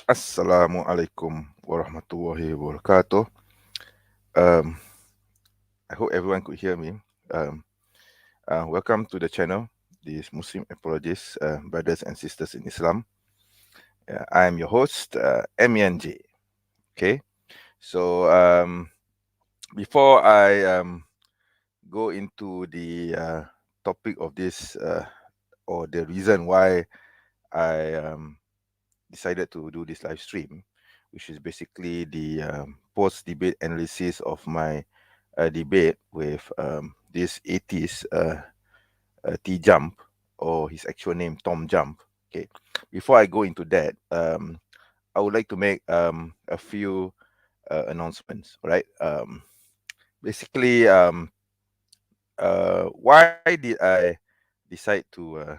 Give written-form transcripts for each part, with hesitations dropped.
Assalamualaikum warahmatullahi wabarakatuh. Um, I hope everyone could hear me. Um, Welcome to the channel, these Muslim apologists, brothers and sisters in Islam. I am your host, MENJ. Okay, so before I go into the topic of this, or the reason why I decided to do this live stream, which is basically the post debate analysis of my debate with this atheist TJump, or his actual name Tom Jump. Okay, before I go into that, I would like to make a few announcements. Right, basically, why did I decide to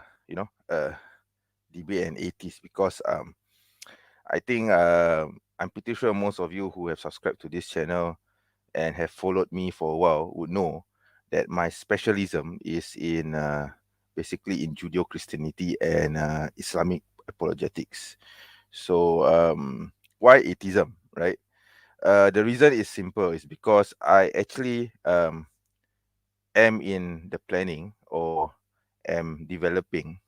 debate an atheist? Because I think I'm pretty sure most of you who have subscribed to this channel and have followed me for a while would know that my specialism is in basically in Judeo-Christianity and Islamic apologetics. So why atheism, right? The reason is simple. Is because I actually am in the planning or am developing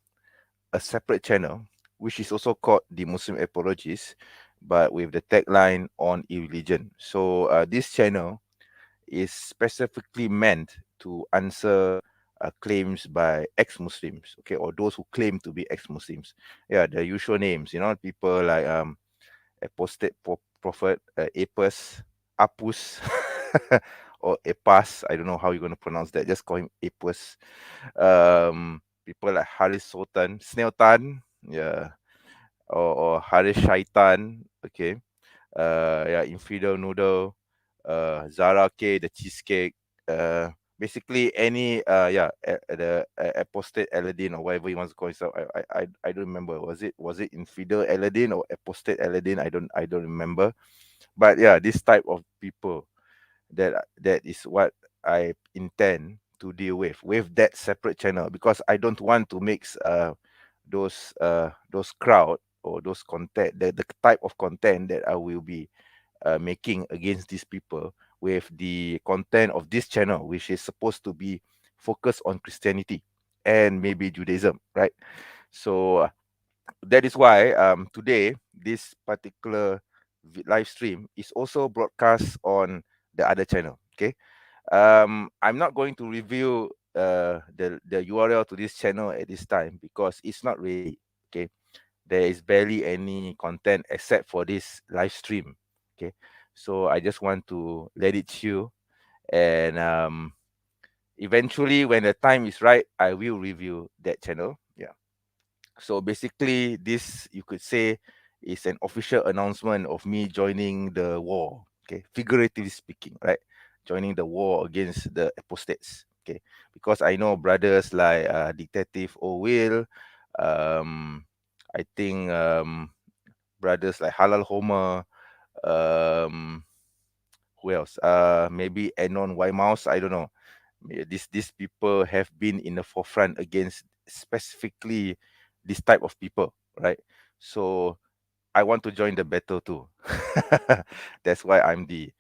a separate channel, which is also called the Muslim Apologist, but with the tagline on irreligion. So this channel is specifically meant to answer claims by ex-Muslims, okay, or those who claim to be ex-Muslims. Yeah, the usual names, people like apostate prophet, Apis, Apus, or Epas. I don't know how you're going to pronounce that. Just call him Apis. People like Haris Sultan, Snail Tan, yeah, or Haris Shaitan, okay. Yeah, Infidel Noodle, Zara K, the cheesecake, basically any the apostate Aladdin or whatever he wants to call himself. I don't remember. Was it Infidel Aladdin or apostate Aladdin? I don't remember. But yeah, this type of people, that is what I intend to deal with that separate channel, because I don't want to mix those crowd or those content, the type of content that I will be making against these people, with the content of this channel, which is supposed to be focused on Christianity and maybe Judaism, right? So that is why today this particular live stream is also broadcast on the other channel. Okay, I'm not going to reveal the URL to this channel at this time, because it's not ready. Okay, there is barely any content except for this live stream. Okay, so I just want to let it chill, and eventually when the time is right, I will review that channel. Yeah. So basically, this, you could say, is an official announcement of me joining the war. Okay, figuratively speaking, right? Joining the war against the apostates. Okay, because I know brothers like Detective O'Will, um, I think brothers like Halal Homer, um, who else? Maybe Anon Mouse. I don't know. These people have been in the forefront against specifically this type of people, right? So I want to join the battle too. That's why I'm the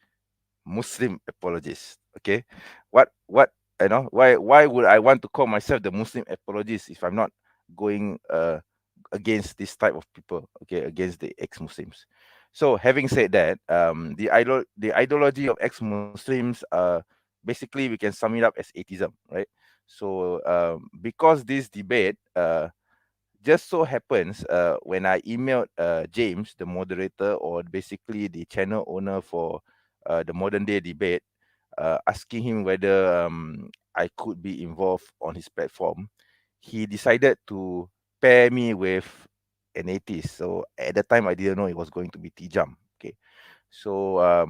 Muslim apologist. Okay, what why would I want to call myself the Muslim apologist if I'm not going against this type of people? Okay, against the ex-Muslims. So having said that, the ideology of ex-Muslims, basically we can sum it up as atheism, right? So because this debate just so happens, when I emailed James, the moderator, or basically the channel owner for the modern day debate, asking him whether I could be involved on his platform, he decided to pair me with an atheist. So at the time, I didn't know it was going to be TJump. Okay, so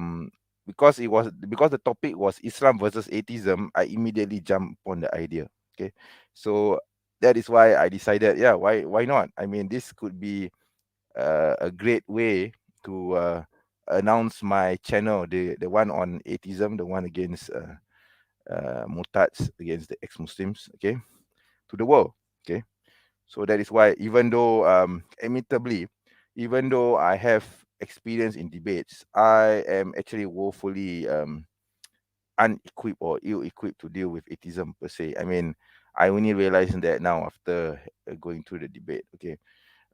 because the topic was Islam versus atheism, I immediately jumped on the idea. Okay, so that is why I decided, yeah, why not? I mean, this could be a great way to announce my channel, the one on atheism, the one against murtads, against the ex-Muslims, okay, to the world. Okay, so that is why, even though admittably even though I have experience in debates, I am actually woefully unequipped or ill-equipped to deal with atheism per se. I mean, I only realized that now after going through the debate. Okay,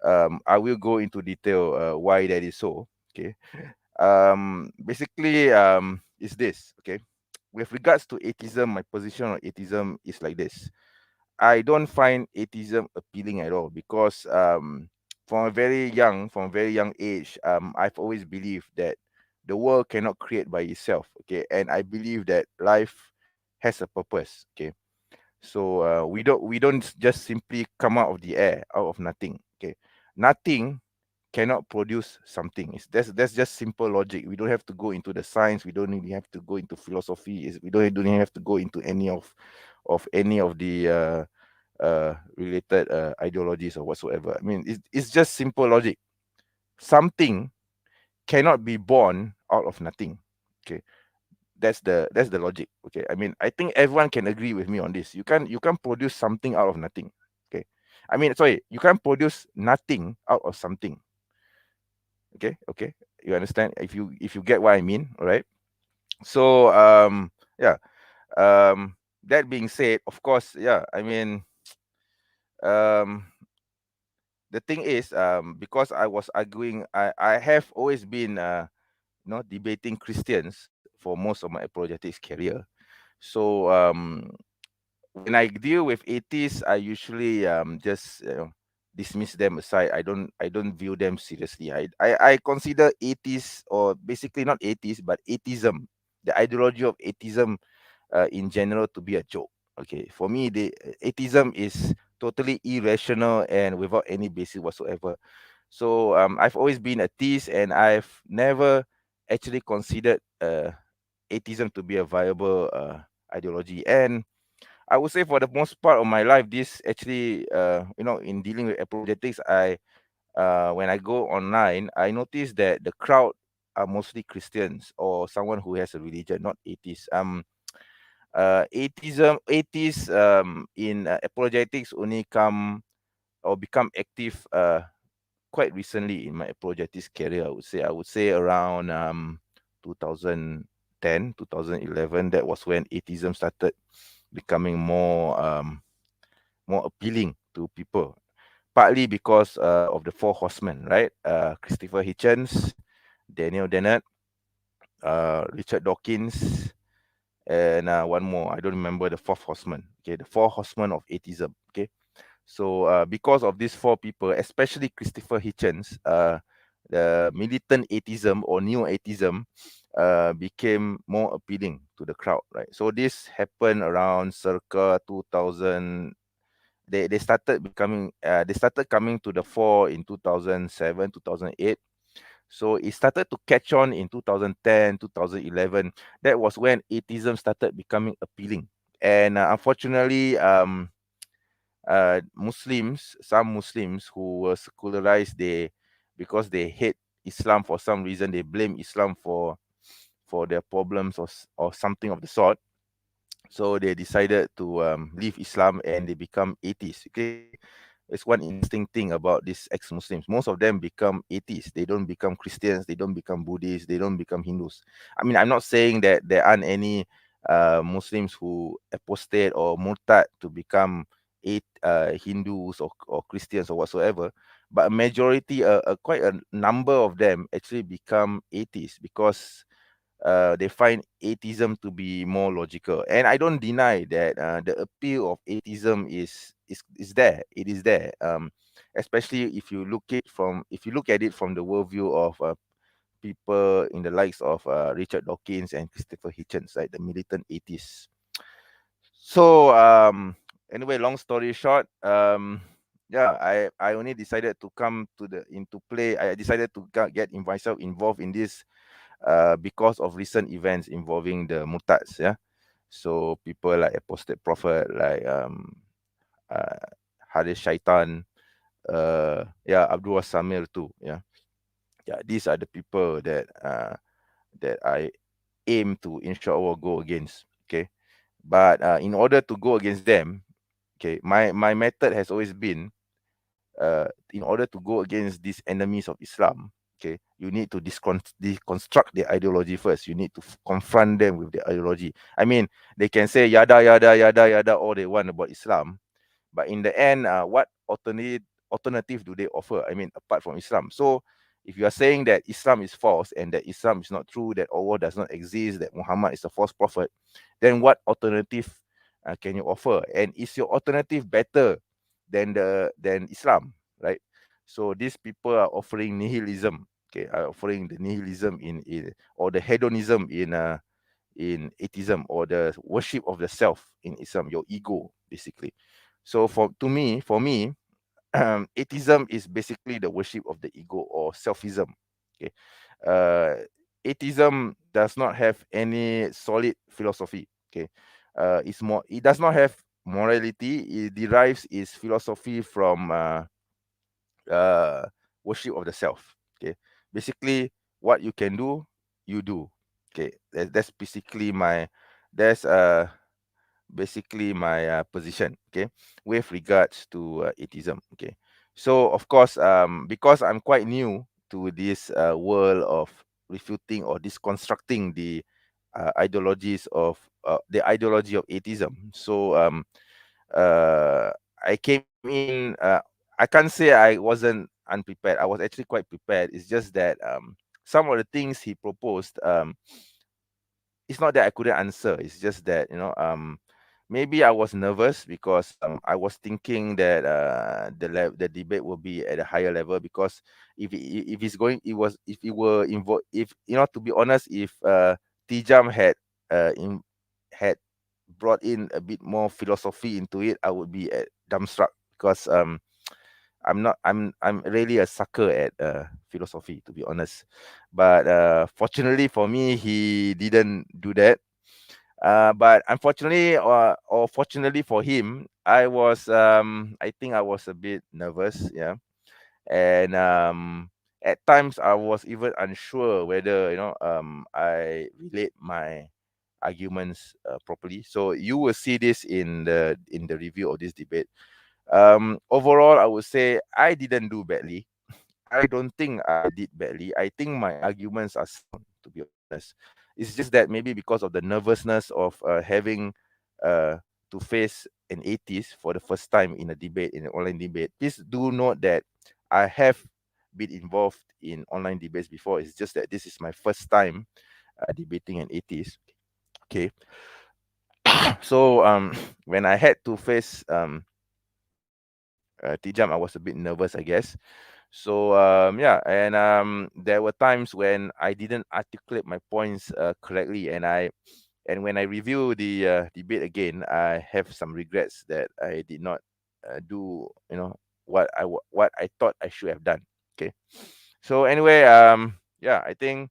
I will go into detail why that is so. Okay, basically, is this okay? With regards to atheism, my position on atheism is like this. I don't find atheism appealing at all because from a very young age, I've always believed that the world cannot create by itself. Okay, and I believe that life has a purpose. Okay, so we don't just simply come out of the air, out of nothing. Okay, nothing cannot produce something. That's just simple logic. We don't have to go into the science. We don't really have to go into philosophy. We don't even have to go into any of the related ideologies or whatsoever. I mean, it's just simple logic. Something cannot be born out of nothing. Okay, that's the logic. Okay, I mean, I think everyone can agree with me on this. You can't produce something out of nothing. Okay, I mean, sorry, you can't produce nothing out of something. Okay, you understand? If you get what I mean, all right? So yeah, that being said, of course, yeah, I mean, um the thing is, because I was arguing, I have always been debating Christians for most of my apologetics career. So when I deal with atheists, I usually just dismiss them aside. I don't view them seriously. I consider atheists, or basically not atheists but atheism, the ideology of atheism in general, to be a joke. Okay, for me, the atheism is totally irrational and without any basis whatsoever. So I've always been a theist, and I've never actually considered atheism to be a viable ideology. And I would say for the most part of my life, this actually, in dealing with apologetics, when I go online, I notice that the crowd are mostly Christians or someone who has a religion, not atheists. Atheists in apologetics only come or become active quite recently in my apologetics career. I would say around 2010, 2011. That was when atheism started becoming more appealing to people, partly because of the four horsemen, right? Christopher Hitchens, Daniel Dennett, Richard Dawkins, and one more. I don't remember the fourth horseman. Okay, the four horsemen of atheism. Okay, so because of these four people, especially Christopher Hitchens, the militant atheism or neo atheism became more appealing to the crowd, right? So this happened around circa 2000. They started coming to the fore in 2007, 2008. So it started to catch on in 2010, 2011. That was when atheism started becoming appealing. And unfortunately, some Muslims who were secularized, because they hate Islam for some reason, they blame Islam for their problems, or something of the sort. So they decided to leave Islam and they become atheists. Okay, it's one interesting thing about these ex-Muslims. Most of them become atheists. They don't become Christians. They don't become Buddhists. They don't become Hindus. I mean, I'm not saying that there aren't any Muslims who apostate or murtad to become Hindus or Christians or whatsoever. But a majority, quite a number of them actually become atheists because they find atheism to be more logical. And I don't deny that the appeal of atheism is there. It is there. Especially if you look at it from the worldview of people in the likes of Richard Dawkins and Christopher Hitchens, right, the militant atheists. So anyway, long story short, yeah, I only decided to come to the into play. I decided to get myself involved in this because of recent events involving the murtads. Yeah, so people like Apostate Prophet, like uh, Haris Shaitan, yeah, Abdul Samir too. Yeah, yeah, these are the people that I aim to inshallah go against. Okay, but in order to go against them, okay, my method has always been in order to go against these enemies of Islam, okay, you need to deconstruct their ideology first. You need to confront them with their ideology. I mean, they can say yada yada yada yada all they want about Islam, but in the end, what alternative do they offer? I mean, apart from Islam. So if you are saying that Islam is false and that Islam is not true, that Allah does not exist, that Muhammad is a false prophet, then what alternative can you offer? And is your alternative better than Islam, right? So these people are offering nihilism, okay, are offering the nihilism in or the hedonism in atheism, or the worship of the self in Islam, your ego, basically. So for me, atheism is basically the worship of the ego or selfism. Okay, uh, atheism does not have any solid philosophy. Okay, it does not have morality. It derives its philosophy from uh, worship of the self. Okay, basically what you can do, you do. Okay, that's basically my position, okay, with regards to atheism. Okay, so of course, because I'm quite new to this world of refuting or deconstructing the ideology of atheism. So I came in, I can't say I wasn't unprepared. I was actually quite prepared. It's just that some of the things he proposed, it's not that I couldn't answer. It's just that, maybe I was nervous because I was thinking that the debate will be at a higher level, because if it's going, it was if it were involved, if to be honest, if TJump had brought in a bit more philosophy into it, I would be dumbstruck, because I'm really a sucker at philosophy, to be honest. But fortunately for me, he didn't do that. But unfortunately, or fortunately for him, I think I was a bit nervous, yeah. And at times I was even unsure whether I relate my arguments properly. So you will see this in the review of this debate. Overall, I would say I didn't do badly. I don't think I did badly. I think my arguments are sound, to be honest. It's just that maybe because of the nervousness of having to face an atheist for the first time in a debate, in an online debate. Please do note that I have been involved in online debates before. It's just that this is my first time debating an atheist. Okay. So when I had to face T-Jump, I was a bit nervous, I guess. So yeah, and there were times when I didn't articulate my points correctly, and when I review the debate again, I have some regrets that I did not do, what I thought I should have done. Okay, so anyway, yeah, I think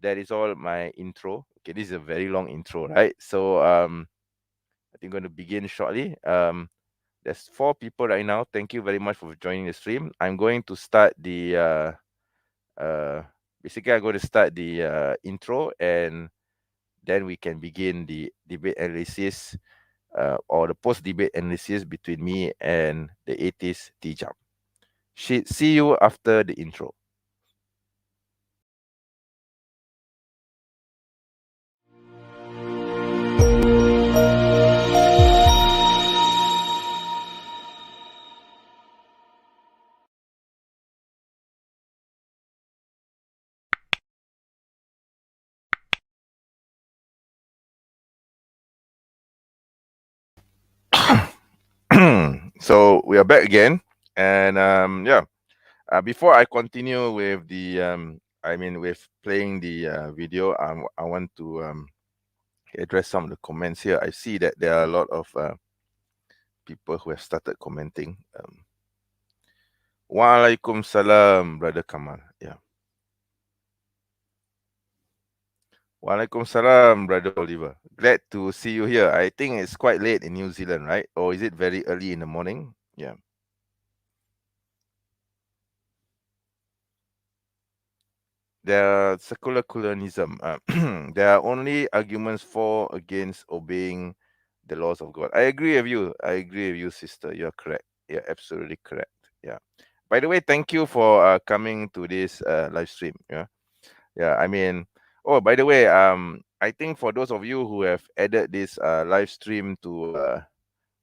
that is all my intro. Okay, this is a very long intro, right? So I think I'm going to begin shortly. There's 4 people right now. Thank you very much for joining the stream. I'm going to start the uh, basically I'm going to start the intro, and then we can begin the debate analysis or the post-debate analysis between me and the atheist TJump. See you after the intro. So we are back again, and yeah. Before I continue with with playing the video, I want to address some of the comments here. I see that there are a lot of people who have started commenting. Walaikum salam, brother Kamal. Yeah. Walaikum salam, brother Oliver. Glad to see you here. I think it's quite late in New Zealand, right? Or is it very early in the morning? Yeah. There are secular colonialism. There are only arguments for against obeying the laws of God. I agree with you. I agree with you, sister. You're correct. You're absolutely correct. Yeah. By the way, thank you for coming to this live stream. Yeah. Yeah. I mean, oh, by the way, I think for those of you who have added this live stream to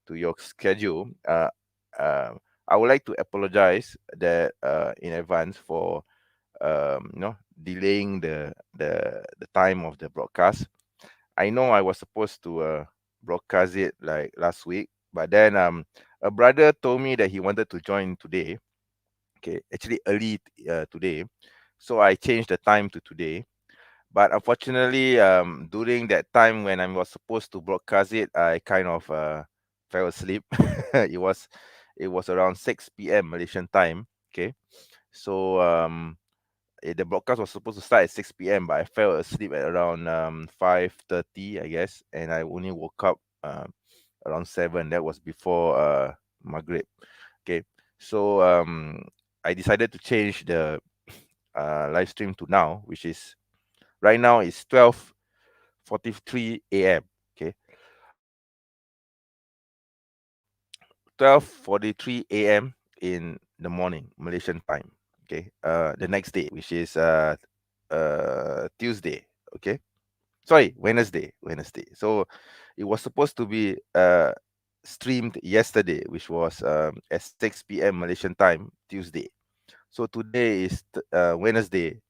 your schedule, I would like to apologize that in advance for delaying the time of the broadcast. I know I was supposed to broadcast it like last week, but then a brother told me that he wanted to join today. Okay, actually early today, so I changed the time to today. But unfortunately, during that time when I was supposed to broadcast it, I kind of fell asleep. It was around 6 p.m. Malaysian time. Okay, so the broadcast was supposed to start at 6 p.m., but I fell asleep at around 5:30, I guess, and I only woke up around 7. That was before Maghrib. Okay, so I decided to change the live stream to now, which is right now is 12:43 a.m. Okay, 12:43 a.m. in the morning, Malaysian time. Okay, the next day, which is Tuesday. Okay, sorry, Wednesday. So it was supposed to be streamed yesterday, which was at 6 p.m. Malaysian time, Tuesday. So today is Wednesday,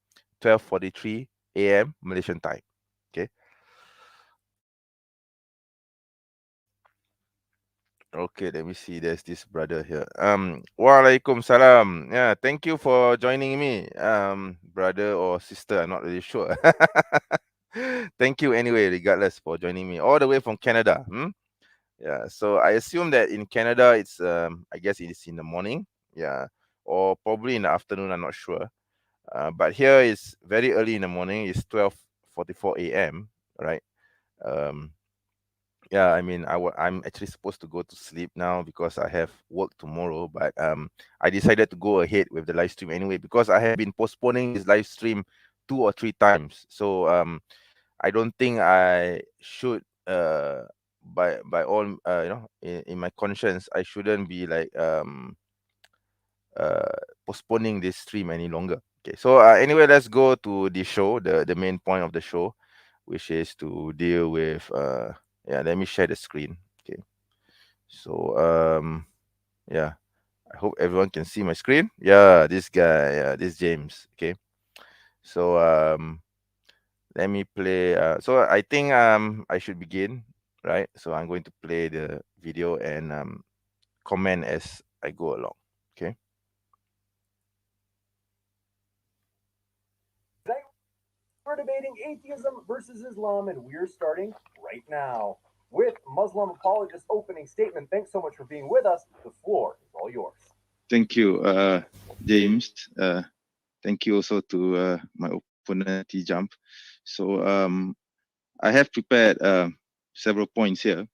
12:43 a.m. Malaysian time. Okay. Okay, let me see. There's this brother here. Walaikum salam. Yeah, thank you for joining me. Brother or sister, I'm not really sure. Thank you anyway, regardless, for joining me all the way from Canada. Yeah, so I assume that in Canada it's I guess it's in the morning, yeah, or probably in the afternoon. I'm not sure. But here it's very early in the morning. It's 12:44 a.m. Right. Um, yeah, I mean, I'm actually supposed to go to sleep now because I have work tomorrow. But I decided to go ahead with the live stream anyway because I have been postponing this live stream 2 or 3 times. So I don't think I should by all in my conscience I shouldn't be like postponing this stream any longer. Okay, so anyway, let's go to the show, the main point of the show, which is to deal with yeah, let me share the screen. Okay, so yeah, I hope everyone can see my screen. Yeah, this guy, yeah, this James. Okay, so let me play. So I think I should begin, right? So I'm going to play the video and comment as I go along. Okay. Today, we're debating atheism versus Islam, and we're starting right now with Muslim apologist opening statement. Thanks so much for being with us. The floor is all yours. Thank you, James. Thank you also to my opponent, TJump. So I have prepared several points here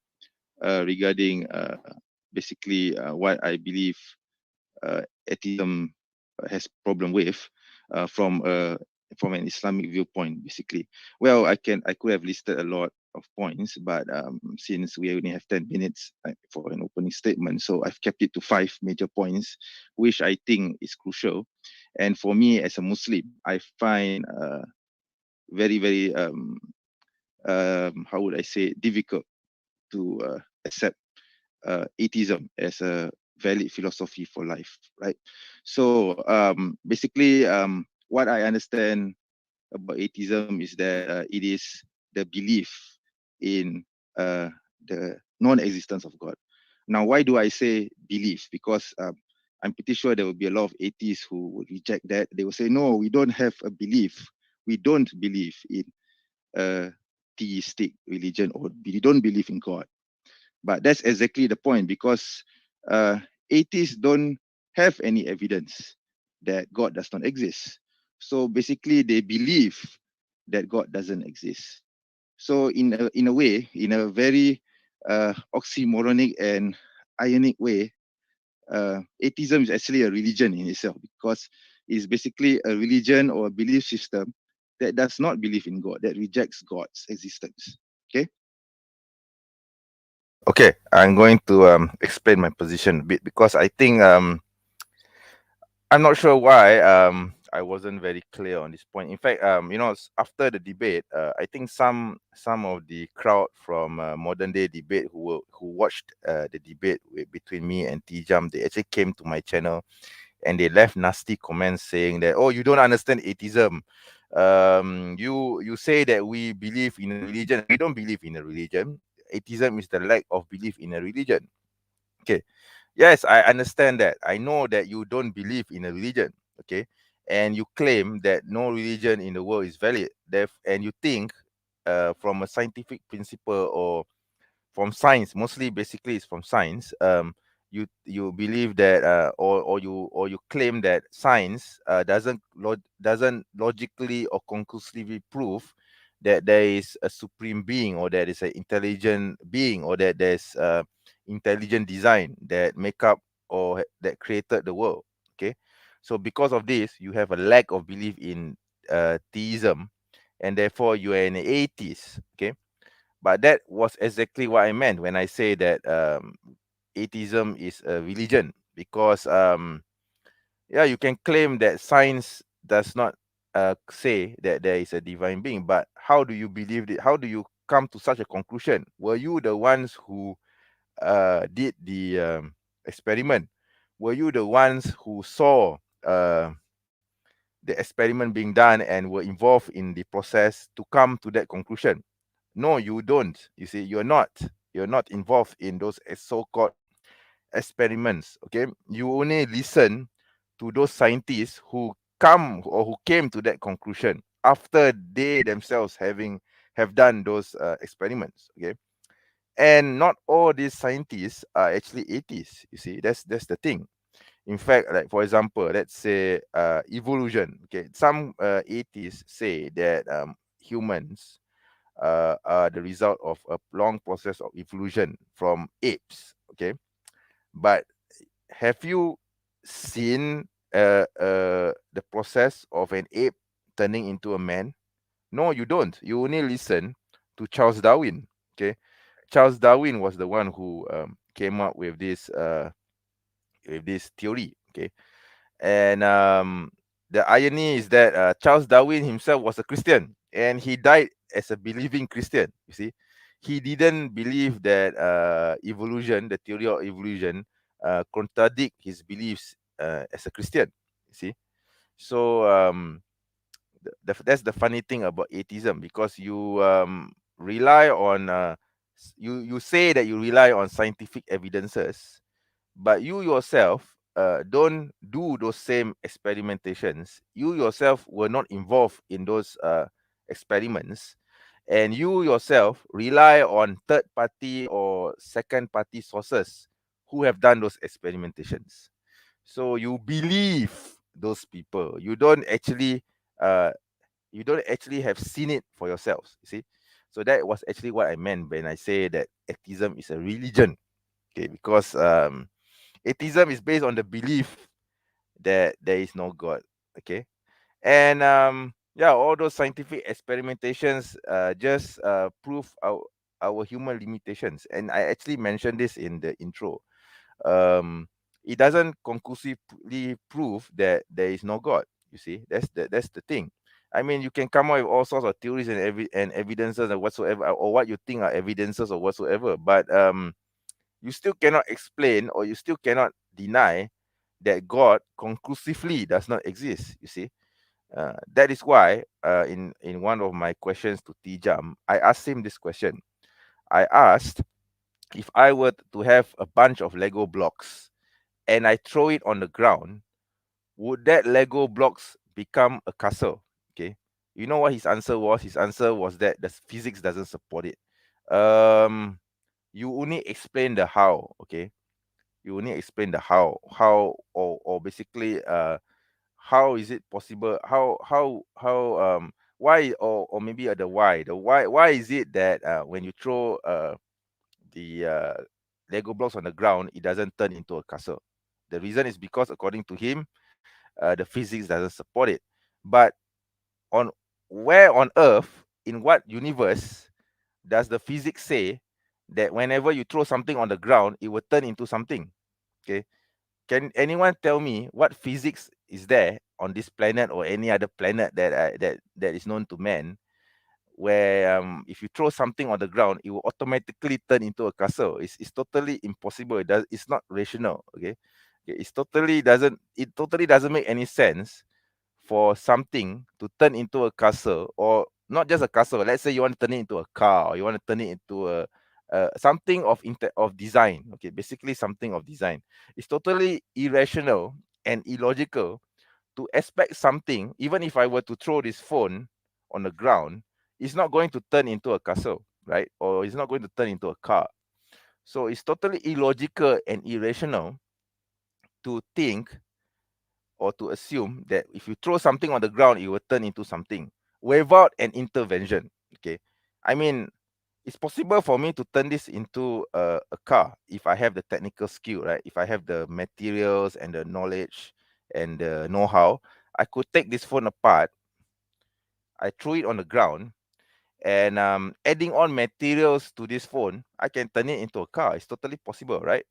regarding basically what I believe atheism has problem with from an Islamic viewpoint, basically. Well, I could have listed a lot of points, but since we only have 10 minutes for an opening statement, so I've kept it to 5 major points, which I think is crucial. And for me, as a Muslim, I find very, very how would I say, difficult to accept atheism as a valid philosophy for life, right? So basically, what I understand about atheism is that it is the belief in the non-existence of God. Now, why do I say belief? Because I'm pretty sure there will be a lot of atheists who would reject that. They will say, no, we don't have a belief. We don't believe in a theistic religion, or we don't believe in God. But that's exactly the point, because atheists don't have any evidence that God does not exist. So basically, they believe that God doesn't exist. So in a way, in a very oxymoronic and ionic way, atheism is actually a religion in itself, because it's basically a religion or a belief system that does not believe in God, that rejects God's existence. Okay. Okay, I'm going to explain my position a bit because I think I'm not sure why I wasn't very clear on this point. In fact, after the debate, I think some of the crowd from modern day debate who watched the debate between me and TJump, they actually came to my channel and they left nasty comments saying that, oh, you don't understand atheism. You say that we believe in a religion. We don't believe in a religion. Atheism is the lack of belief in a religion. Okay. Yes, I understand that. I know that you don't believe in a religion. Okay. And you claim that no religion in the world is valid. And you think from a scientific principle or from science, mostly basically it's from science. You believe that or you claim that science doesn't logically or conclusively prove that there is a supreme being, or that is an intelligent being, or that there's intelligent design that make up that created the world. Okay, so because of this you have a lack of belief in theism, and therefore you are an atheist. Okay, but that was exactly what I meant when I say that atheism is a religion, because yeah, you can claim that science does not say that there is a divine being, but how do you believe it? How do you come to such a conclusion? Were you the ones who did the experiment? Were you the ones who saw uh, the experiment being done and were involved in the process to come to that conclusion? No, you don't. You see, you're not involved in those so-called experiments. Okay, you only listen to those scientists who come or who came to that conclusion after they themselves have done those experiments. Okay, and not all these scientists are actually atheists. You see, that's the thing. In fact, like for example, let's say evolution. Okay, some atheists say that humans are the result of a long process of evolution from apes. Okay, but have you seen the process of an ape turning into a man? No, you don't. You only listen to Charles Darwin. Okay, Charles Darwin was the one who came up with this theory. Okay, and the irony is that Charles Darwin himself was a Christian, and he died as a believing Christian. You see, he didn't believe that evolution, the theory of evolution, contradict his beliefs as a Christian. You see, so that's the funny thing about atheism, because you rely on you say that you rely on scientific evidences, but you yourself don't do those same experimentations. You yourself were not involved in those experiments, and you yourself rely on third party or second party sources who have done those experimentations. So you believe those people. Uh, you don't actually have seen it for yourselves. You see, so that was actually what I meant when I say that atheism is a religion. Okay, because atheism is based on the belief that there is no God. Okay, and yeah, all those scientific experimentations just prove our human limitations. And I actually mentioned this in the intro. um it doesn't conclusively prove that there is no God. You see, that's the thing. I mean, you can come up with all sorts of theories and evidences and whatsoever, or what you think are evidences or whatsoever, but you still cannot explain, or you still cannot deny that God conclusively does not exist. You see, that is why in one of my questions to TJump, I asked him this question. I asked, if I were to have a bunch of Lego blocks and I throw it on the ground, would that Lego blocks become a castle? Okay. You know what his answer was? His answer was that the physics doesn't support it. Um, you only explain the how. Okay, you only explain the how or basically how is it possible, how why, or maybe the why, why is it that when you throw the Lego blocks on the ground, it doesn't turn into a castle? The reason is because according to him, the physics doesn't support it. But on where on earth, in what universe does the physics say that whenever you throw something on the ground, it will turn into something? Okay, can anyone tell me what physics is there on this planet or any other planet that is known to man, where if you throw something on the ground, it will automatically turn into a castle. It's totally impossible. It's not rational. Okay, it totally doesn't make any sense for something to turn into a castle, or not just a castle. Let's say you want to turn it into a car, or you want to turn it into a something of design. Okay, basically something of design. It's totally irrational and illogical to expect something, even if I were to throw this phone on the ground, it's not going to turn into a castle, right? Or it's not going to turn into a car. So it's totally illogical and irrational to think or to assume that if you throw something on the ground, it will turn into something without an intervention. Okay. I mean, it's possible for me to turn this into a car if I have the technical skill, right? If I have the materials and the knowledge and the know-how, I could take this phone apart, I throw it on the ground, and adding on materials to this phone, I can turn it into a car. It's totally possible, right?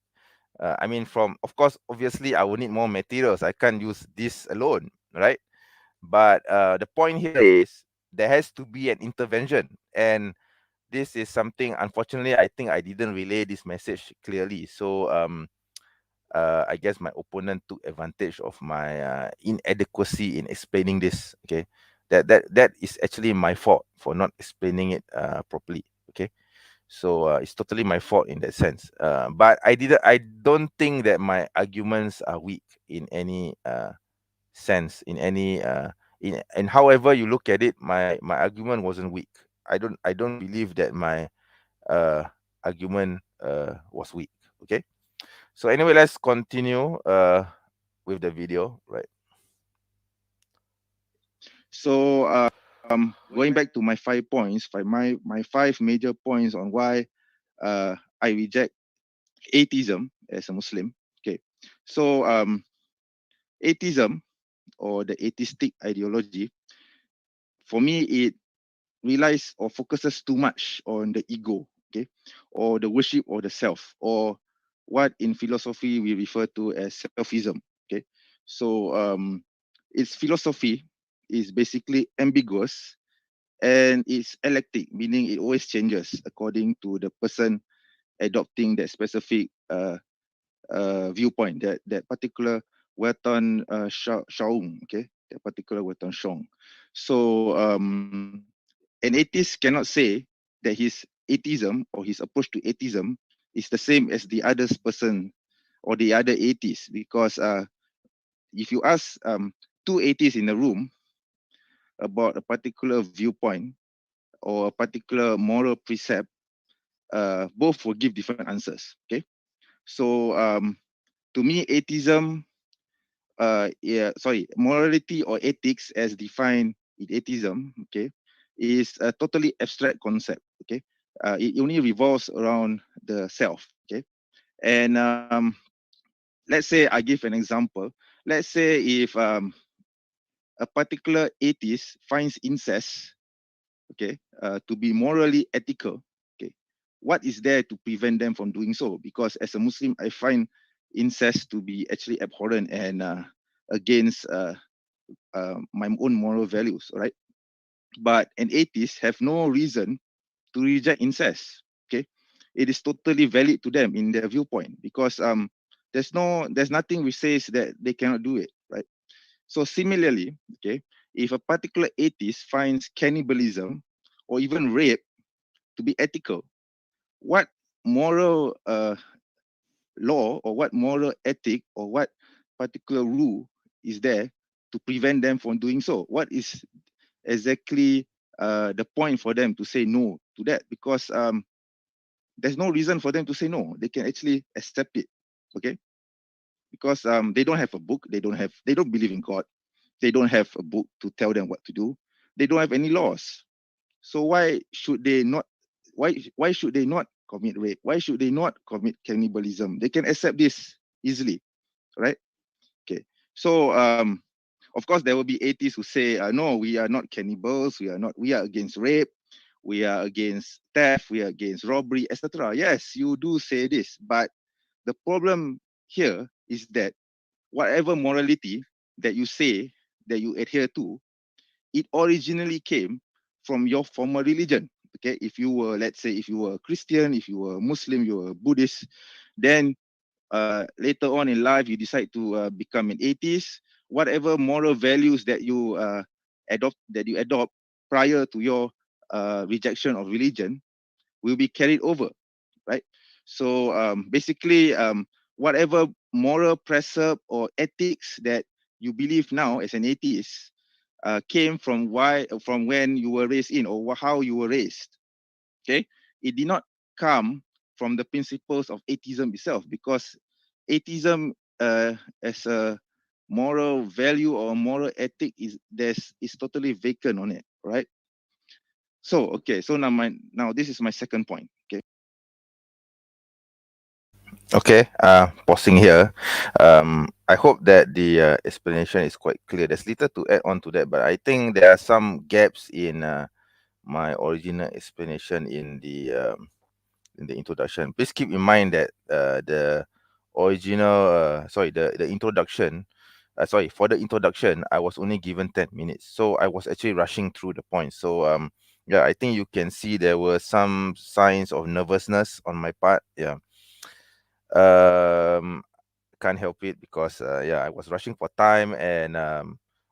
I mean, from of course, obviously, I will need more materials. I can't use this alone, right? But the point here is there has to be an intervention, and this is something. Unfortunately, I think I didn't relay this message clearly. So I guess my opponent took advantage of my inadequacy in explaining this. Okay, that is actually my fault for not explaining it properly. Okay, so it's totally my fault in that sense. But I don't think that my arguments are weak in any sense, in any in and however you look at it, my argument wasn't weak. I don't believe that my uh argument was weak. Okay, so anyway, let's continue with the video, right? So going back to my 5 points, my five major points on why I reject atheism as a Muslim. Okay, so atheism or the atheistic ideology, for me, it relies or focuses too much on the ego, okay, or the worship of the self, or what in philosophy we refer to as selfism. Okay, so its philosophy is basically ambiguous and it's eclectic, meaning it always changes according to the person adopting that specific viewpoint, that particular Weton Shaung, okay, that particular Weton Shaung. So an atheist cannot say that his atheism or his approach to atheism is the same as the other person or the other atheists, because if you ask two atheists in a room about a particular viewpoint or a particular moral precept, both will give different answers. Okay, so to me, atheism, morality or ethics as defined in atheism, okay, is a totally abstract concept. Okay, it only revolves around the self. Okay, and let's say I give an example. Let's say if a particular atheist finds incest, okay, to be morally ethical, okay, what is there to prevent them from doing so? Because as a Muslim, I find incest to be actually abhorrent and against my own moral values, right? But an atheist have no reason to reject incest. Okay, it is totally valid to them in their viewpoint, because there's nothing which says that they cannot do it, right? So similarly, okay, if a particular atheist finds cannibalism or even rape to be ethical, what moral law or what moral ethic or what particular rule is there to prevent them from doing so? What is exactly the point for them to say no to that? Because there's no reason for them to say no. They can actually accept it, okay? Because they don't have a book, they don't believe in God, they don't have a book to tell them what to do, they don't have any laws. So why should they not? Why should they not commit rape? Why should they not commit cannibalism? They can accept this easily, right? Okay. So of course there will be atheists who say, no, we are not cannibals. We are against rape. We are against theft. We are against robbery, etc. Yes, you do say this, but the problem here is that whatever morality that you say that you adhere to, it originally came from your former religion. Okay, if you were, let's say, if you were a Christian, if you were a Muslim, you were a Buddhist, then later on in life you decide to become an atheist. Whatever moral values that you adopt prior to your rejection of religion will be carried over, right? So basically, whatever moral precept or ethics that you believe now as an atheist came from when you were raised in, or how you were raised. Okay, it did not come from the principles of atheism itself, because atheism as a moral value or moral ethic is totally vacant on it, right? So okay, so now this is my second point. Okay. Okay, pausing here. I hope that the explanation is quite clear. There's little to add on to that, but I think there are some gaps in my original explanation in the introduction. Please keep in mind that the original, the introduction, for the introduction, I was only given 10 minutes, so I was actually rushing through the points. So yeah, I think you can see there were some signs of nervousness on my part. Yeah. Um, can't help it because yeah, I was rushing for time, and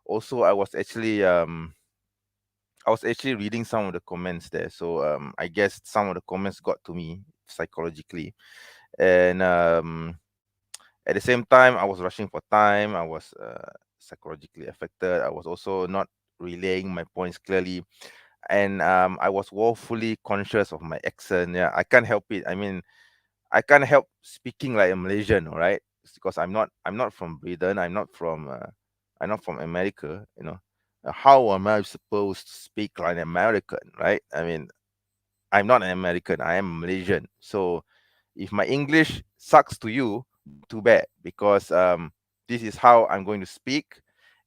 also I was actually reading some of the comments there. So I guess some of the comments got to me psychologically, and at the same time, I was rushing for time. I was psychologically affected. I was also not relaying my points clearly, and I was woefully conscious of my accent. Yeah, I can't help it. I mean, I can't help speaking like a Malaysian, all right? It's because I'm not from Britain. I'm not from America. You know, how am I supposed to speak like an American, right? I mean, I'm not an American. I am Malaysian. So if my English sucks to you, then too bad, because this is how I'm going to speak,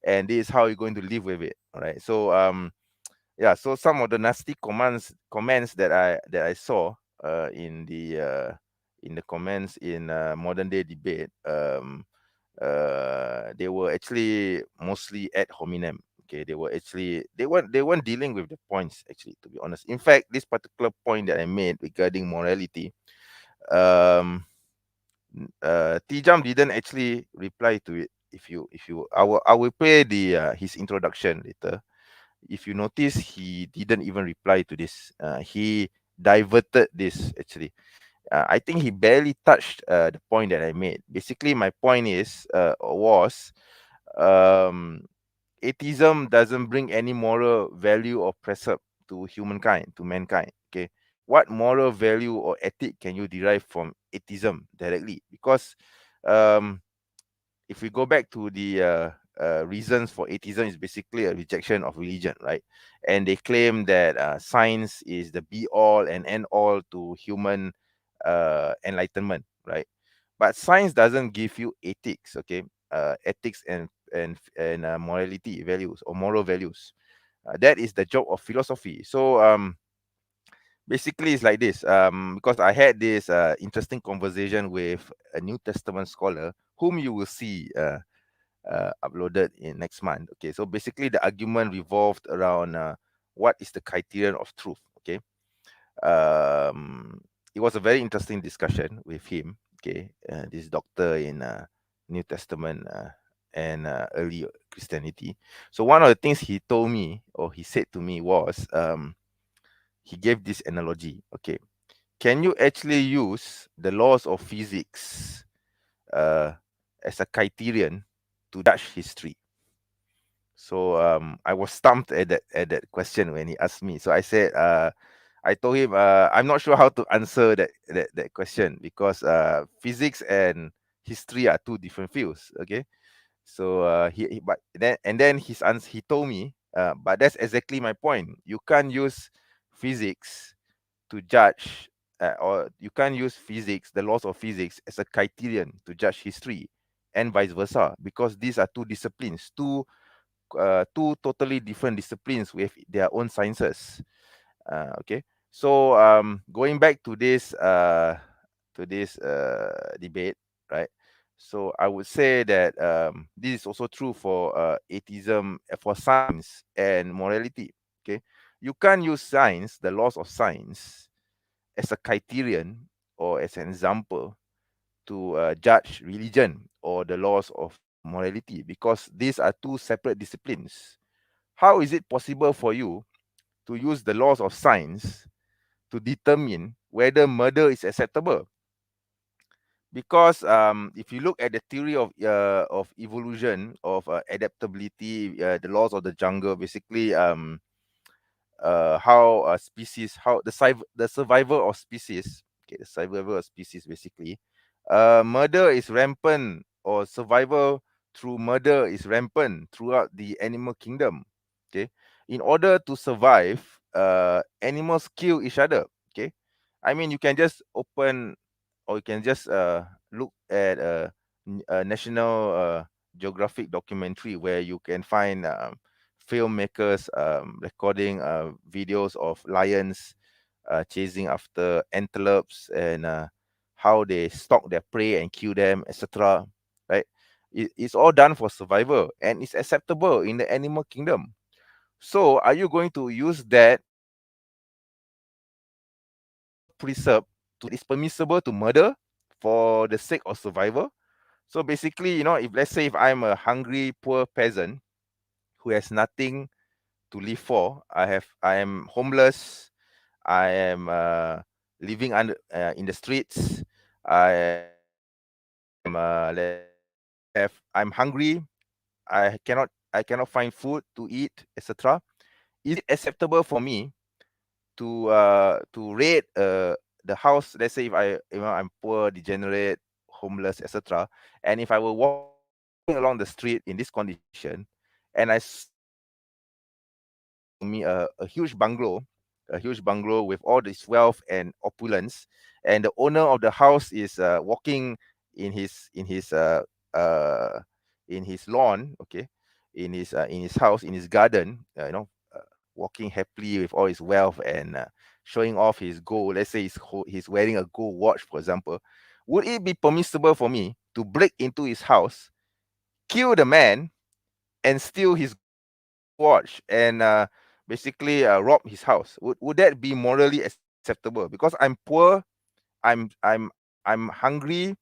and this is how you're going to live with it. All right. So yeah. So some of the nasty comments that I saw in the comments in modern day debate, they were actually mostly ad hominem. Okay, they weren't dealing with the points, actually, to be honest. In fact, this particular point that I made regarding morality, um TJump didn't actually reply to it. If you I will play the his introduction later. If you notice, he didn't even reply to this. He diverted this, actually. I think he barely touched the point that I made. Basically, my point was, um, atheism doesn't bring any moral value or precept to humankind, to mankind. Okay, what moral value or ethic can you derive from atheism directly? Because um, if we go back to the reasons for atheism, is basically a rejection of religion, right? And they claim that science is the be all and end all to human enlightenment, right? But science doesn't give you ethics, okay? Ethics and morality values or moral values. That is the job of philosophy. So basically, it's like this. Because I had this interesting conversation with a New Testament scholar, whom you will see uploaded in next month. Okay, so basically the argument revolved around what is the criterion of truth. Okay, um, it was a very interesting discussion with him. Okay, this doctor in New Testament and early Christianity. So one of the things he told me, or he said to me, was he gave this analogy. Okay, can you actually use the laws of physics uh, as a criterion to judge history? So I was stumped at that question when he asked me. So I said, I told him, I'm not sure how to answer that question, because physics and history are two different fields. Okay, so but then he told me, but that's exactly my point. You can't use physics to judge, or you can't use physics, the laws of physics, as a criterion to judge history, and vice versa, because these are two disciplines, two totally different disciplines with their own sciences. Okay, so going back to this debate, right? So I would say that this is also true for atheism, for science and morality. Okay, you can't use science, the laws of science, as a criterion or as an example to judge religion or the laws of morality, because these are two separate disciplines. How is it possible for you to use the laws of science to determine whether murder is acceptable? Because if you look at the theory of evolution, of adaptability, the laws of the jungle, basically how a species, how the survival of species, okay, the survival of species basically, murder is rampant, or survival through murder is rampant throughout the animal kingdom. Okay, in order to survive, animals kill each other. Okay, I mean, you can just open, or you can just look at a national geographic documentary where you can find filmmakers recording videos of lions chasing after antelopes, and how they stalk their prey and kill them, etc. Right? It's all done for survival, and it's acceptable in the animal kingdom. So, are you going to use that moral precept to it's permissible to murder for the sake of survival? So basically, if let's say if I'm a hungry, poor peasant who has nothing to live for, I am homeless, I am living under in the streets, let's say I'm hungry, I cannot find food to eat, etc. Is it acceptable for me to raid the house? Let's say if I'm poor, degenerate, homeless, etc. And if I were walking along the street in this condition, and I me a huge bungalow with all this wealth and opulence, and the owner of the house is walking in uh in his lawn, okay, in his house, in his garden, walking happily with all his wealth, and showing off his gold. Let's say he's wearing a gold watch, for example. Would it be permissible for me to break into his house, kill the man, and steal his watch, and basically rob his house? Would that be morally acceptable? Because I'm poor, I'm hungry,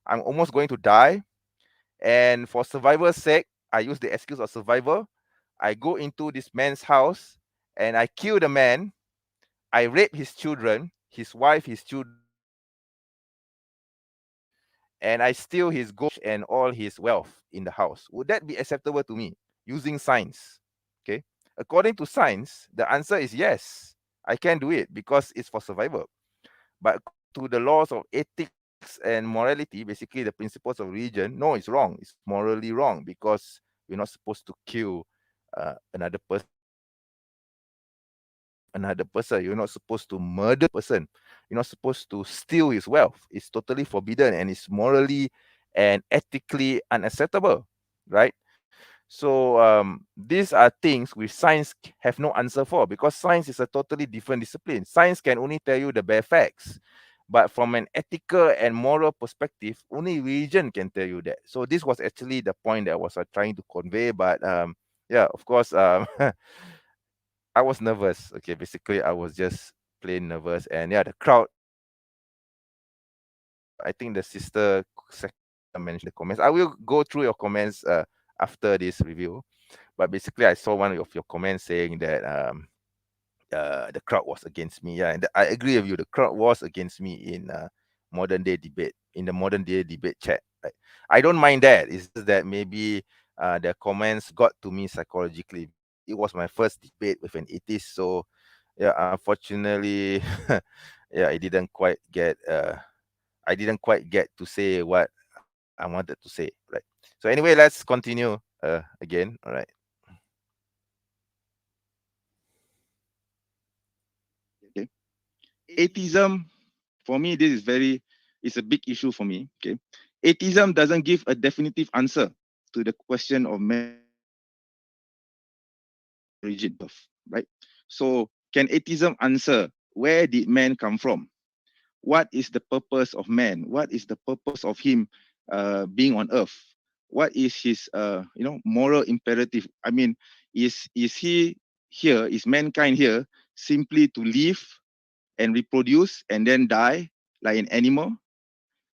I'm almost going to die, and for survival's sake, I use the excuse of survival. I go into this man's house and I kill the man. I rape his children, his wife, his children, and I steal his gold and all his wealth in the house. Would that be acceptable to me using science? Okay. According to science, the answer is yes. I can do it because it's for survival. But according to the laws of ethics and morality, basically the principles of religion, no, it's wrong. It's morally wrong, because you're not supposed to kill another person. Another person. You're not supposed to murder person. You're not supposed to steal his wealth. It's totally forbidden, and it's morally and ethically unacceptable, right? So these are things which science have no answer for, because science is a totally different discipline. Science can only tell you the bare facts, but from an ethical and moral perspective, only religion can tell you that. So this was actually the point that I was trying to convey. But yeah, of course, I was nervous. Okay, basically, I was just plain nervous, and yeah, the crowd. I think the sister mentioned the comments. I will go through your comments after this review. But basically, I saw one of your comments saying that the crowd was against me. Yeah, and I agree with you. The crowd was against me in modern day debate, in the modern day debate chat. Right? I don't mind that. It's just that maybe the comments got to me psychologically, because it was my first debate with an atheist. So yeah, unfortunately, yeah, I didn't quite get to say what I wanted to say. Right. So anyway, let's continue again. All right. Okay. Atheism, for me, this is it's a big issue for me. Okay. Atheism doesn't give a definitive answer to the question of origin of, right? So can atheism answer where did man come from? What is the purpose of man? What is the purpose of him being on earth? What is his moral imperative? I mean, is he here? Is mankind here simply to live and reproduce and then die like an animal?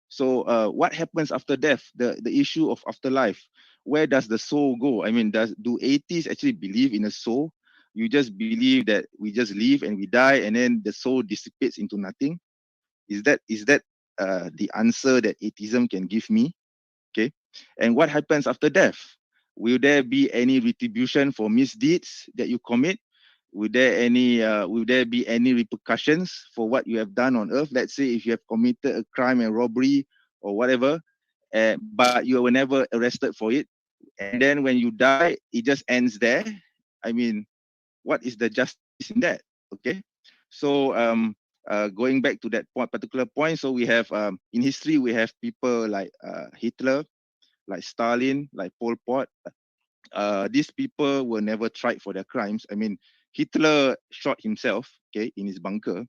So what happens after death? The issue of afterlife. Where does the soul go? I mean, do atheists actually believe in a soul? You just believe that we just live and we die and then the soul dissipates into nothing? Is that the answer that atheism can give me? Okay. And what happens after death? Will there be any retribution for misdeeds that you commit? Will there be any repercussions for what you have done on earth? Let's say if you have committed a crime and robbery or whatever, but you were never arrested for it, and then when you die it just ends there. I mean, what is the justice in that? Okay. So going back to that particular point, so we have in history we have people like Hitler, like Stalin, like Pol Pot. These people were never tried for their crimes. I mean, Hitler shot himself, okay, in his bunker.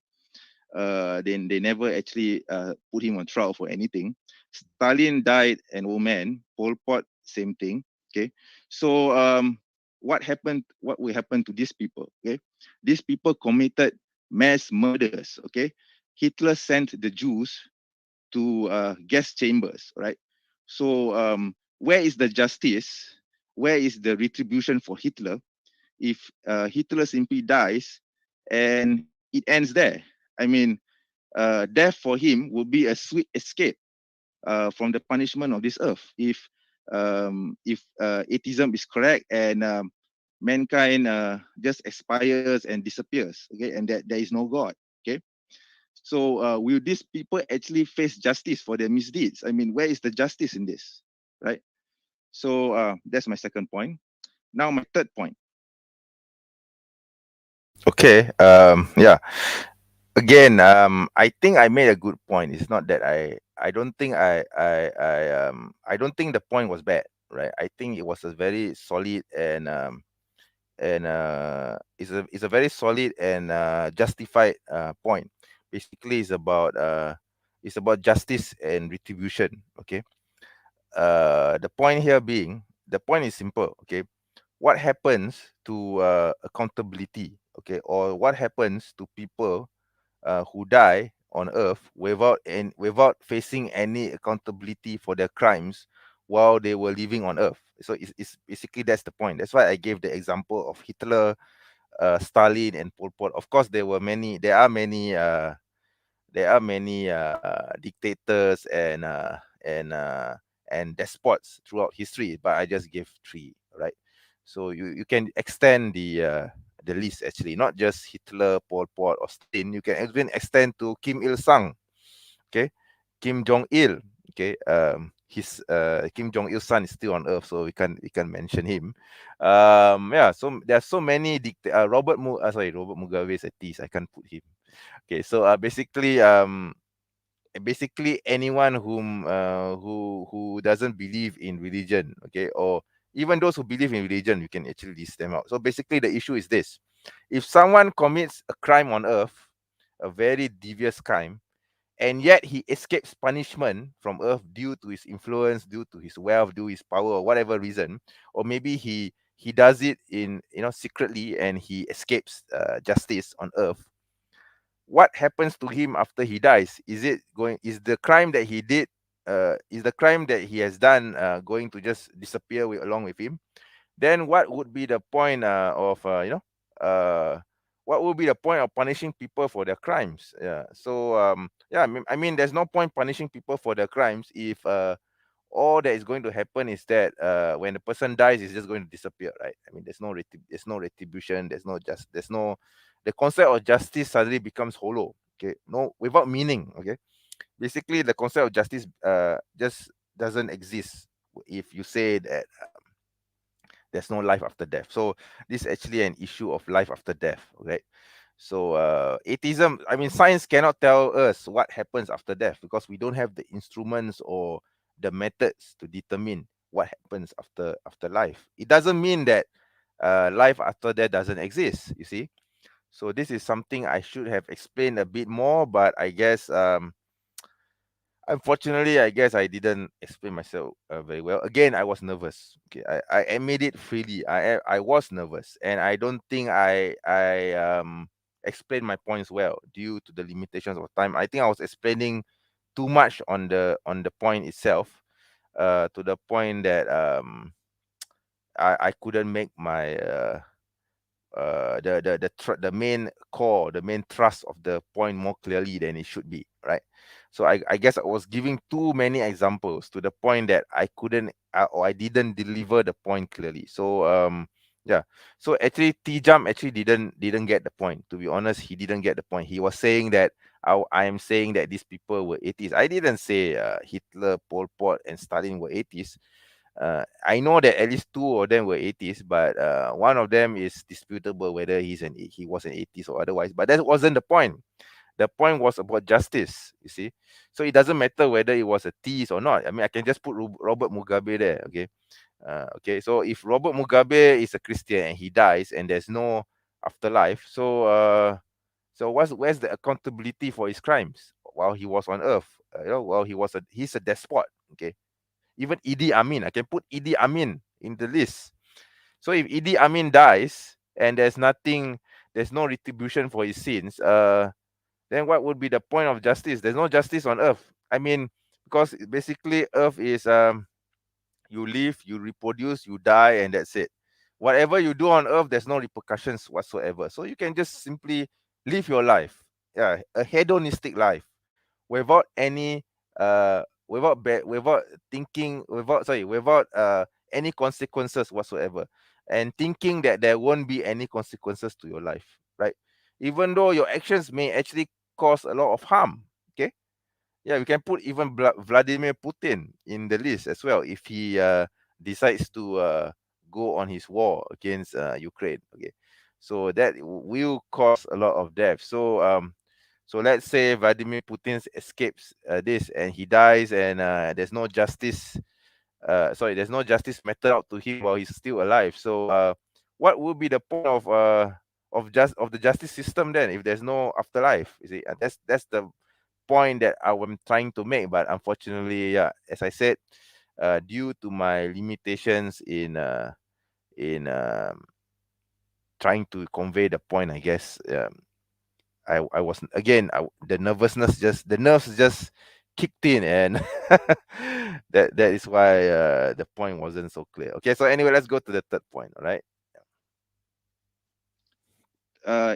Then they never actually put him on trial for anything. Stalin died an old man. Pol Pot, same thing. Okay, so what happened? What will happen to these people? Okay, these people committed mass murders. Okay, Hitler sent the Jews to gas chambers, right? So where is the justice? Where is the retribution for Hitler if Hitler simply dies and it ends there? I mean, death for him will be a sweet escape from the punishment of this earth if atheism is correct and mankind just expires and disappears, okay, and that there is no God, okay. So will these people actually face justice for their misdeeds? I mean, where is the justice in this, right? So that's my second point. Now my third point. Okay. Yeah. Again, I think I made a good point. It's not that I don't think I don't think the point was bad, right? I think it was a very solid and it's a very solid and justified point. Basically, it's about justice and retribution. Okay. The point is simple. Okay, what happens to accountability? Okay, or what happens to people who die on earth without facing any accountability for their crimes while they were living on earth? So it's basically that's the point. That's why I gave the example of Hitler, Stalin, and Pol Pot. Of course, there are many dictators and despots throughout history, but I just gave three, right? So you can extend the list, actually, not just Hitler, Pol Pot, or Stalin. You can even extend to Kim Il Sung, okay, Kim Jong Il, okay. His Kim Jong Il's son is still on earth, so we can mention him. Yeah, so there's so many Robert Mugabe is a atheist. I can't put him. Okay, so basically anyone who doesn't believe in religion, okay, or even those who believe in religion, you can actually list them out. So basically the issue is this: if someone commits a crime on earth, a very devious crime, and yet he escapes punishment from earth due to his influence, due to his wealth, due to his power, or whatever reason, or maybe he does it in, secretly, and he escapes justice on earth, what happens to him after he dies? Is the crime that he did, is the crime that he has done, going to just disappear along with him? Then what would be the point of what would be the point of punishing people for their crimes? Yeah. So yeah, I mean there's no point punishing people for their crimes if all that is going to happen is that when the person dies, it's just going to disappear, right? I mean, there's no retribution, there's no, the concept of justice suddenly becomes hollow. Okay, no, without meaning. Okay, basically the concept of justice just doesn't exist if you say that there's no life after death. So this is actually an issue of life after death, right? So atheism, I mean, science cannot tell us what happens after death because we don't have the instruments or the methods to determine what happens after life. It doesn't mean that life after death doesn't exist, you see. So this is something I should have explained a bit more, but I guess Unfortunately, I guess I didn't explain myself very well. Again, I was nervous. Okay, I admit it freely. I was nervous, and I don't think I explained my points well due to the limitations of time. I think I was explaining too much on the point itself, to the point that I couldn't make my the main core, the main thrust of the point more clearly than it should be, right? So I guess I was giving too many examples to the point that I couldn't, or I didn't deliver the point clearly. So yeah. So actually TJump actually didn't get the point. To be honest, he didn't get the point. He was saying that I am saying that these people were atheists. I didn't say Hitler, Pol Pot, and Stalin were atheists. I know that at least two of them were atheists, but one of them is disputable whether he was an atheist or otherwise. But that wasn't the point. The point was about justice. You see, so it doesn't matter whether it was a theist or not. I mean, I can just put Robert Mugabe there. Okay, okay. So if Robert Mugabe is a Christian and he dies and there's no afterlife, so where's the accountability for his crimes while he was on Earth? While he's a despot. Okay, even Idi Amin. I can put Idi Amin in the list. So if Idi Amin dies and there's no retribution for his sins, then what would be the point of justice? There's no justice on earth. I mean, because basically earth is you live, you reproduce, you die, and that's it. Whatever you do on earth, there's no repercussions whatsoever. So you can just simply live your life. Yeah, a hedonistic life without any without thinking without any consequences whatsoever, and thinking that there won't be any consequences to your life, right? Even though your actions may actually cause a lot of harm. Okay, yeah, we can put even Vladimir Putin in the list as well if he decides to go on his war against Ukraine. Okay, so that will cause a lot of death. So let's say Vladimir Putin escapes this and he dies, and there's no justice meted out to him while he's still alive. So what would be the point of the justice system then if there's no afterlife? You see, and that's the point that I'm trying to make. But unfortunately, yeah, as I said, due to my limitations in trying to convey the point, I guess I was again the nerves just kicked in, and that is why the point wasn't so clear. Okay, so anyway, let's go to the third point. All right.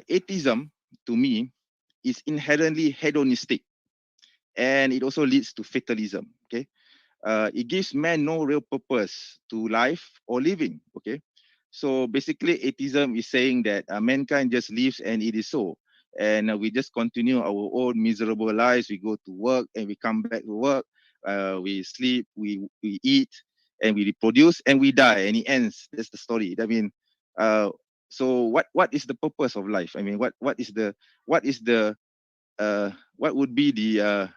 Atheism, to me, is inherently hedonistic, and it also leads to fatalism. Okay, it gives man no real purpose to life or living. Okay, so basically, atheism is saying that mankind just lives and it is so, and we just continue our own miserable lives. We go to work and we come back to work. We sleep, we eat, and we reproduce, and we die, and it ends. That's the story. I mean, uh, so what is the purpose of life? I mean, what is the what would be the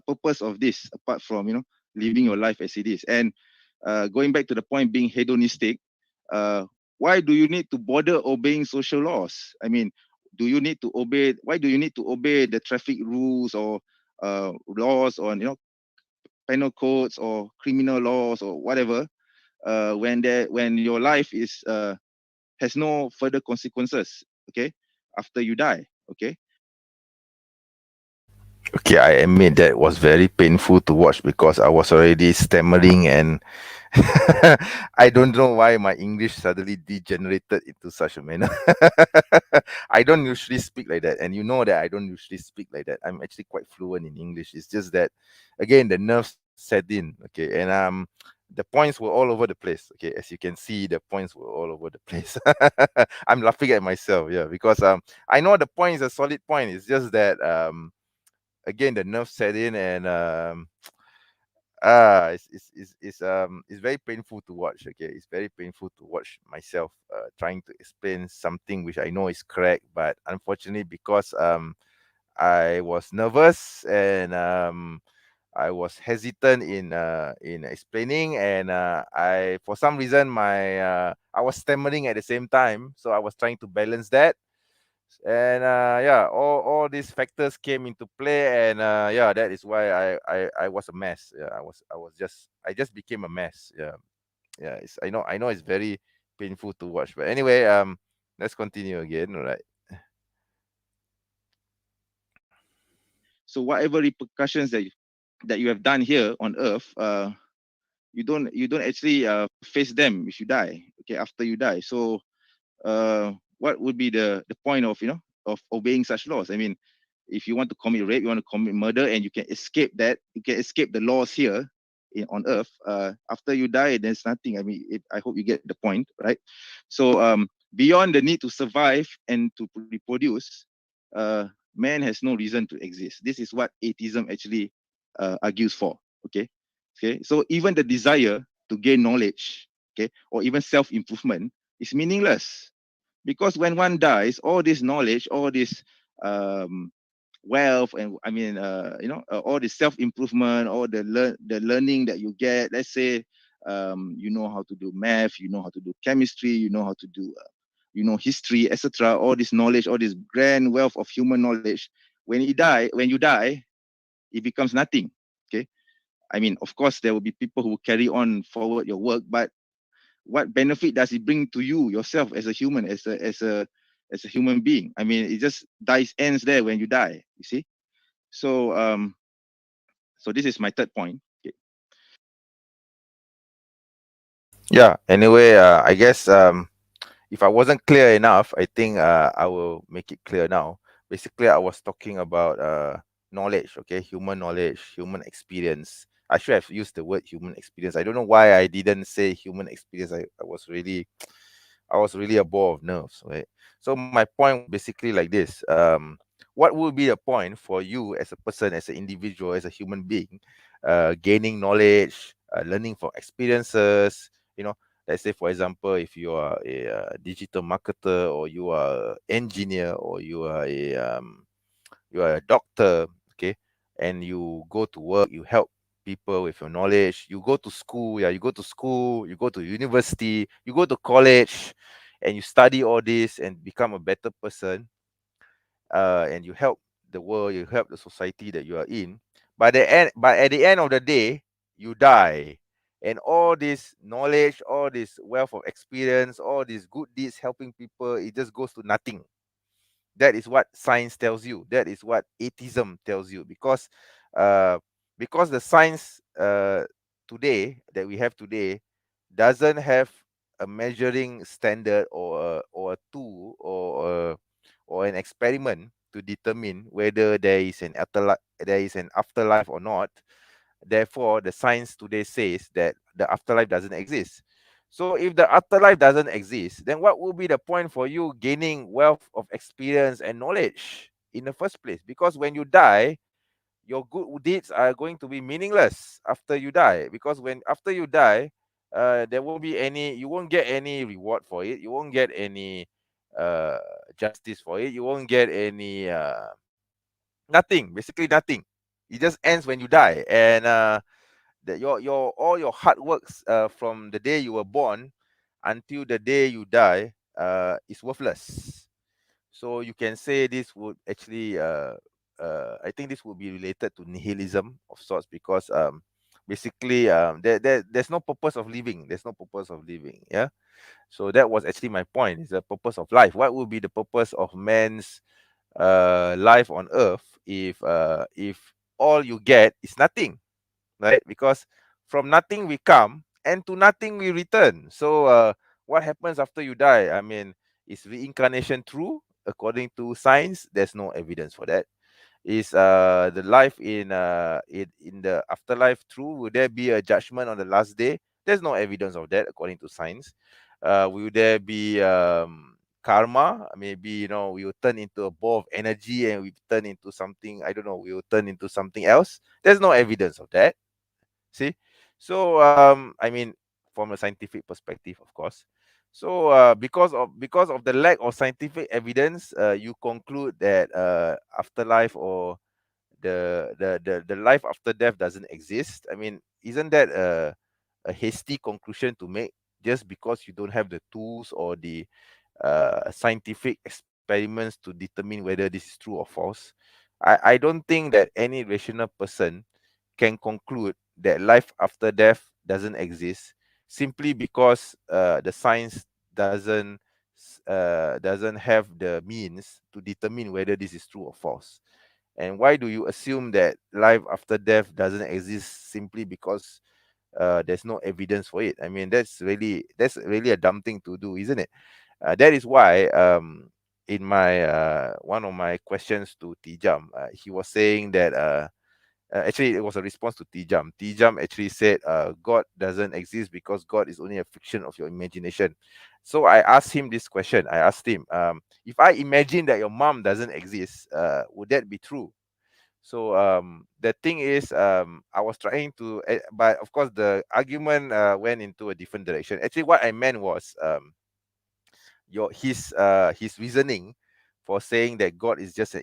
purpose of this apart from living your life as it is? And going back to the point being hedonistic, uh, why do you need to bother obeying social laws? I mean, do you need to obey? Why do you need to obey the traffic rules or laws or penal codes or criminal laws or whatever when your life is has no further consequences? Okay, after you die. Okay. Okay, I admit that was very painful to watch because I was already stammering, and I don't know why my English suddenly degenerated into such a manner. I don't usually speak like that, and you know that I don't usually speak like that. I'm actually quite fluent in English. It's just that, again, the nerves set in. Okay, and the points were all over the place. Okay, as you can see, the points were all over the place. I'm laughing at myself, yeah, because I know the point is a solid point. It's just that again the nerves set in, and it's very painful to watch. Okay, it's very painful to watch myself trying to explain something which I know is correct, but unfortunately because I was nervous, and I was hesitant in explaining, and I for some reason my I was stammering at the same time, so I was trying to balance that. And yeah, all these factors came into play, and yeah, that is why I was a mess. Yeah, I just became a mess. Yeah, yeah. I know it's very painful to watch, but anyway, let's continue again. All right. So whatever repercussions that you have done here on Earth, you don't actually face them if you die. Okay, after you die. So what would be the point of of obeying such laws? I mean, if you want to commit rape, you want to commit murder, and you can escape that, you can escape the laws here on Earth. After you die, there's nothing. I mean, I hope you get the point, right? So beyond the need to survive and to reproduce, man has no reason to exist. This is what atheism actually argues for. Okay, okay. So even the desire to gain knowledge, okay, or even self-improvement is meaningless, because when one dies, all this knowledge, all this um, wealth, and I mean, all the self-improvement, all the learning that you get. Let's say, you know how to do math, you know how to do chemistry, you know how to do, history, etc. All this knowledge, all this grand wealth of human knowledge. When you die, it becomes nothing. Okay. I mean, of course, there will be people who will carry on forward your work, but what benefit does it bring to you yourself as a human, as a human being? I mean, it just dies ends there when you die. You see. So so this is my third point. Okay. Yeah. Anyway, I guess if I wasn't clear enough, I think I will make it clear now. Basically, I was talking about knowledge, okay, human knowledge, human experience. I should have used the word human experience. I don't know why I didn't say human experience. I was really a ball of nerves, right? So my point was basically like this: what would be the point for you as a person, as an individual, as a human being, gaining knowledge, learning from experiences? You know, let's say, for example, if you are a digital marketer, or you are an engineer, or you are a doctor, okay, and you go to work, you help people with your knowledge. You go to school, yeah, you go to school, you go to university, you go to college, and you study all this and become a better person, and you help the world, you help the society that you are in. But at the end of the day, you die, and all this knowledge, all this wealth of experience, all these good deeds helping people, it just goes to nothing. That is what science tells you. That is what atheism tells you. Uh, because the science today that we have today doesn't have a measuring standard, or a tool, or an experiment to determine whether there is an afterlife or not. Therefore, the science today says that the afterlife doesn't exist. So, if the afterlife doesn't exist, then what will be the point for you gaining wealth of experience and knowledge in the first place? Because when you die, your good deeds are going to be meaningless after you die. Because when after you die, there won't be any. You won't get any reward for it. You won't get any uh, justice for it. You won't get any nothing. Basically, nothing. It just ends when you die, and your all your hard works from the day you were born until the day you die is worthless. So you can say this would actually I think this would be related to nihilism of sorts, because basically there's no purpose of living. There's no purpose of living. Yeah. So that was actually my point. Is the purpose of life. What would be the purpose of man's life on earth if all you get is nothing, right? Because from nothing we come, and to nothing we return. So what happens after you die? I mean, is reincarnation true? According to science, there's no evidence for that. Is the life in the afterlife true? Will there be a judgment on the last day? There's no evidence of that according to science. Will there be karma? Maybe, we will turn into a ball of energy, and we turn into something, I don't know, we will turn into something else. There's no evidence of that. See? So I mean, from a scientific perspective, of course. So because of the lack of scientific evidence, you conclude that afterlife, or the life after death doesn't exist. I mean, isn't that a hasty conclusion to make, just because you don't have the tools or the scientific experiments to determine whether this is true or false. I don't think that any rational person can conclude that life after death doesn't exist simply because the science doesn't have the means to determine whether this is true or false. And why do you assume that life after death doesn't exist simply because there's no evidence for it? I mean, that's really a dumb thing to do, isn't it? That is why in my one of my questions to TJump, he was saying that actually it was a response to TJump. TJump actually said God doesn't exist because God is only a fiction of your imagination. So I asked him this question. I asked him, if I imagine that your mom doesn't exist, would that be true? So the thing is, I was trying to, but of course the argument went into a different direction. Actually, what I meant was his reasoning for saying that God is just an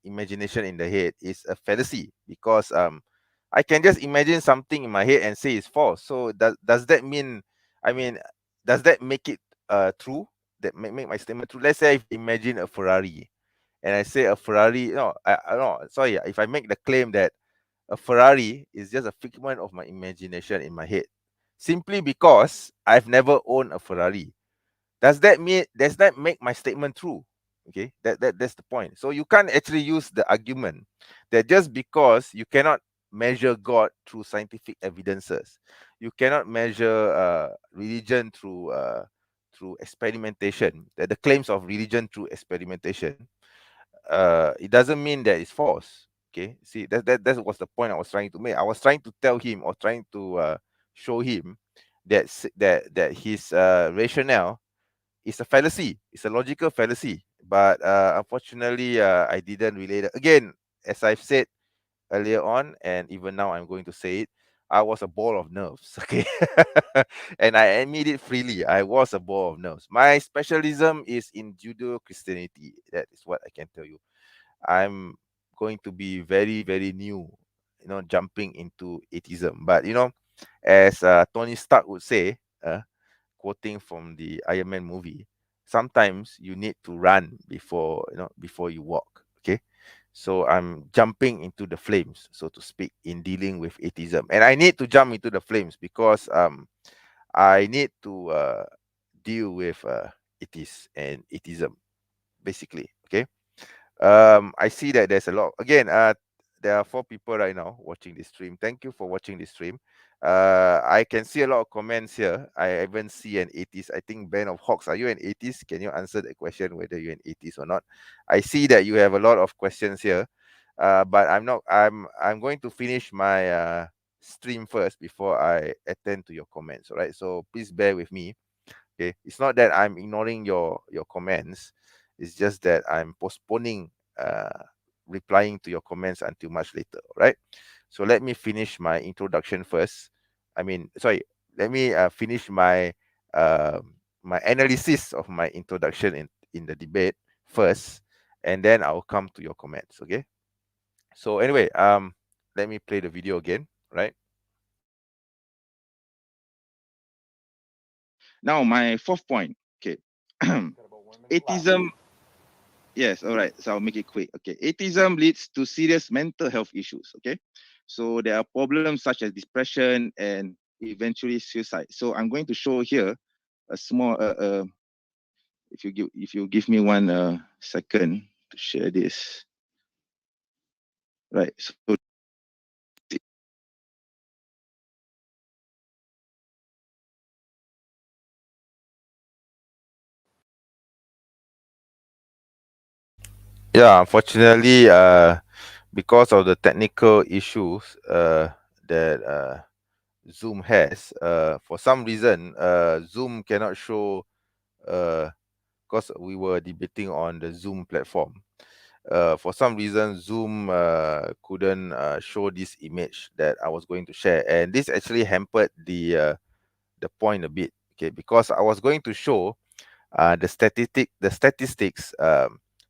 imagination in the head is a fallacy, because I can just imagine something in my head and say it's false. So does that mean, I mean, does that make it true? That make my statement true? Let's say I imagine a Ferrari and I say a Ferrari, no, no, sorry, if I make the claim that a Ferrari is just a figment of my imagination in my head, simply because I've never owned a Ferrari, does that make my statement true? Okay, that's the point. So you can't actually use the argument that just because you cannot measure God through scientific evidences, you cannot measure religion through experimentation, that the claims of religion through experimentation, it doesn't mean that it's false. Okay, see, that was the point I was trying to make. I was trying to tell him, or trying to show him that that his rationale is a fallacy. It's a logical fallacy. But unfortunately, I didn't relate it. Again, as I've said earlier on, and even now I'm going to say it, I was a ball of nerves. Okay. And I admit it freely. I was a ball of nerves. My specialism is in Judeo Christianity. That is what I can tell you. I'm going to be very, very new, jumping into atheism. But, as Tony Stark would say, quoting from the Iron Man movie, sometimes you need to run before you walk. Okay. So I'm jumping into the flames, so to speak, in dealing with atheism. And I need to jump into the flames because I need to deal with atheists and atheism, basically. Okay. I see that there's a lot. Again, there are 4 people right now watching this stream. Thank you for watching this stream. I can see a lot of comments here. I even see an atheist. I think Ben of Hawks, are you an atheist? Can you answer the question whether you're an atheist or not? I see that you have a lot of questions here. But I'm not. I'm going to finish my stream first before I attend to your comments. All right. So please bear with me. Okay, it's not that I'm ignoring your comments. It's just that I'm postponing replying to your comments until much later. All right. So let me finish my introduction first. I mean, sorry. Let me finish uh, my analysis of my introduction in the debate first, and then I'll come to your comments. Okay. So anyway, let me play the video again. Right. Now, my fourth point. Okay. Atheism. Yes, all right. So I'll make it quick. Okay. Atheism leads to serious mental health issues. Okay. So there are problems such as depression and eventually suicide. So I'm going to show here a small if you give me one second to share this. Right. So Yeah. Unfortunately, because of the technical issues that Zoom has. For some reason, Zoom cannot show, because we were debating on the Zoom platform. For some reason, Zoom couldn't show this image that I was going to share, and this actually hampered the point a bit. Okay, because I was going to show the statistics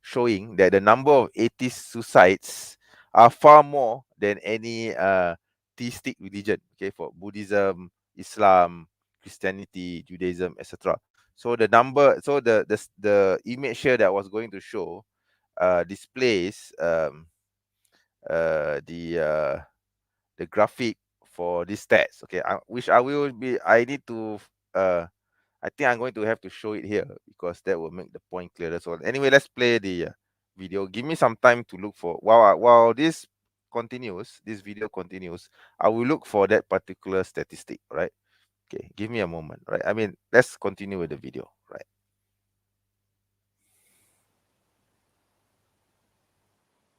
showing that the number of atheist suicides are far more than any theistic religion. Okay, for Buddhism, Islam, Christianity, Judaism, etc. So the number, so the image here that I was going to show displays the graphic for these stats. Okay, which I need to uh I think I'm going to have to show it here because that will make the point clearer. So anyway, let's play the video. Give me some time to look for while this video continues. I will look for that particular statistic. Right? Okay, give me a moment. Right? I mean, let's continue with the video. Right?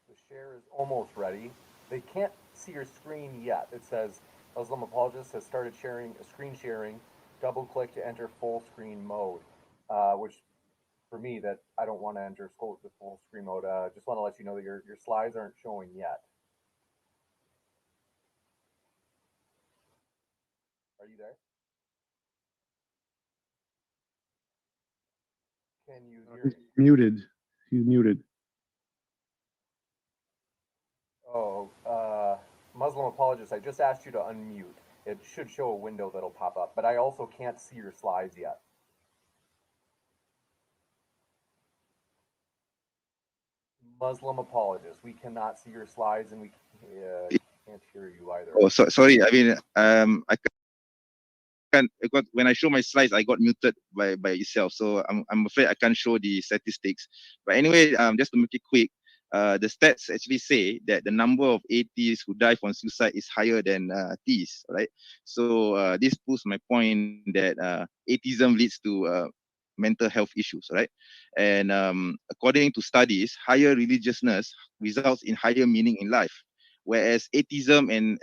The share is almost ready. They can't see your screen yet. It says Muslim Apologist has started screen sharing. Double click to enter full screen mode, which for me that I don't want to enter the full screen mode. Just want to let you know that your slides aren't showing yet. Are you there? Can you hear He's me? muted. He's muted. Oh, Muslim Apologist, I just asked you to unmute. It should show a window that'll pop up, but I also can't see your slides yet. Muslim Apologist, we cannot see your slides and we can't hear you either. Oh, sorry. I mean, I got when I show my slides, I got muted by itself. So I'm afraid I can't show the statistics. But anyway, just to make it quick, the stats actually say that the number of atheists who die from suicide is higher than theists, right? So this proves my point that atheism leads to mental health issues, right? And according to studies, higher religiousness results in higher meaning in life, whereas atheism and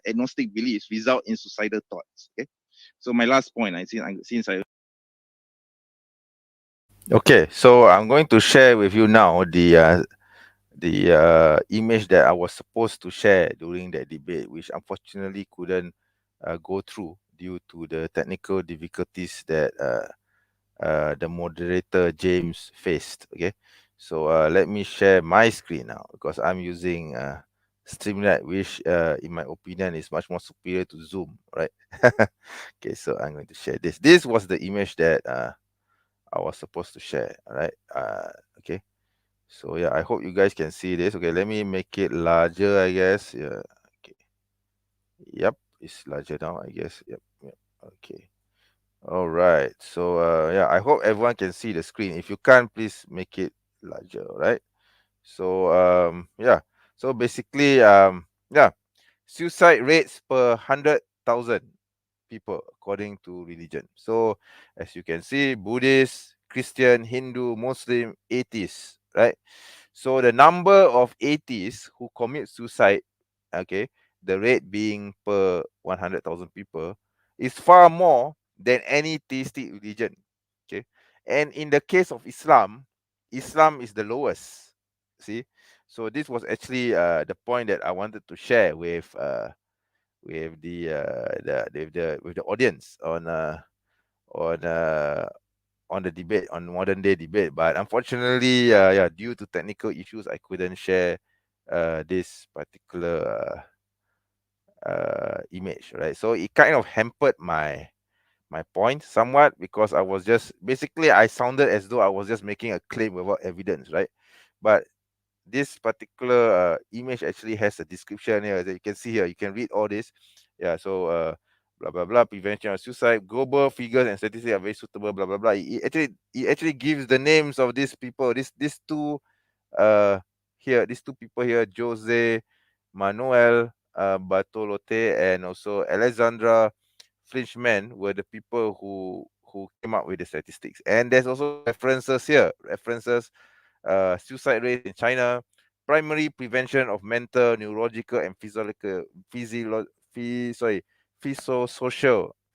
agnostic beliefs result in suicidal thoughts. Okay, so my last point, since I Okay, so I'm going to share with you now the image that I was supposed to share during that debate, which unfortunately couldn't go through due to the technical difficulties that the moderator James faced. Okay, so let me share my screen now because I'm using Streamlit, which in my opinion is much more superior to Zoom. Right? Okay, so I'm going to share this. This was the image that I was supposed to share. All right. Okay. So yeah, I hope you guys can see this. Okay, let me make it larger, I guess. Yeah. Okay. Yep, it's larger now, I guess. Yep. Yep. Okay. All right. So yeah, I hope everyone can see the screen. If you can't, please make it larger. All right. So yeah. So basically yeah, suicide rates per 100,000 people according to religion. So as you can see, Buddhist, Christian, Hindu, Muslim, atheists, right? So the number of atheists who commit suicide, okay, the rate being per 100,000 people, is far more than any theistic religion. Okay. And in the case of Islam, Islam is the lowest. See? So this was actually the point that I wanted to share with with the audience on uh on the debate, on modern day debate. But unfortunately, yeah, due to technical issues, I couldn't share this particular image, right? So it kind of hampered my point somewhat because I was just basically I sounded as though I was just making a claim without evidence, right? But this particular image actually has a description here that you can see here. You can read all this. Yeah, so blah blah blah, prevention of suicide, global figures and statistics are very suitable, blah blah blah. It actually gives the names of these people. These two uh these two people here, Jose Manuel Bartolote and also Alexandra Flinchman, were the people who came up with the statistics. And there's also references here, suicide rate in China, primary prevention of mental, neurological, and physiosocial,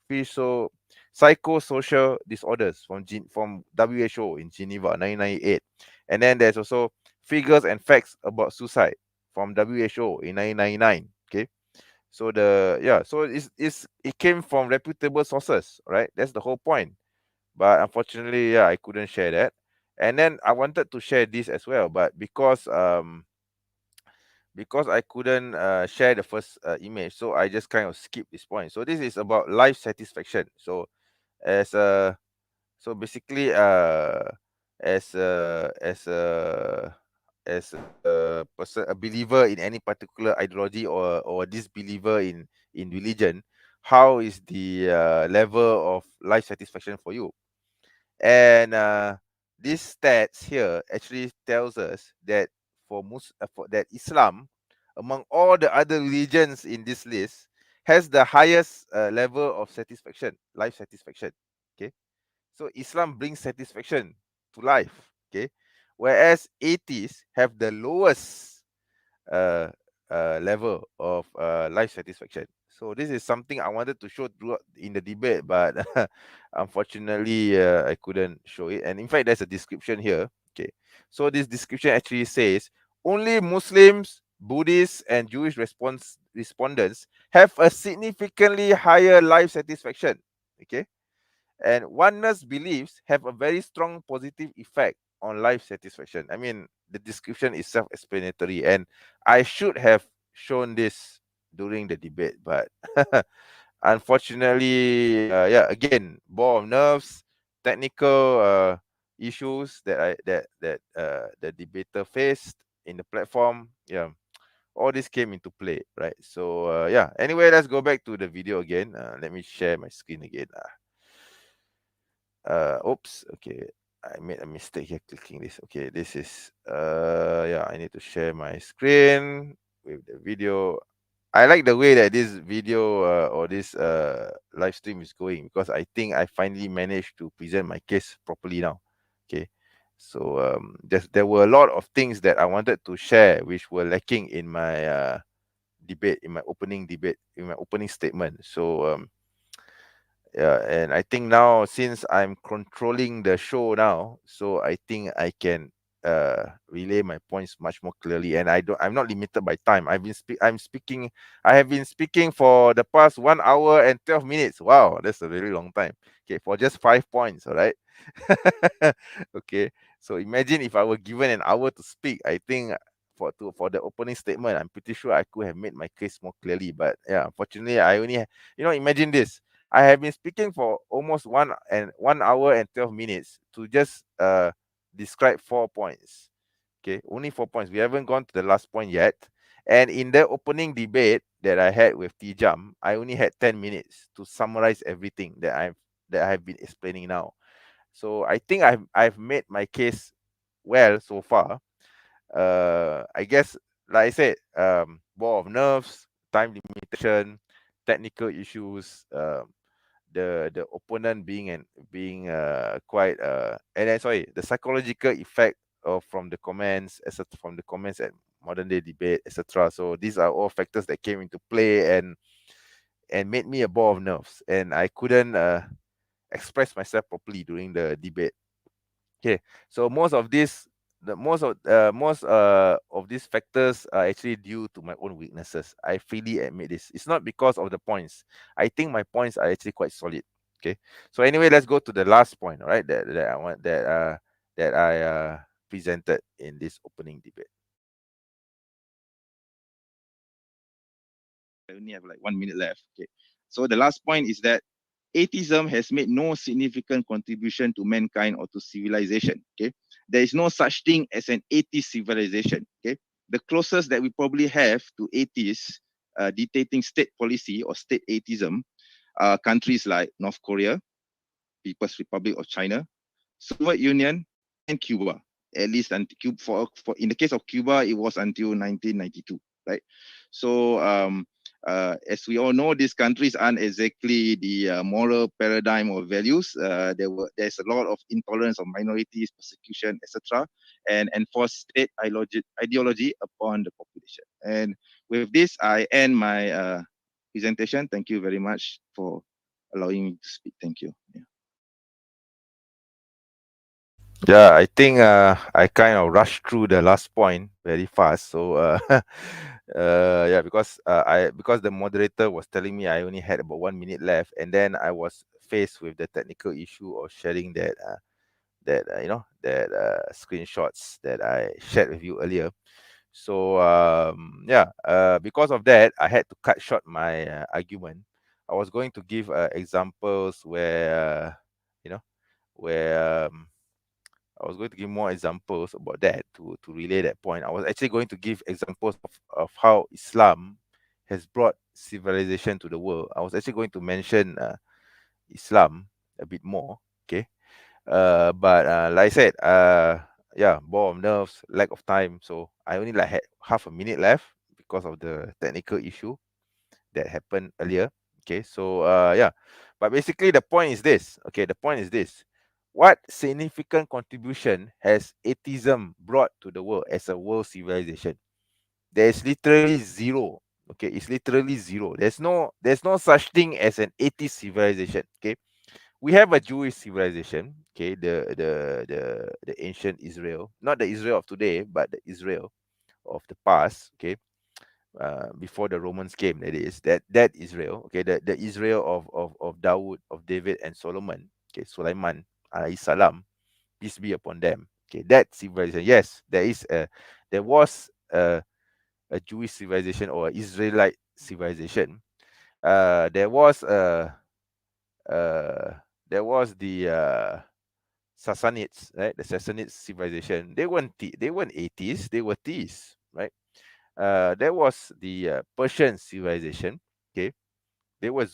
physio, psychosocial disorders from WHO in Geneva, 1998. And then there's also figures and facts about suicide from WHO in 1999. Okay. So it came from reputable sources, right? That's the whole point. But unfortunately, yeah, I couldn't share that. And then I wanted to share this as well, but because I couldn't share the first image, so I just kind of skipped this point. So this is about life satisfaction. So as So basically, as a as a as a person, a believer in any particular ideology, or disbeliever in religion, how is the level of life satisfaction for you? And these stats here actually tells us that for that Islam, among all the other religions in this list, has the highest level of satisfaction, life satisfaction. Okay, so Islam brings satisfaction to life. Okay, whereas atheists have the lowest uh, level of life satisfaction. So this is something I wanted to show throughout in the debate, but unfortunately, I couldn't show it. And in fact, there's a description here. Okay, so this description actually says only Muslims, Buddhists, and Jewish respondents have a significantly higher life satisfaction. Okay, and oneness beliefs have a very strong positive effect on life satisfaction. I mean, the description is self-explanatory, and I should have shown this during the debate, but unfortunately, yeah, again, ball of nerves, technical issues that the debater faced in the platform. Yeah, all this came into play, right? So yeah. Anyway, let's go back to the video again. Let me share my screen again. Oops, okay, I made a mistake here clicking this. Okay, this is yeah, I need to share my screen with the video. I like the way that this video or this live stream is going, because I think I finally managed to present my case properly now. Okay, so there were a lot of things that I wanted to share which were lacking in my debate, in my opening debate, in my opening statement. So yeah, and I think now, since I'm controlling the show now, so I think I can relay my points much more clearly, and I'm not limited by time. I have been speaking for the past 1 hour and 12 minutes. Wow, that's a very long time. Okay, for just 5 points, all right. Okay, so imagine if I were given an hour to speak. I think for the opening statement, I'm pretty sure I could have made my case more clearly. But yeah, unfortunately, I only imagine this. I have been speaking for almost 1 hour and 12 minutes to just describe 4 points. Okay, only 4 points. We haven't gone to the last point yet. And in the opening debate that I had with TJump, I only had 10 minutes to summarize everything that I have been explaining now. So I think I've made my case well so far. I guess, like I said, ball of nerves, time limitation, technical issues, the opponent being quite and then, sorry, the psychological effect of from the comments, etc., from the comments at modern day debate, etc. So these are all factors that came into play and made me a ball of nerves, and I couldn't express myself properly during the debate. Okay, so most of these factors are actually due to my own weaknesses. I freely admit this. It's not because of the points. I think my points are actually quite solid. Okay, so anyway, let's go to the last point. All right, that I want that I presented in this opening debate. I only have like 1 minute left. Okay. So the last point is that atheism has made no significant contribution to mankind or to civilization. Okay. There is no such thing as an atheist civilization. Okay. The closest that we probably have to atheists dictating state policy or state atheism are countries like North Korea, People's Republic of China, Soviet Union, and Cuba. At least until for in the case of Cuba, it was until 1992, right? So as we all know, these countries aren't exactly the moral paradigm or values. There's a lot of intolerance of minorities, persecution, etc., and enforced state ideology upon the population. And with this, I end my presentation. Thank you very much for allowing me to speak. Thank you. Yeah. Yeah, I think I kind of rushed through the last point very fast. So yeah, because the moderator was telling me I only had about 1 minute left, and then I was faced with the technical issue of sharing that screenshots that I shared with you earlier. So yeah, because of that, I had to cut short my argument. I was going to give examples where you know where I was going to give more examples about that to relay that point. I was actually going to give examples of how Islam has brought civilization to the world. I was actually going to mention Islam a bit more. Okay. But like I said, yeah, ball of nerves, lack of time. So I only like had half a minute left because of the technical issue that happened earlier. Okay, so yeah, but basically the point is this. Okay, the point is this: what significant contribution has atheism brought to the world as a world civilization? There is literally zero. Okay, it's literally zero. There's no such thing as an atheist civilization. Okay, we have a Jewish civilization. Okay, the ancient Israel, not the Israel of today, but the Israel of the past. Okay, before the Romans came, that Israel, okay, the Israel of Dawood, of David and Solomon, okay, Sulaiman alayhi salam, peace be upon them. Okay, that civilization, yes, there was a Jewish civilization or Israelite civilization. There was uh, there was the Sassanids, right? The Sassanid civilization. They weren't atheists, they were theists, right? There was the Persian civilization. Okay, they were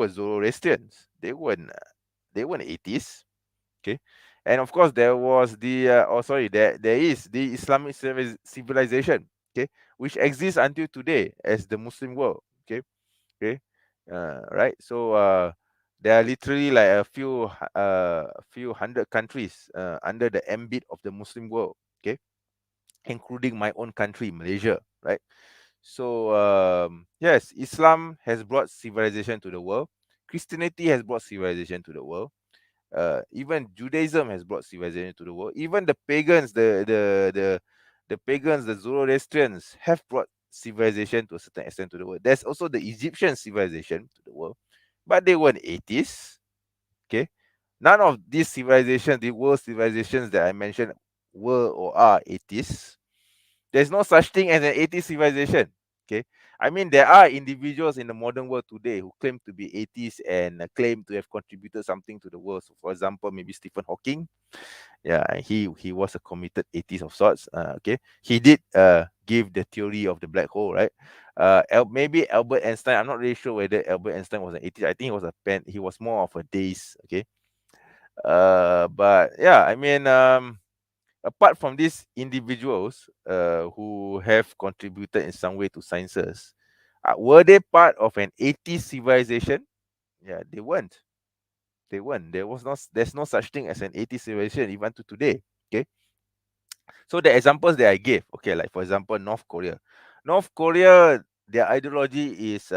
Zoroastrians. They weren't atheists. Okay, and of course there was the there is the Islamic civilization. Okay, which exists until today as the Muslim world. Okay, okay, right. So there are literally like a few hundred countries under the ambit of the Muslim world. Okay, including my own country, Malaysia, right? So yes, Islam has brought civilization to the world. Christianity has brought civilization to the world. Even Judaism has brought civilization to the world. Even the pagans, the pagans, the Zoroastrians have brought civilization to a certain extent to the world. There's also the Egyptian civilization to the world, but they weren't atheists. Okay, none of these civilizations, the world civilizations that I mentioned, were or are atheists. There's no such thing as an atheist civilization. Okay. I mean, there are individuals in the modern world today who claim to be atheists and claim to have contributed something to the world. So, for example, maybe Stephen Hawking. Yeah, and he was a committed atheist of sorts. Okay. He did give the theory of the black hole, right? Maybe Albert Einstein. I'm not really sure whether Albert Einstein was an atheist. I think he was more of a deist. Okay. But yeah, I mean, apart from these individuals who have contributed in some way to sciences, were they part of an atheist civilization? Yeah, they weren't. They weren't. There's no such thing as an atheist civilization even to today. Okay. So the examples that I gave, okay, like for example, North Korea. North Korea, their ideology is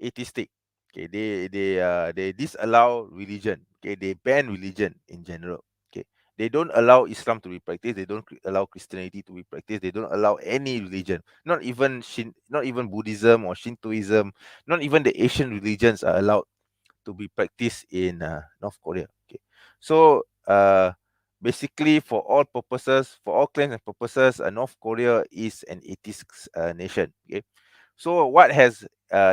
atheistic. Okay, they disallow religion. Okay, they ban religion in general. Okay, they don't allow Islam to be practiced. They don't allow Christianity to be practiced. They don't allow any religion, not even Buddhism or Shintoism, not even the Asian religions are allowed to be practiced in North Korea. Okay, so basically for all claims and purposes, North Korea is an atheist nation. Okay, so what has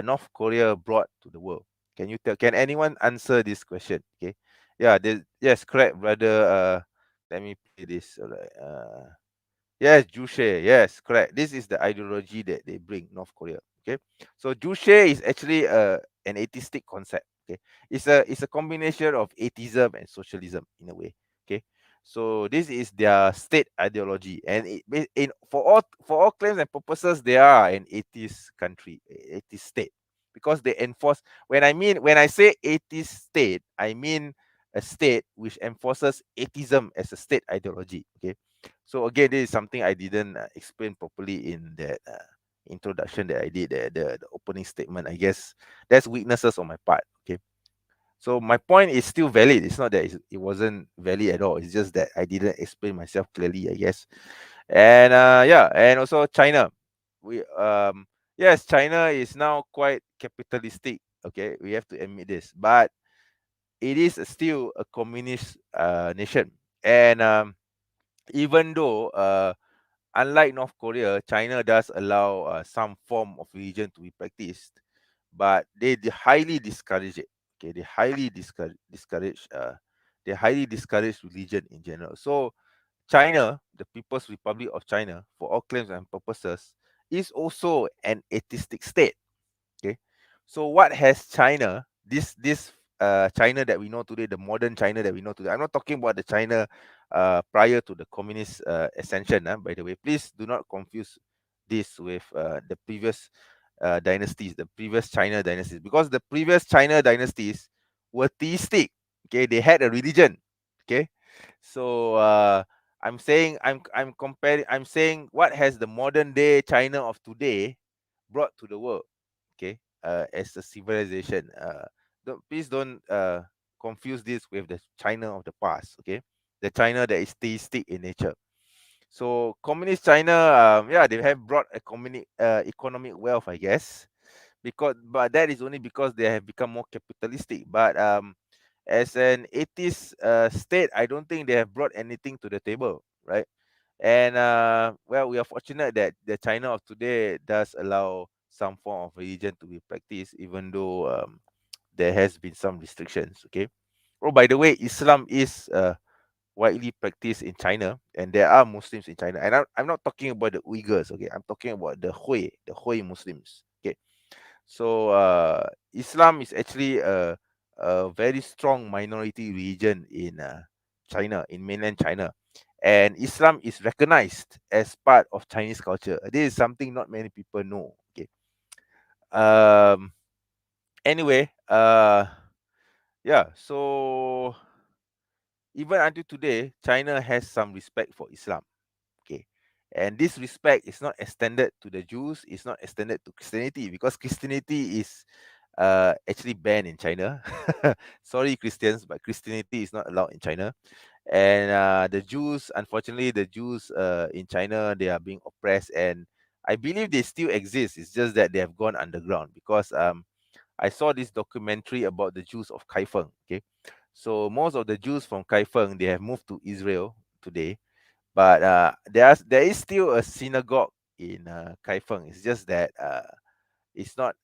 North Korea brought to the world? Can you tell? Can anyone answer this question? Okay, yeah, yes, correct, brother. Let me play this. Alright. Yes, Juche. Yes, correct. This is the ideology that they bring, North Korea. Okay, so Juche is actually an atheistic concept. Okay, it's a combination of atheism and socialism in a way. Okay, so this is their state ideology, and for all claims and purposes, they are an atheist country, atheist state, because they enforce. When I say atheist state, I mean a state which enforces atheism as a state ideology. Okay, so again, this is something I didn't explain properly in that introduction that I did, the opening statement. I guess that's weaknesses on my part. Okay. So my point is still valid. It's not that it wasn't valid at all. It's just that I didn't explain myself clearly, I guess. And yeah, and also China. We yes, China is now quite capitalistic. Okay, we have to admit this, but it is still a communist nation. And even though unlike North Korea, China does allow some form of religion to be practiced, but they highly discourage it. Okay, they highly discourage they highly discourage religion in general. So China, the People's Republic of China, for all claims and purposes, is also an atheistic state. Okay, so what has China, this China that we know today, the modern China that we know today? I'm not talking about the China prior to the communist ascension. By the way, please do not confuse this with the previous dynasties, the previous China dynasties, because the previous China dynasties were theistic. Okay, they had a religion. Okay, so I'm comparing. I'm saying what has the modern day China of today brought to the world, okay, as a civilization. Please don't confuse this with the China of the past, okay, the China that is theistic in nature. So communist China, yeah, they have brought economic wealth, I guess, but that is only because they have become more capitalistic. But as an atheist state, I don't think they have brought anything to the table, right? And well, we are fortunate that the China of today does allow some form of religion to be practiced, even though there has been some restrictions. Okay. Oh, by the way, Islam is widely practiced in China, and there are Muslims in China. And I'm not talking about the Uyghurs. Okay, I'm talking about the Hui Muslims. Okay, so Islam is actually a very strong minority religion in China, in mainland China, and Islam is recognized as part of Chinese culture. This is something not many people know. Okay. Um. Anyway. Yeah. So even until today, China has some respect for Islam. Okay. And this respect is not extended to the Jews, it's not extended to Christianity, because Christianity is actually banned in China. Sorry, Christians, but Christianity is not allowed in China. And the Jews, unfortunately, the Jews in China, they are being oppressed, and I believe they still exist. It's just that they have gone underground, because I saw this documentary about the Jews of Kaifeng. Okay, so most of the Jews from Kaifeng, they have moved to Israel today, but there is still a synagogue in Kaifeng. It's just that it's not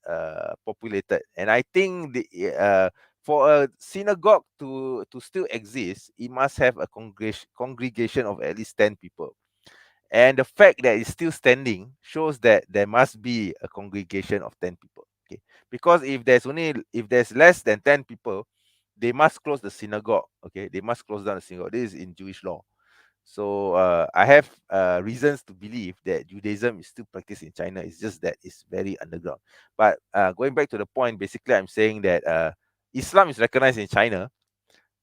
populated, and I think for a synagogue to still exist, it must have a congregation of at least 10 people. And the fact that it's still standing shows that there must be a congregation of 10 people. Okay, because if there's less than 10 people, they must close the synagogue. Okay, they must close down the synagogue. This is in Jewish law. So I have reasons to believe that Judaism is still practiced in China. It's just that it's very underground. But going back to the point, basically, I'm saying that Islam is recognized in China,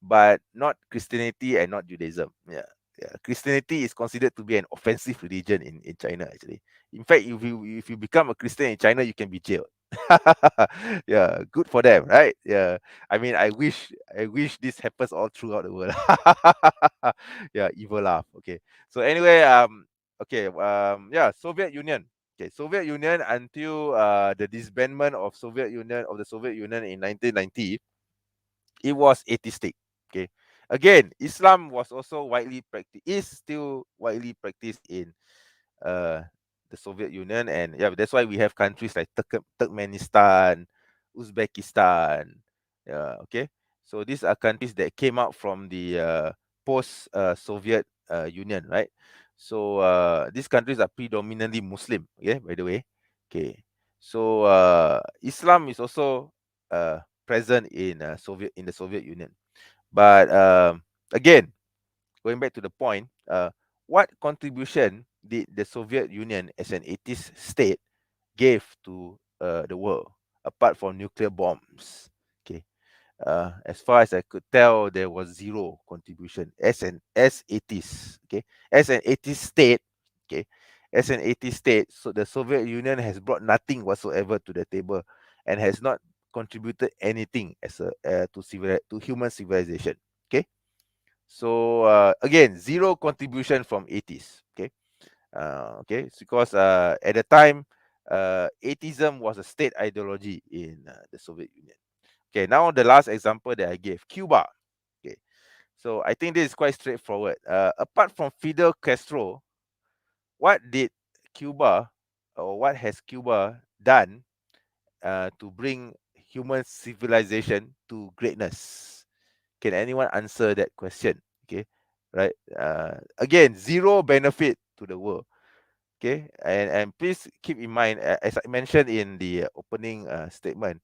but not Christianity and not Judaism. Yeah. Yeah. Christianity is considered to be an offensive religion in China, actually. In fact, if you become a Christian in China, you can be jailed. Yeah, good for them, right? Yeah. I mean, I wish this happens all throughout the world. Yeah, evil laugh. Okay. So anyway, okay, yeah, Soviet Union. Okay, Soviet Union until the disbandment of the Soviet Union in 1990, it was atheistic. Okay. Again, Islam was also widely practiced, is still widely practiced in uh, the Soviet Union, and yeah, that's why we have countries like Turkmenistan, Uzbekistan. Yeah, okay. So these are countries that came out from the post Soviet Union, right? So these countries are predominantly Muslim. Okay, by the way. Okay. So Islam is also present in the Soviet Union. But again, going back to the point, what contribution did the Soviet Union as an atheist state gave to the world apart from nuclear bombs? Okay, as far as I could tell, there was zero contribution as atheist. Okay, as an atheist state. Okay, as an atheist state, so the Soviet Union has brought nothing whatsoever to the table, and has not contributed anything as a to human civilization. Okay, so again, zero contribution from atheists. Okay, okay, it's because at the time, atheism was a state ideology in the Soviet Union. Okay, now the last example that I gave, Cuba. Okay, so I think this is quite straightforward. Apart from Fidel Castro, what did Cuba, or what has Cuba done to bring human civilization to greatness? Can anyone answer that question? Okay, right. Again, zero benefit to the world. Okay, and please keep in mind, as I mentioned in the opening statement,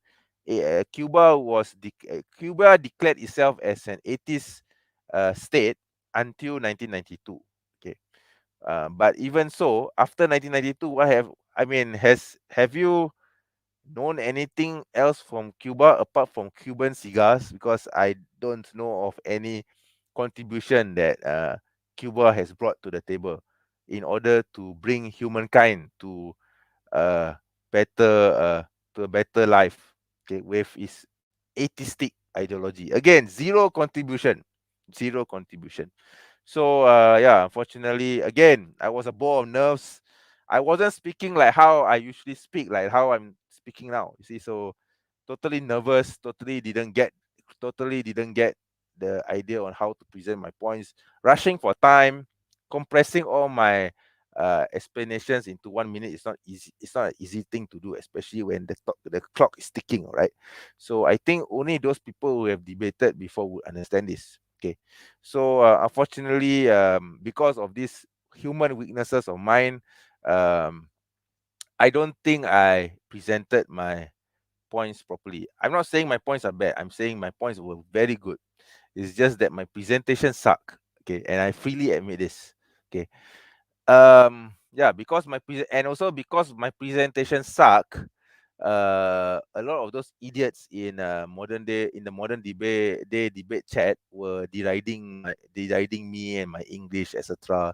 Cuba declared itself as an atheist state until 1992. Okay, but even so, after 1992, have you known anything else from Cuba apart from Cuban cigars? Because I don't know of any contribution that Cuba has brought to the table in order to bring humankind to a better to a better life. Okay, with its atheistic ideology. Again, zero contribution. Zero contribution. So yeah, unfortunately, again, I was a ball of nerves. I wasn't speaking like how I usually speak, like how I'm speaking now. You see, so totally nervous, totally didn't get the idea on how to present my points, rushing for time, compressing all my explanations into 1 minute. It's not easy. It's not an easy thing to do, especially when the clock is ticking. Right. So I think only those people who have debated before would understand this. Okay. So unfortunately, because of these human weaknesses of mine, um, I don't think I presented my points properly. I'm not saying my points are bad. I'm saying my points were very good. It's just that my presentation suck. Okay, and I freely admit this. Okay. Yeah, because and also because my presentation suck, a lot of those idiots in the modern debate chat were deriding me and my English, etc.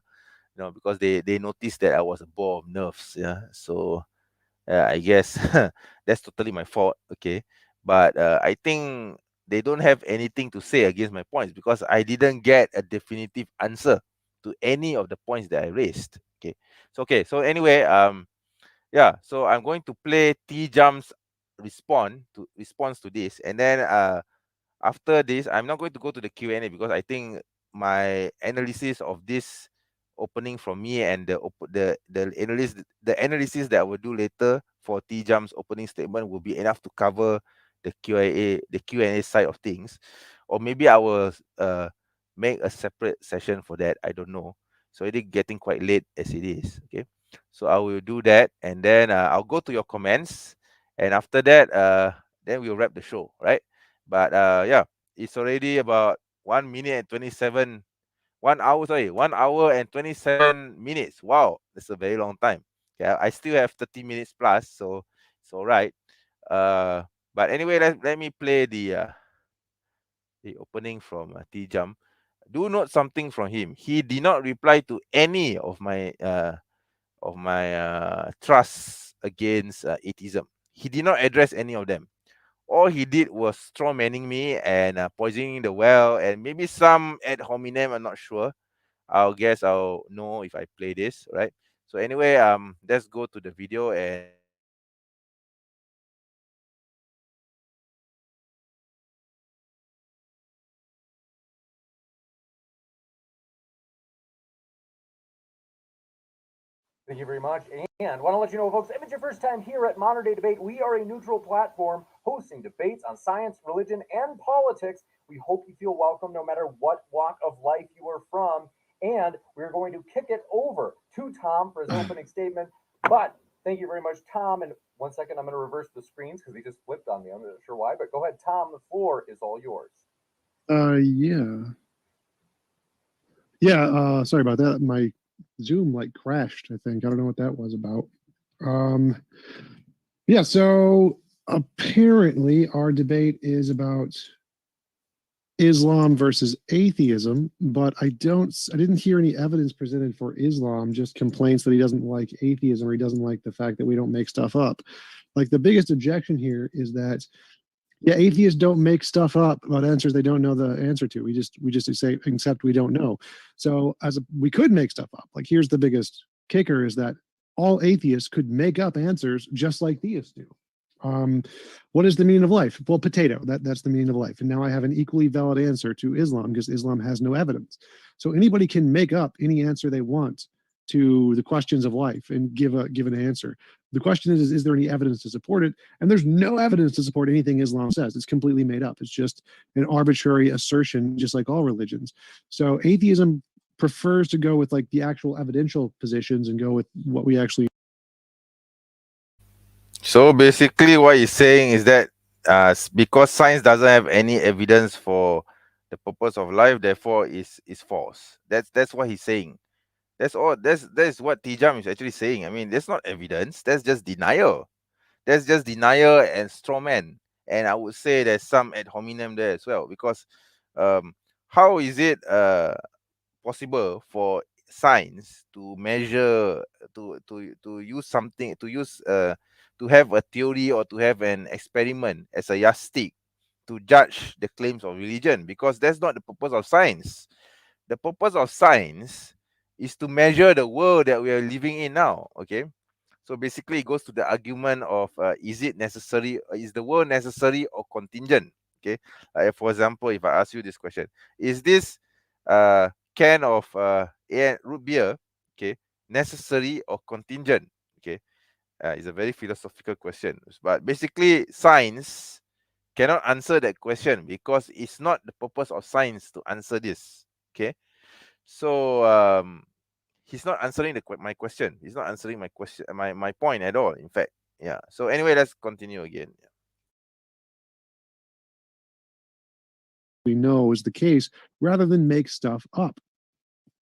Because they noticed that I was a ball of nerves. Yeah, so I guess that's totally my fault. Okay, but I think they don't have anything to say against my points because I didn't get a definitive answer to any of the points that I raised. Okay, so anyway, yeah, so I'm going to play TJump's response to this, and then after this, I'm not going to go to the Q&A because I think my analysis of this opening from me and the analysis that I will do later for TJump's opening statement will be enough to cover the Q&A side of things, or maybe I will make a separate session for that. I don't know. So it is getting quite late as it is. Okay, so I will do that, and then I'll go to your comments, and after that, then we'll wrap the show, right? But yeah, it's already about 1 minute and 27, 1 hour, sorry, 1 hour and 27 minutes. Wow, that's a very long time. Yeah, I still have 30 minutes plus, so it's all right. But anyway, let me play the opening from TJump. Do note something from him. He did not reply to any of my thrusts against atheism. He did not address any of them. All he did was straw manning me and poisoning the well and maybe some ad hominem. I'm not sure. I'll guess I'll know if I play this, right? So anyway, let's go to the video and Thank you very much. And want to let you know, folks, if it's your first time here at Modern Day Debate, we are a neutral platform hosting debates on science, religion, and politics. We hope you feel welcome no matter what walk of life you are from. And we're going to kick it over to Tom for his opening statement. But thank you very much, Tom. And 1 second, I'm going to reverse the screens because he just flipped on me. I'm not sure why, but go ahead, Tom. The floor is all yours. Yeah. Sorry about that. My Zoom like crashed, I think. I don't know what that was about. Yeah, so apparently our debate is about Islam versus atheism, but I didn't hear any evidence presented for Islam, just complaints that he doesn't like atheism or he doesn't like the fact that we don't make stuff up. Like the biggest objection here is that yeah, atheists don't make stuff up about answers they don't know the answer to. We just say except we don't know. So we could make stuff up. Like here's the biggest kicker is that all atheists could make up answers just like theists do. What is the meaning of life? Well, potato. That's the meaning of life. And now I have an equally valid answer to Islam because Islam has no evidence. So anybody can make up any answer they want to the questions of life and give an answer. The question is there any evidence to support it? And there's no evidence to support anything Islam says. It's completely made up. It's just an arbitrary assertion, just like all religions. So atheism prefers to go with like the actual evidential positions and go with what we actually. So basically, what he's saying is that because science doesn't have any evidence for the purpose of life, therefore is false. That's what he's saying. That's all. That's what TJump is actually saying. I mean, that's not evidence. That's just denial. That's just denial and straw man. And I would say there's some ad hominem there as well, because how is it possible for science to measure, to use something, to have a theory or to have an experiment as a yardstick to judge the claims of religion? Because that's not the purpose of science. The purpose of science is to measure the world that we are living in now. Okay, so basically it goes to the argument of is it necessary, is the world necessary or contingent? Okay, for example, if I ask you this question, is this can of root beer, okay, necessary or contingent? Okay, it's a very philosophical question, but basically science cannot answer that question because it's not the purpose of science to answer this. Okay, so he's not answering my question. He's not answering my question, my point at all, in fact. Yeah, so anyway, let's continue again. We know is the case rather than make stuff up,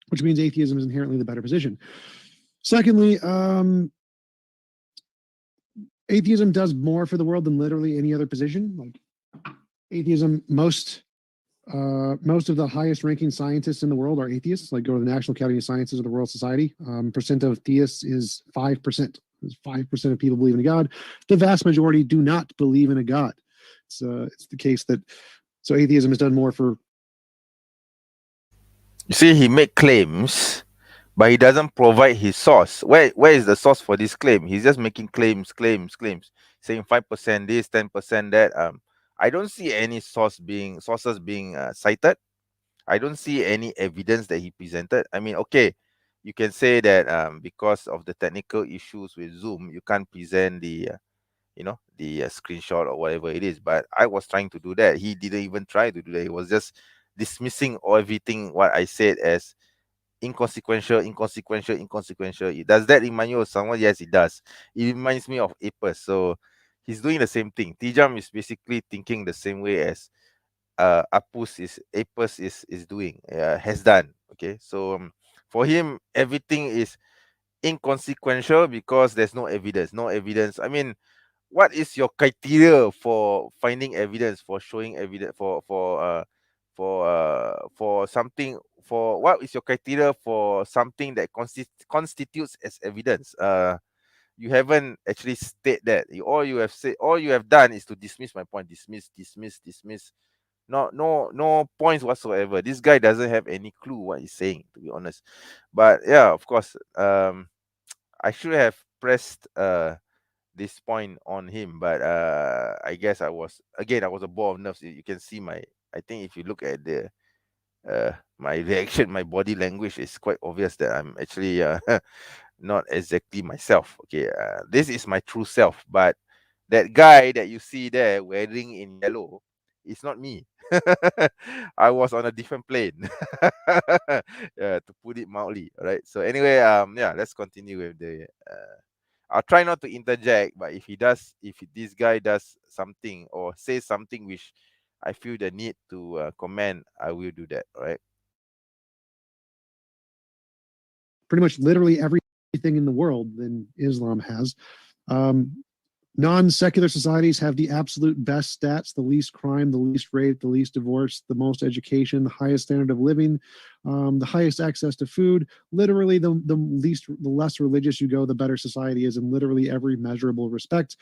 which means atheism is inherently the better position. Secondly, atheism does more for the world than literally any other position. Like atheism, most of the highest ranking scientists in the world are atheists. Like go to the National Academy of Sciences or the Royal Society. Percent of theists is 5%. 5% of people believe in a God. The vast majority do not believe in a God. It's the case that so atheism has done more for. You see, he make claims, but he doesn't provide his source. Where is the source for this claim? He's just making claims, saying 5% this, 10% that. I don't see any sources being cited. I don't see any evidence that he presented. I mean, okay, you can say that because of the technical issues with Zoom, you can't present the screenshot or whatever it is. But I was trying to do that. He didn't even try to do that. He was just dismissing everything what I said as inconsequential. Does that remind you of someone? Yes, it does. It reminds me of Apis. So he's doing the same thing. TJump is basically thinking the same way as Apis is doing, has done. Okay, so for him, everything is inconsequential because there's no evidence. I mean, what is your criteria for finding evidence, for showing evidence, for something, for what is your criteria for something that constitutes as evidence? You haven't actually stated that. All you have done is to dismiss my point. Dismiss. No points whatsoever. This guy doesn't have any clue what he's saying, to be honest. But yeah, of course, I should have pressed this point on him, but I guess I was a ball of nerves. You can see I think if you look at the my reaction, my body language is quite obvious that I'm actually not exactly myself. Okay, this is my true self, but that guy that you see there wearing in yellow is not me. I was on a different plane. To put it mildly. All right. So anyway, yeah, let's continue with the I'll try not to interject, but if this guy does something or says something which I feel the need to comment, I will do that. All right. Pretty much literally everything in the world than Islam has. Non-secular societies have the absolute best stats, the least crime, the least rape, the least divorce, the most education, the highest standard of living, the highest access to food. Literally, the less religious you go, the better society is in literally every measurable respect.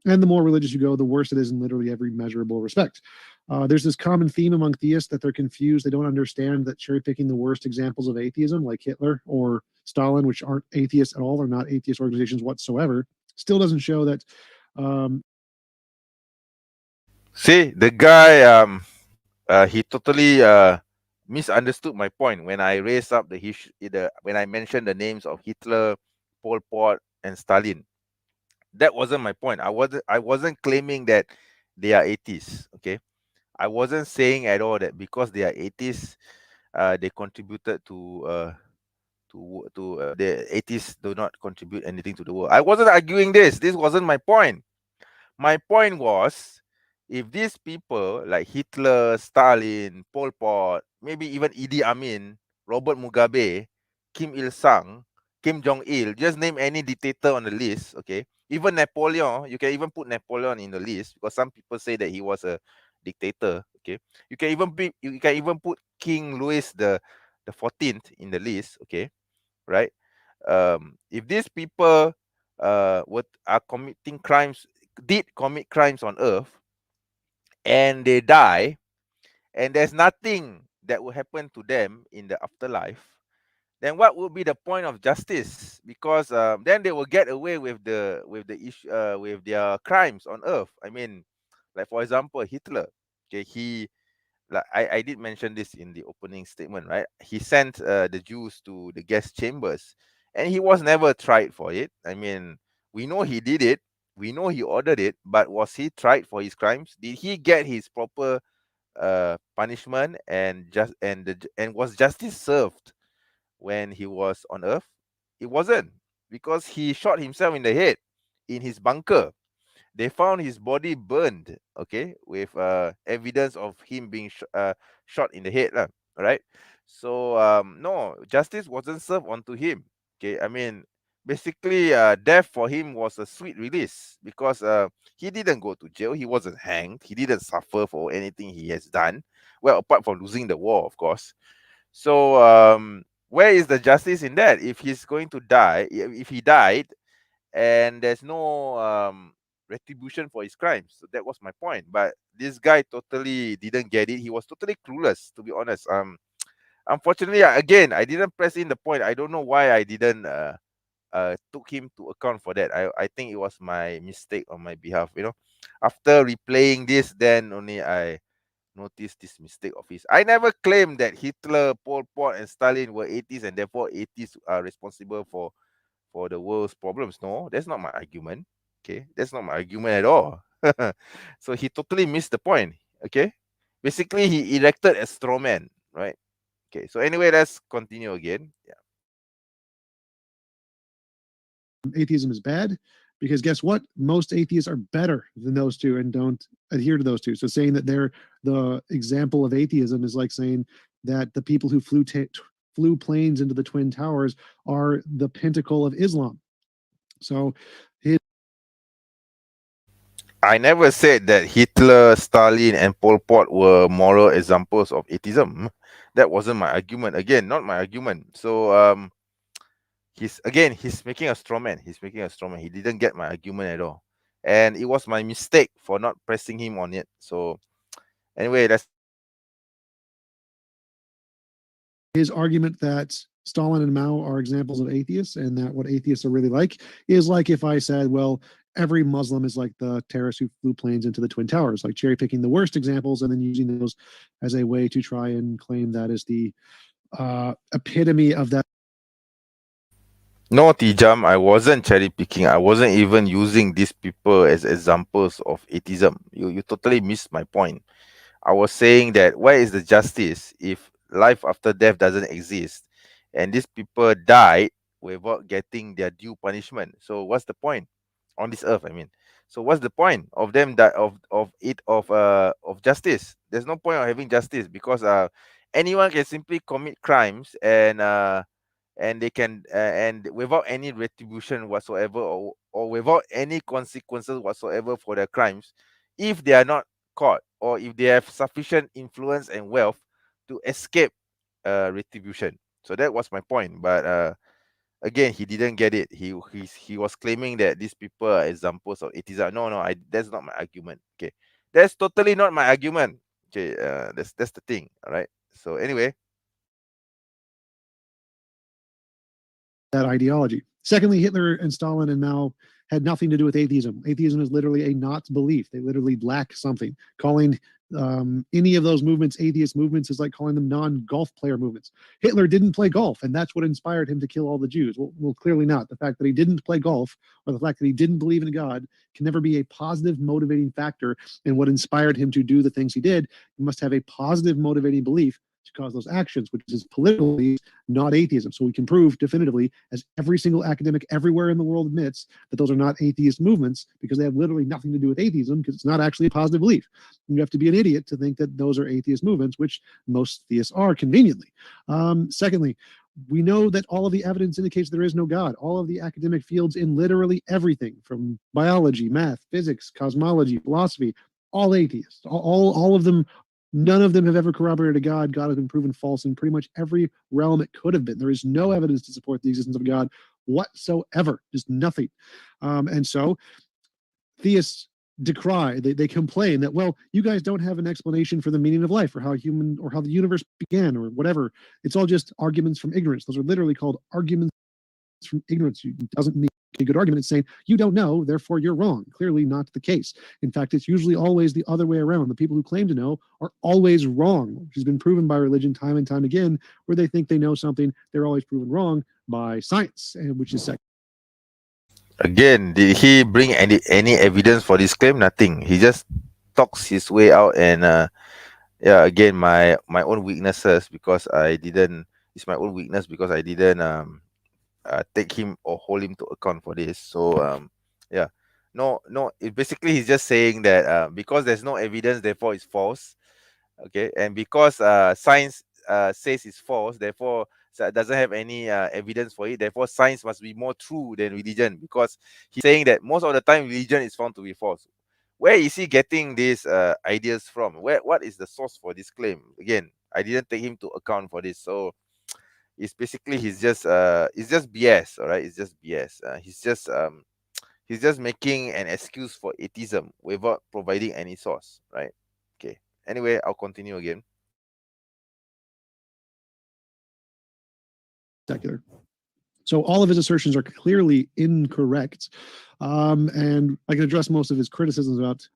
And the more religious you go, the worse it is in literally every measurable respect. There's this common theme among theists that they're confused. They don't understand that cherry picking the worst examples of atheism, like Hitler or Stalin, which aren't atheists at all, or not atheist organizations whatsoever, still doesn't show that. See, the guy, he totally misunderstood my point when I raised up when I mentioned the names of Hitler, Pol Pot, and Stalin. That wasn't my point. I wasn't claiming that they are atheists. Okay, I wasn't saying at all that because they are atheists, they contributed to the atheists do not contribute anything to the world. I wasn't arguing this. This wasn't my point. My point was, if these people like Hitler, Stalin, Pol Pot, maybe even Idi Amin, Robert Mugabe, Kim Il Sung, Kim Jong Il, just name any dictator on the list, okay? Even Napoleon, you can even put Napoleon in the list because some people say that he was a dictator, okay? You can even put King Louis the 14th in the list, okay? Right? If these people are committing crimes, did commit crimes on earth, and they die, and there's nothing that will happen to them in the afterlife, then what would be the point of justice? Because then they will get away with the issue, with their crimes on earth. I mean, like for example, Hitler. Okay, he, like I did mention this in the opening statement, right? He sent the Jews to the gas chambers, and he was never tried for it. I mean, we know he did it, we know he ordered it, but was he tried for his crimes? Did he get his proper punishment, and was justice served when he was on earth? It wasn't, because he shot himself in the head in his bunker. They found his body burned, okay, with evidence of him being shot in the head, lah. Right? So no, justice wasn't served onto him. Okay, I mean, basically, death for him was a sweet release because he didn't go to jail, he wasn't hanged, he didn't suffer for anything he has done. Well, apart from losing the war, of course. So where is the justice in that? If he's going to die, if he died, and there's no retribution for his crimes. So that was my point. But this guy totally didn't get it. He was totally clueless, to be honest. Unfortunately, again, I didn't press in the point. I don't know why I didn't took him to account for that. I think it was my mistake on my behalf. After replaying this, then only I noticed this mistake of his. I never claimed that Hitler, Pol Pot, and Stalin were atheists, and therefore atheists are responsible for the world's problems. No, that's not my argument. Okay, that's not my argument at all. So he totally missed the point. Okay, basically he elected a straw man, right? Okay, so anyway, let's continue again. Yeah. Atheism is bad because guess what? Most atheists are better than those two and don't adhere to those two. So saying that they're the example of atheism is like saying that the people who flew planes into the Twin Towers are the pinnacle of Islam. So I never said that Hitler, Stalin, and Pol Pot were moral examples of atheism. That wasn't my argument. Again, not my argument. So he's making a straw man. He's making a straw man. He didn't get my argument at all, and it was my mistake for not pressing him on it. So anyway, that's his argument that Stalin and Mao are examples of atheists and that what atheists are really like is like if I said, well, every Muslim is like the terrorists who flew planes into the Twin Towers, like cherry picking the worst examples and then using those as a way to try and claim that is the epitome of that. no, TJump. I wasn't cherry picking. I wasn't even using these people as examples of atheism. You totally missed my point. I was saying that where is the justice if life after death doesn't exist, and these people died without getting their due punishment? So what's the point on this earth? I mean, so what's the point of them that of justice? There's no point of having justice because anyone can simply commit crimes and they can and without any retribution whatsoever, or without any consequences whatsoever for their crimes, if they are not caught, or if they have sufficient influence and wealth to escape retribution. So that was my point. But again, he didn't get it. He was claiming that these people are examples of atheism. No, no, that's not my argument. Okay, that's totally not my argument. Okay, that's the thing. All right. So anyway, That ideology. Secondly, Hitler and Stalin and Mao had nothing to do with atheism. Atheism is literally a not belief. They literally lack something. Calling any of those movements atheist movements is like calling them non-golf player movements. Hitler didn't play golf, and that's what inspired him to kill all the Jews. Well, clearly not. The fact that he didn't play golf or the fact that he didn't believe in God can never be a positive motivating factor in what inspired him to do the things he did. You must have a positive motivating belief to cause those actions, which is politically not atheism. So we can prove definitively, as every single academic everywhere in the world admits, that those are not atheist movements because they have literally nothing to do with atheism, because it's not actually a positive belief. You have to be an idiot to think that those are atheist movements, which most theists are conveniently. Secondly, we know that all of the evidence indicates there is no God. All of the academic fields in literally everything from biology, math, physics, cosmology, philosophy, all atheists. All of them, none of them have ever corroborated a God. God has been proven false in pretty much every realm it could have been. There is no evidence to support the existence of God whatsoever. Just nothing. And so theists decry, they complain that, well, you guys don't have an explanation for the meaning of life or how human or how the universe began or whatever. It's all just arguments from ignorance. Those are literally called arguments from ignorance. It doesn't mean a good argument. It's saying you don't know, therefore you're wrong. Clearly not the case. In fact, it's usually always the other way around. The people who claim to know are always wrong, which has been proven by religion time and time again. Where they think they know something, they're always proven wrong by science, and which is secular. Again, did he bring any evidence for this claim? Nothing. He just talks his way out, and yeah, again, my own weaknesses, because I didn't. It's my own weakness because I didn't take him or hold him to account for this. So yeah, no, basically he's just saying that because there's no evidence, therefore it's false. Okay, and because science says it's false, therefore doesn't have any evidence for it, therefore science must be more true than religion, because he's saying that most of the time religion is found to be false. Where is he getting these ideas from? What is the source for this claim? Again, I didn't take him to account for this. So it's basically it's just BS. All right, it's just BS. He's just making an excuse for atheism without providing any source, right? Okay, anyway, I'll continue again. Secular. So all of his assertions are clearly incorrect. And I can address most of his criticisms about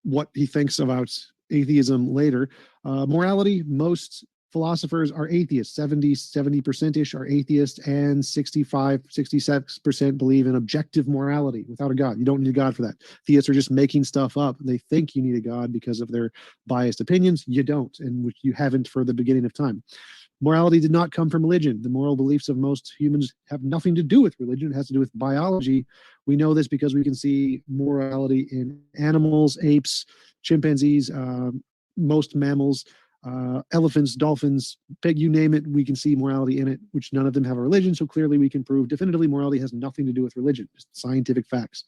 what he thinks about atheism later. Morality, most philosophers are atheists. 70%-ish are atheists, and 66% believe in objective morality without a God. You don't need a God for that. Theists are just making stuff up. They think you need a God because of their biased opinions. You don't, and which you haven't for the beginning of time. Morality did not come from religion. The moral beliefs of most humans have nothing to do with religion. It has to do with biology. We know this because we can see morality in animals, apes, chimpanzees, most mammals, elephants, dolphins, pig, you name it, we can see morality in it, which none of them have a religion. So clearly we can prove definitively morality has nothing to do with religion, just scientific facts.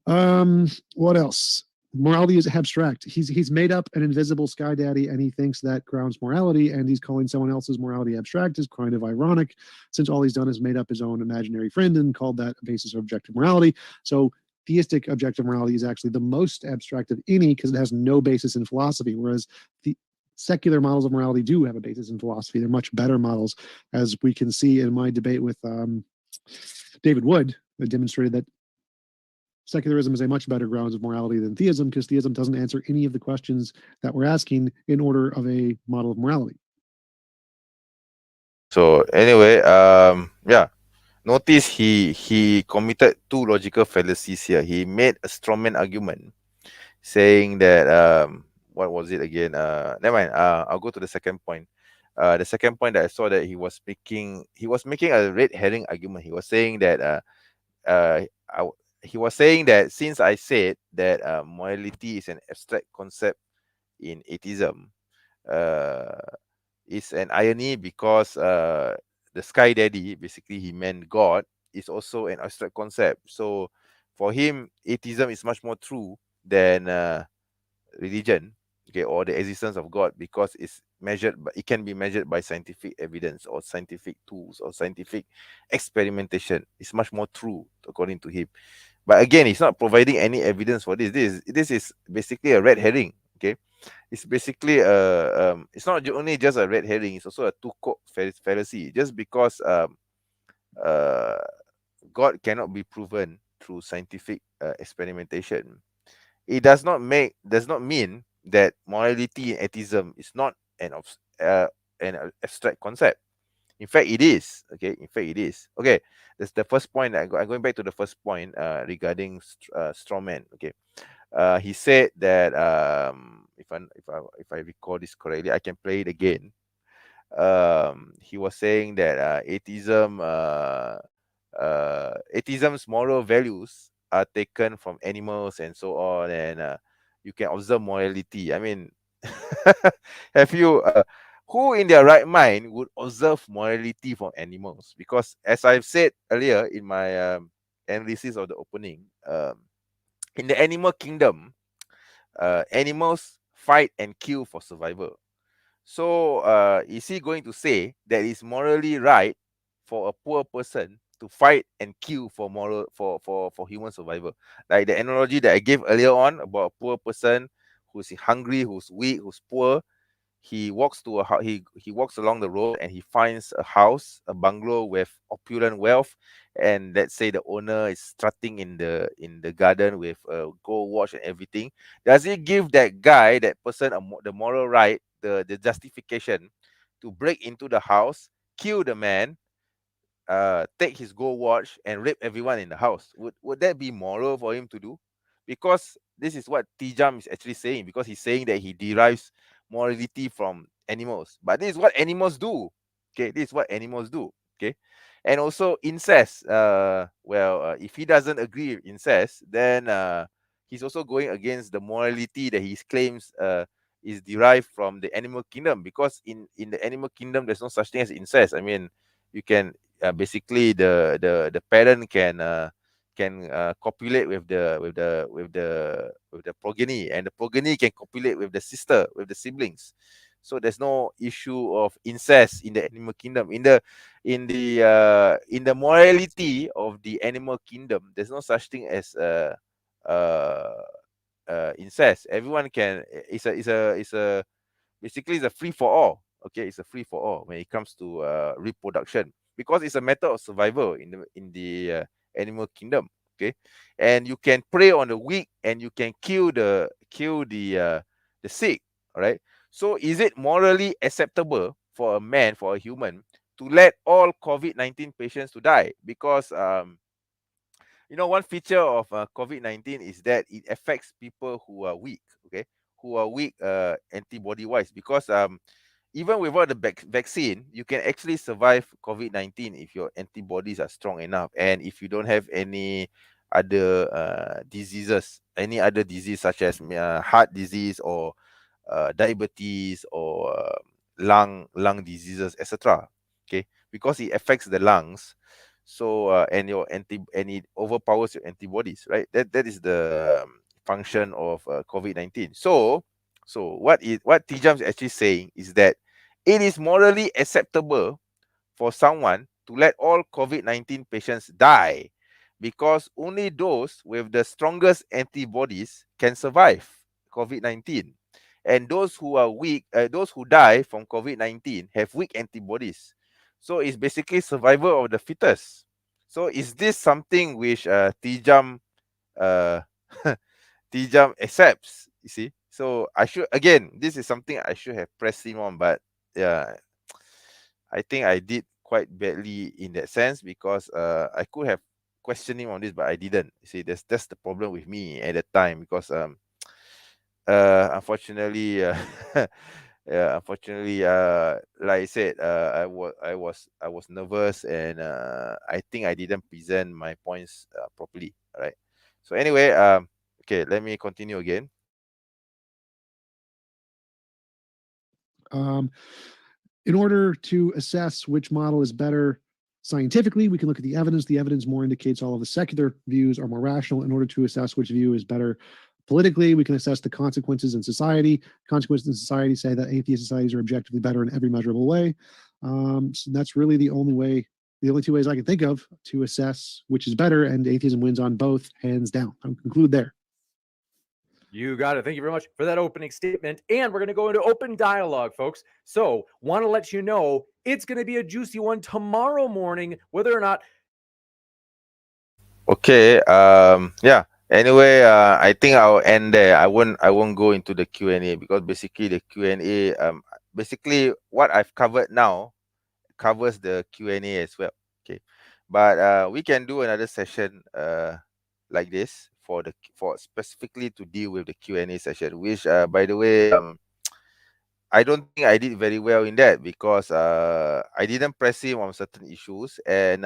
What else? Morality is abstract. He's made up an invisible sky daddy, and he thinks that grounds morality, and he's calling someone else's morality abstract is kind of ironic, since all he's done is made up his own imaginary friend and called that a basis of objective morality. So theistic objective morality is actually the most abstract of any because it has no basis in philosophy, whereas the secular models of morality do have a basis in philosophy. They're much better models, as we can see in my debate with David Wood. I demonstrated that secularism is a much better grounds of morality than theism, because theism doesn't answer any of the questions that we're asking in order of a model of morality. So anyway, yeah, notice he committed two logical fallacies here. He made a strawman argument saying that what was it again? Never mind. I'll go to the second point. The second point that I saw that he was making a red herring argument. He was saying that he was saying that since I said that morality is an abstract concept in atheism, it's an irony because the sky daddy, basically he meant God, is also an abstract concept. So for him, atheism is much more true than religion, okay, or the existence of God, because it can be measured by scientific evidence or scientific tools or scientific experimentation. It's much more true according to him. But again, he's not providing any evidence for this. This is basically a red herring. Okay, it's basically it's not only just a red herring. It's also a two-coat fallacy. Just because uh, God cannot be proven through scientific experimentation, it does not mean that morality in atheism is not an abstract concept. In fact, it is. Okay. In fact, it is. Okay. That's the first point. I'm going back to the first point regarding straw man. Okay. He said that if I recall this correctly, I can play it again. He was saying that atheism's moral values are taken from animals and so on, and you can observe morality. I mean, have you who in their right mind would observe morality from animals? Because as I've said earlier in my analysis of the opening, in the animal kingdom, animals fight and kill for survival. So, is he going to say that it's morally right for a poor person to fight and kill for human survival? Like the analogy that I gave earlier on about a poor person who's hungry, who's weak, who's poor. He walks to he walks along the road and he finds a house, a bungalow with opulent wealth, and let's say the owner is strutting in the garden with a gold watch and everything. Does it give that guy, that person, the moral right, the justification to break into the house, kill the man, take his gold watch and rape everyone in the house? Would that be moral for him to do? Because this is what TJump is actually saying, because he's saying that he derives morality from animals. But this is what animals do. Okay, this is what animals do. Okay. And also incest. If he doesn't agree with incest, then he's also going against the morality that he claims is derived from the animal kingdom. Because in the animal kingdom, there's no such thing as incest. I mean, you can basically the parent can copulate with the progeny, and the progeny can copulate with the sister, with the siblings. So there's no issue of incest in the animal kingdom. In the morality of the animal kingdom, there's no such thing as uh, incest. Everyone can. It's a basically it's a free for all. Okay, it's a free for all when it comes to reproduction, because it's a matter of survival in the animal kingdom. Okay, and you can prey on the weak and you can kill the sick. All right. So is it morally acceptable for a man, for a human, to let all COVID-19 patients to die? Because one feature of COVID-19 is that it affects people who are weak. Okay, who are weak antibody wise, because even without the vaccine, you can actually survive COVID-19 if your antibodies are strong enough, and if you don't have any other diseases, any other disease such as heart disease or diabetes or lung diseases, etc. Okay, because it affects the lungs. So and it overpowers your antibodies, right? That is the function of COVID-19. So what TJump is actually saying is that it is morally acceptable for someone to let all COVID-19 patients die, because only those with the strongest antibodies can survive COVID-19. And those who are weak, those who die from COVID-19 have weak antibodies. So it's basically survival of the fittest. So is this something which TJump uh, TJump accepts? You see, so this is something I should have pressed him on, but yeah, I think I did quite badly in that sense, because I could have questioned him on this, but I didn't. You see, that's the problem with me at that time, because unfortunately, yeah, unfortunately, like I said, I was nervous, and I think I didn't present my points properly. All right. So anyway, okay, let me continue again. Um, in order to assess which model is better scientifically, we can look at the evidence. The evidence more indicates all of the secular views are more rational. In order to assess which view is better politically, we can assess the consequences in society. Consequences in society say that atheist societies are objectively better in every measurable way. So that's really the only two ways I can think of to assess which is better, and atheism wins on both, hands down. I'll conclude there. You got it. Thank you very much for that opening statement. And we're going to go into open dialogue, folks. So, want to let you know it's going to be a juicy one tomorrow morning, whether or not Okay. Yeah. Anyway, I think I'll end there. I won't go into the Q&A, because basically the Q&A, basically what I've covered now covers the Q&A as well. Okay. But we can do another session like this for specifically to deal with the Q&A session, which by the way, I don't think I did very well in that, because I didn't press him on certain issues, and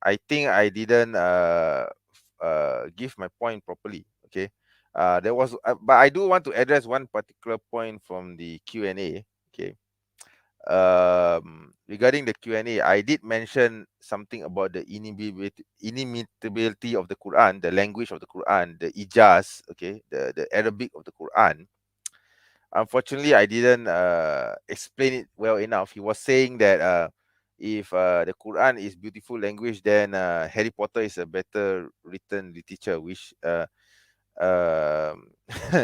I think I didn't give my point properly. Okay. There was, but I do want to address one particular point from the Q&A. Okay. Regarding the Q&A, I did mention something about the inimitability of the Quran, the language of the Quran, the ijaz, okay, the Arabic of the Quran. Unfortunately, I didn't explain it well enough. He was saying that if the Quran is beautiful language, then Harry Potter is a better written literature, um,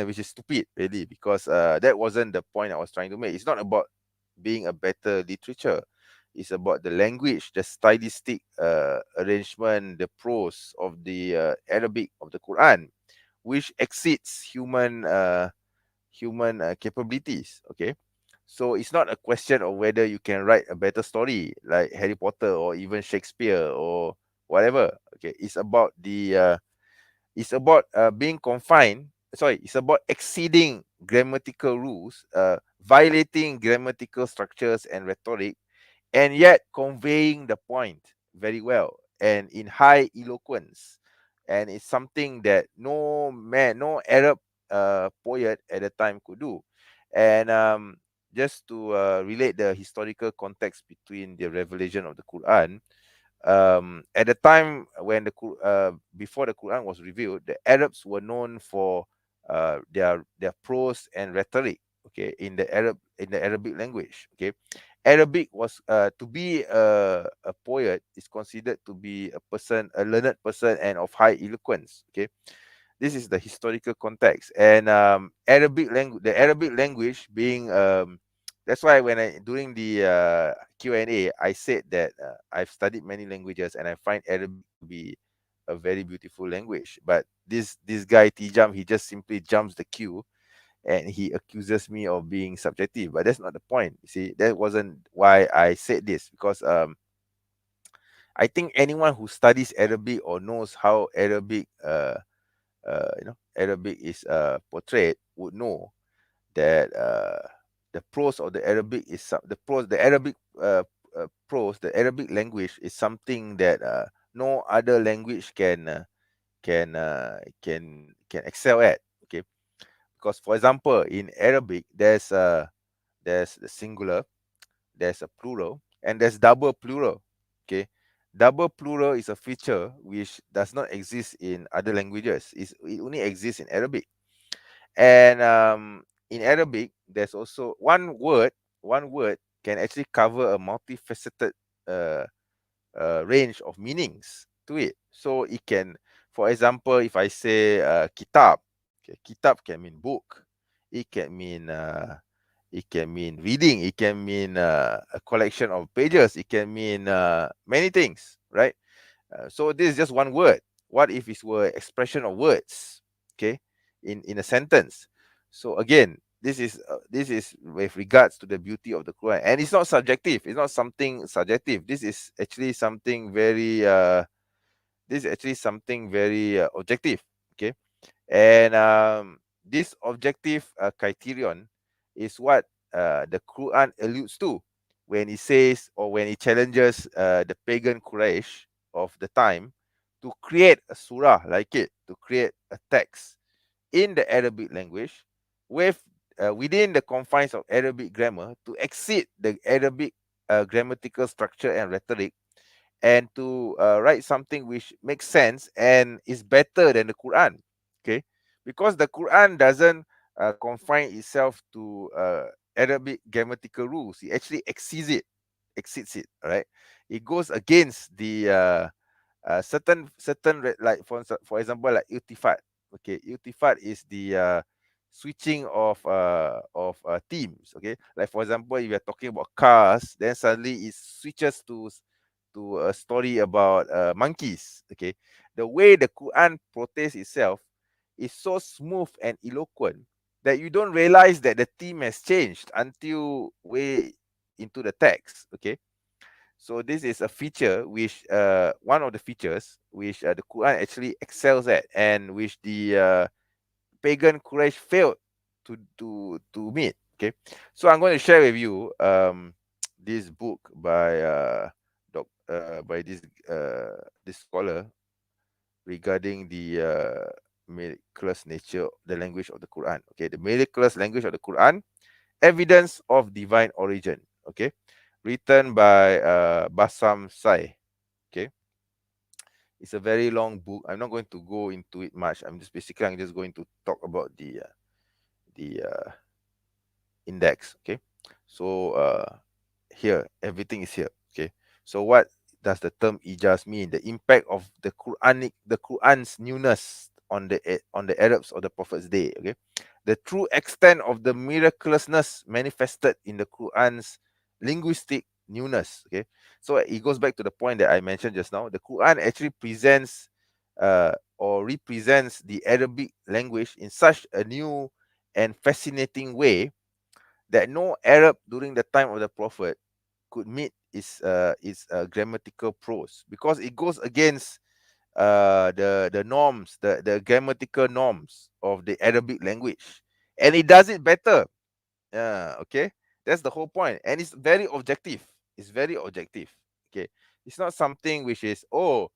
which is stupid, really, because that wasn't the point I was trying to make. It's not about being a better literature. It's about the language, the stylistic arrangement, the prose of the Arabic of the Quran, which exceeds human capabilities. Okay, so it's not a question of whether you can write a better story like Harry Potter or even Shakespeare or whatever. Okay, it's about being confined. Sorry, it's about exceeding grammatical rules, violating grammatical structures and rhetoric, and yet conveying the point very well and in high eloquence. And it's something that no Arab poet at the time could do. And just to relate the historical context between the revelation of the Quran, at the time when before the Quran was revealed, the Arabs were known for their prose and rhetoric. Okay, in the Arabic language. Okay, Arabic was to be a poet is considered to be a learned person and of high eloquence. Okay, this is the historical context, and the Arabic language being that's why when I during the Q&A, I said that I've studied many languages and I find Arabic to be a very beautiful language. But this guy TJump, he just simply jumps the queue and he accuses me of being subjective. But that's not the point. You see, that wasn't why I said this, because I think anyone who studies Arabic or knows how Arabic is portrayed would know that the prose of the Arabic is the Arabic prose, the Arabic language is something that no other language can excel at. Okay, because for example, in Arabic, there's the singular, there's a plural, and there's double plural. Okay, double plural is a feature which does not exist in other languages. It only exists in Arabic. And in Arabic, there's also one word can actually cover a multifaceted uh, range of meanings to it. So it can, for example, if I say kitab, okay, kitab can mean book. It can mean reading. It can mean a collection of pages. It can mean many things, right? So this is just one word. What if it were expression of words? Okay, in a sentence. So again, this is with regards to the beauty of the Quran, and it's not subjective. It's not something subjective. This is actually something very objective. Okay, and this objective criterion is what the Quran alludes to when it says, or when it challenges the pagan Quraysh of the time to create a surah like it, to create a text in the Arabic language with within the confines of Arabic grammar to exceed the Arabic grammatical structure and rhetoric, and to write something which makes sense and is better than the Quran. Okay, because the Quran doesn't confine itself to Arabic grammatical rules. It actually exceeds it. All right, it goes against the like for example, like iltifat. Okay, iltifat is the switching of themes. Okay, like for example, if you're talking about cars, then suddenly it switches to to a story about monkeys. Okay, the way the Quran portrays itself is so smooth and eloquent that you don't realize that the theme has changed until way into the text. Okay, so this is a feature which one of the features which the Quran actually excels at, and which the pagan Quraysh failed to meet. Okay, so I'm going to share with you this book by by this scholar regarding the miraculous nature, the language of the Quran. Okay, the miraculous language of the Quran, evidence of divine origin. Okay, written by Bassam Sai. Okay, it's a very long book. I'm not going to go into it much. I'm just going to talk about the index. Okay, so here everything is here. Okay, so what does the term ijaz mean? The impact of the Quran's newness on the Arabs of the Prophet's day. Okay, the true extent of the miraculousness manifested in the Quran's linguistic newness. Okay, so it goes back to the point that I mentioned just now. The Quran actually presents or represents the Arabic language in such a new and fascinating way that no Arab during the time of the Prophet could meet its grammatical prose, because it goes against the norms, the grammatical norms of the Arabic language, and it does it better. Yeah, okay, that's the whole point, and it's very objective. It's very objective. Okay, it's not something which is, oh,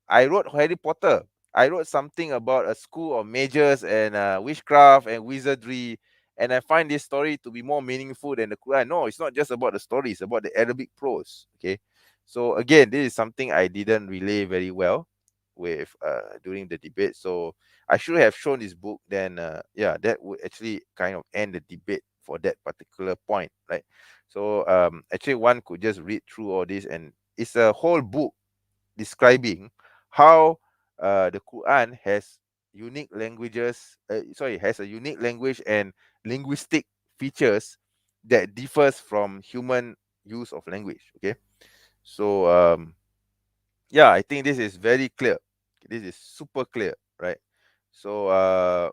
I wrote Harry Potter. I wrote something about a school of mages and witchcraft and wizardry, and I find this story to be more meaningful than the Quran. No, it's not just about the story, it's about the Arabic prose. Okay. So again, this is something I didn't relay very well with during the debate. So I should have shown this book, then yeah, that would actually kind of end the debate for that particular point, right? So actually one could just read through all this, and it's a whole book describing how the Quran has unique languages. Has a unique language and linguistic features that differs from human use of language. Okay, so yeah, I think this is very clear. This is super clear, right? So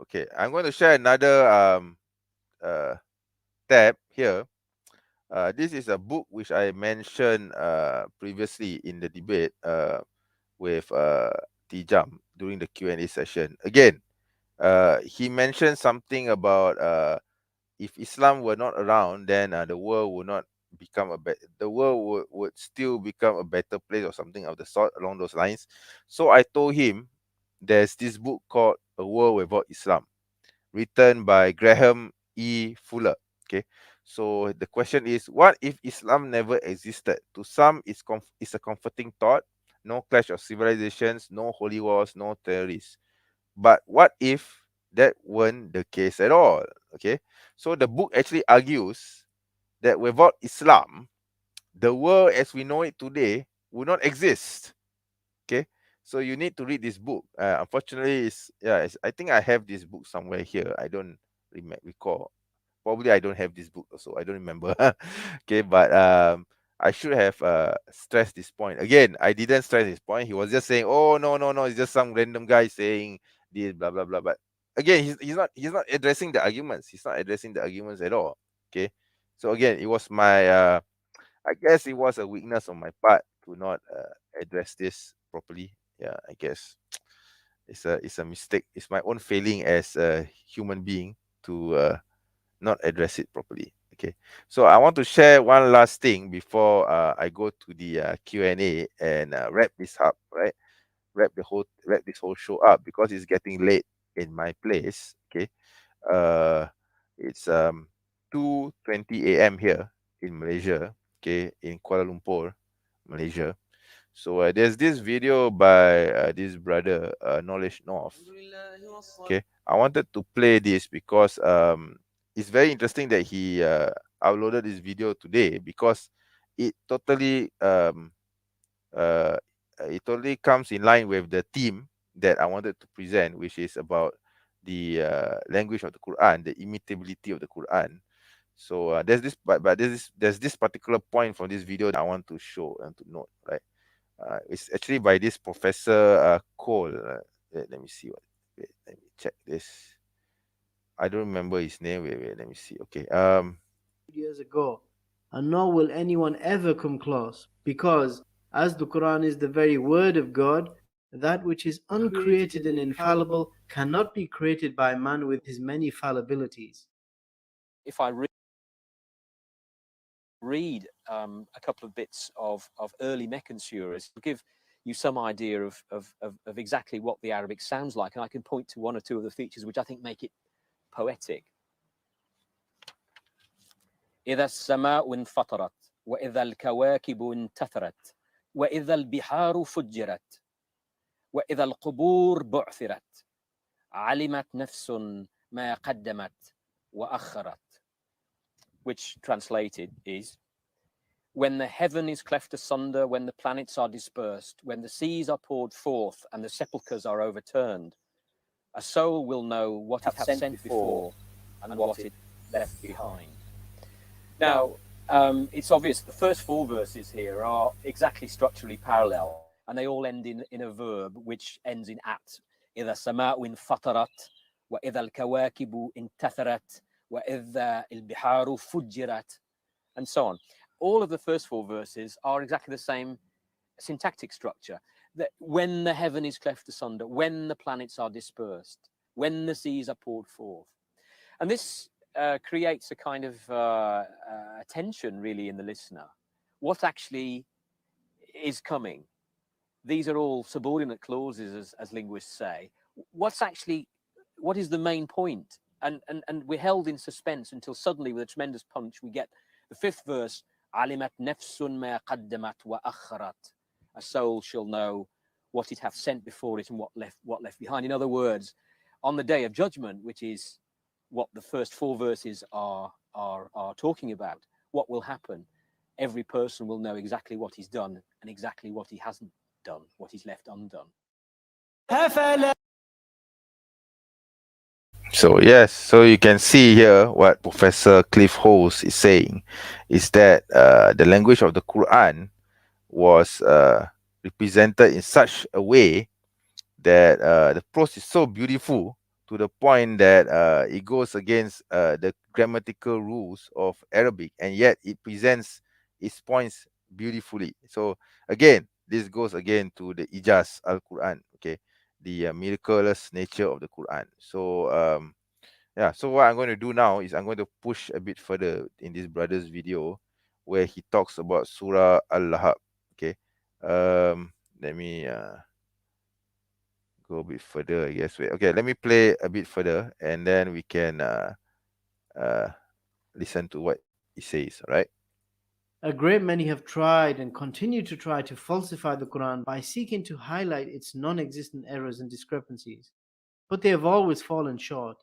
okay, I'm going to share another uh, tab here. This is a book which I mentioned previously in the debate. With TJump during the Q&A session. Again, he mentioned something about if Islam were not around, then the world would not become the world would still become a better place, or something of the sort along those lines. So I told him there's this book called A World Without Islam, written by Graham E. Fuller. Okay, so the question is, what if Islam never existed? To some, it's a comforting thought. No clash of civilizations, no holy wars, no terrorists. But what if that weren't the case at all? Okay, so the book actually argues that without Islam, the world as we know it today would not exist. Okay, so you need to read this book. Unfortunately, I think I have this book somewhere here. I don't recall. Probably I don't have this book also. I don't remember. Okay, but I should have stressed this point. Again, I didn't stress this point. He was just saying, "Oh, no, no, no, it's just some random guy saying this, blah blah blah." But again, he's not addressing the arguments. He's not addressing the arguments at all. Okay, so again, it was my I guess it was a weakness on my part to not address this properly. Yeah, I guess it's a mistake. It's my own failing as a human being to not address it properly. Okay, so I want to share one last thing before I go to the Q&A and wrap this up. Right, wrap this whole show up, because it's getting late in my place. Okay, uh, it's 2:20 a.m. here in Malaysia. Okay, in Kuala Lumpur, Malaysia. So there's this video by this brother, Knowledge North. Okay, I wanted to play this because it's very interesting that he uploaded this video today, because it totally uh, it totally comes in line with the theme that I wanted to present, which is about the language of the Quran, the imitability of the Quran. So there's this, but there's this particular point from this video that I want to show and to note, right? It's actually by this Professor Cole. Let me see what. Wait, let me check this. I don't remember his name. Wait, let me see. Okay. Years ago, and nor will anyone ever come close, because as the Quran is the very word of God, that which is uncreated and infallible cannot be created by man with his many fallibilities. If I read a couple of bits of early Meccan surahs, to give you some idea of exactly what the Arabic sounds like, and I can point to one or two of the features which I think make it poetic. إذا السماء انفطرت وإذا الكواكب انتثرت وإذا البحار فجرت وإذا القبور بعثرت علمت نفس ما قدمت وأخرت, which translated is, when the heaven is cleft asunder, when the planets are dispersed, when the seas are poured forth and the sepulchres are overturned, a soul will know what it hath sent before and what it left behind. Now, it's obvious the first four verses here are exactly structurally parallel, and they all end in a verb which ends in at. إذا السماء انفطرت وإذا الكواكب انتثرت وإذا البحار فجرت, and so on. All of the first four verses are exactly the same syntactic structure. That when the heaven is cleft asunder, when the planets are dispersed, when the seas are poured forth. And this creates a kind of tension really in the listener. What actually is coming? These are all subordinate clauses, as linguists say. What is the main point? And we're held in suspense until suddenly, with a tremendous punch, we get the fifth verse, alimat nefsun ma qaddamat wa akharat. A soul shall know what it hath sent before it and what left behind. In other words, on the day of judgment, which is what the first four verses are talking about, what will happen? Every person will know exactly what he's done and exactly what he hasn't done, what he's left undone. So yes, so you can see here what Professor Cliff Holes is saying is that the language of the Quran was represented in such a way that the prose is so beautiful to the point that it goes against the grammatical rules of Arabic, and yet it presents its points beautifully. So again, this goes again to the Ijaz al-Quran, okay, the miraculous nature of the Quran. So yeah, so what I'm going to do now is I'm going to push a bit further in this brother's video where he talks about Surah Al-Lahab. Okay, let me go a bit further, I guess. Wait, okay, let me play a bit further and then we can uh listen to what he says. All right. A great many have tried and continue to try to falsify the Quran by seeking to highlight its non-existent errors and discrepancies, but they have always fallen short.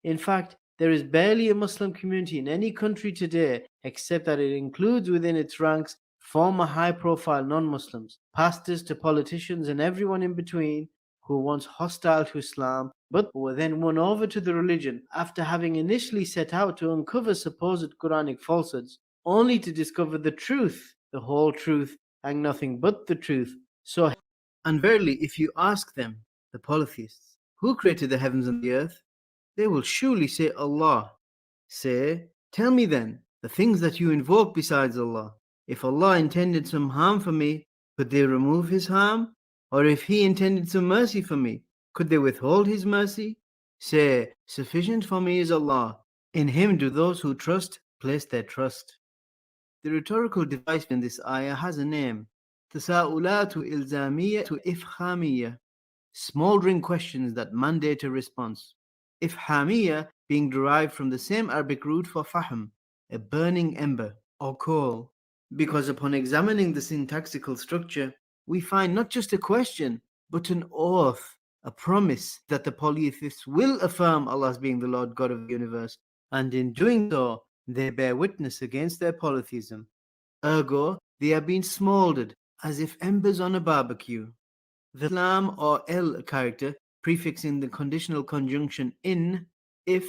In fact, there is barely a Muslim community in any country today except that it includes within its ranks former high-profile non-Muslims, pastors to politicians and everyone in between, who were once hostile to Islam but were then won over to the religion after having initially set out to uncover supposed Quranic falsehoods, only to discover the truth, the whole truth, and nothing but the truth. So, and verily, if you ask them, the polytheists, who created the heavens and the earth, they will surely say Allah. Say, tell me then, the things that you invoke besides Allah. If Allah intended some harm for me, could they remove His harm? Or if He intended some mercy for me, could they withhold His mercy? Say, sufficient for me is Allah. In Him do those who trust place their trust. The rhetorical device in this ayah has a name. Tasa'ulatu ilzamiyatu ifhamiyya. Smoldering questions that mandate a response. Ifhamiyya being derived from the same Arabic root for fahm, a burning ember or coal. Because upon examining the syntactical structure, we find not just a question, but an oath, a promise that the polytheists will affirm Allah as being the Lord God of the universe, and in doing so, they bear witness against their polytheism. Ergo, they are being smoldered as if embers on a barbecue. The lam or el character prefixing the conditional conjunction in, if,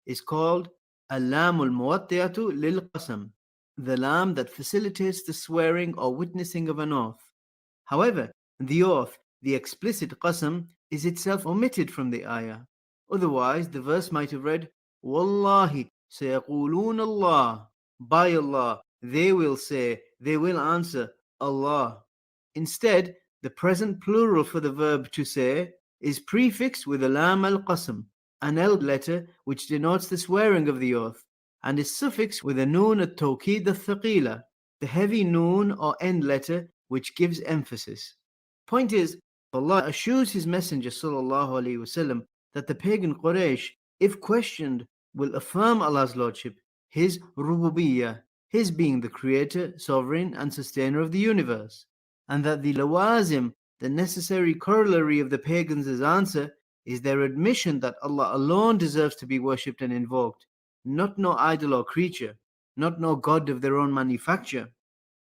is called al-lamul muwattiyatu lil qasam, the lam that facilitates the swearing or witnessing of an oath. However, the oath, the explicit qasam, is itself omitted from the ayah. Otherwise, the verse might have read, Wallahi sayaqulun Allah. By Allah, they will say, they will answer, Allah. Instead, the present plural for the verb to say is prefixed with a lam al-qasam, an L letter which denotes the swearing of the oath, and is suffixed with a noon at-tawkid al-thaqila, the heavy noon or end letter which gives emphasis. Point is, Allah assures His Messenger sallallahu alaihi wasallam that the pagan Quraysh, if questioned, will affirm Allah's lordship, His rububiyyah, His being the creator, sovereign, and sustainer of the universe, and that the lawazim, the necessary corollary of the pagans' answer, is their admission that Allah alone deserves to be worshipped and invoked, not no idol or creature, not no god of their own manufacture.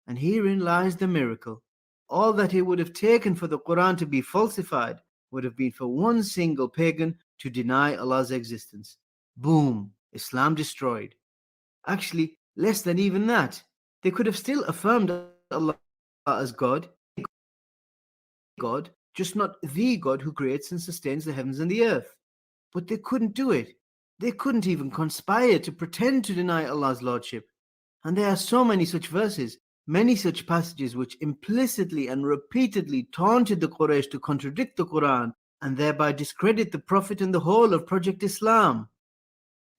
And herein lies the miracle. All that it would have taken for the Quran to be falsified would have been for one single pagan to deny Allah's existence. Boom, Islam destroyed. Actually, less than even that. They could have still affirmed Allah as God, just not the God who creates and sustains the heavens and the earth. But they couldn't do it. They couldn't even conspire to pretend to deny Allah's lordship. And there are so many such verses, many such passages which implicitly and repeatedly taunted the Quraysh to contradict the Quran and thereby discredit the Prophet and the whole of Project Islam.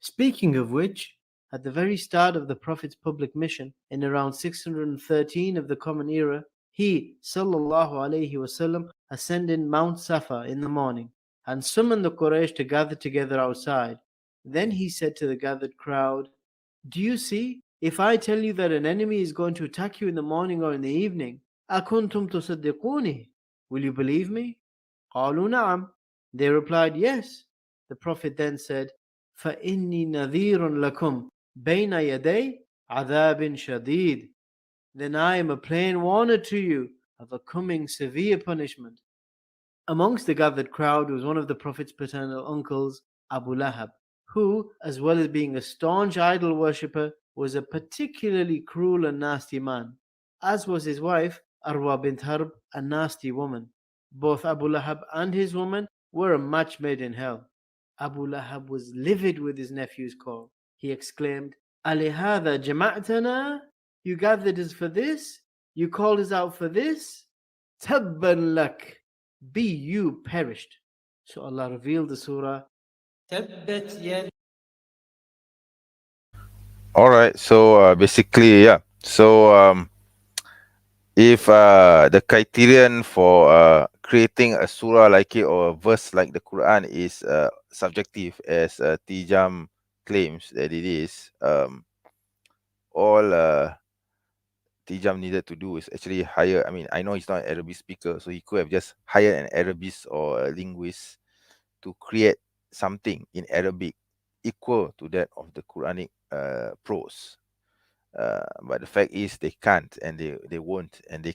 Speaking of which, at the very start of the Prophet's public mission, in around 613 of the Common Era, he, sallallahu alaihi wasallam, ascended Mount Safa in the morning and summoned the Quraysh to gather together outside. Then he said to the gathered crowd, "Do you see? If I tell you that an enemy is going to attack you in the morning or in the evening, أَكُنْتُمْ تُصَدِّقُونِ? Will you believe me?" قَالُوا نَعَمْ. They replied, "Yes." The Prophet then said, فَإِنِّي نَذِيرٌ لَكُمْ بَيْنَ يَدَيْ عَذَابٍ شَدِيدٍ. Then I am a plain warner to you of a coming severe punishment. Amongst the gathered crowd was one of the Prophet's paternal uncles, Abu Lahab, who, as well as being a staunch idol worshipper, was a particularly cruel and nasty man, as was his wife, Arwa bint Harb, a nasty woman. Both Abu Lahab and his woman were a match made in hell. Abu Lahab was livid with his nephew's call. He exclaimed, "Alihada jama'tana? You gathered us for this? You called us out for this? Tabban lak! Be you perished." So Allah revealed the surah, Tabbat yad. All right. So basically, yeah. So if the criterion for creating a surah like it or a verse like the Quran is subjective, as TJump claims that it is, all TJump needed to do is actually hire. I mean, I know he's not an Arabic speaker, so he could have just hired an Arabist or a linguist to create something in Arabic equal to that of the Quranic prose. But the fact is they can't, and they won't, and they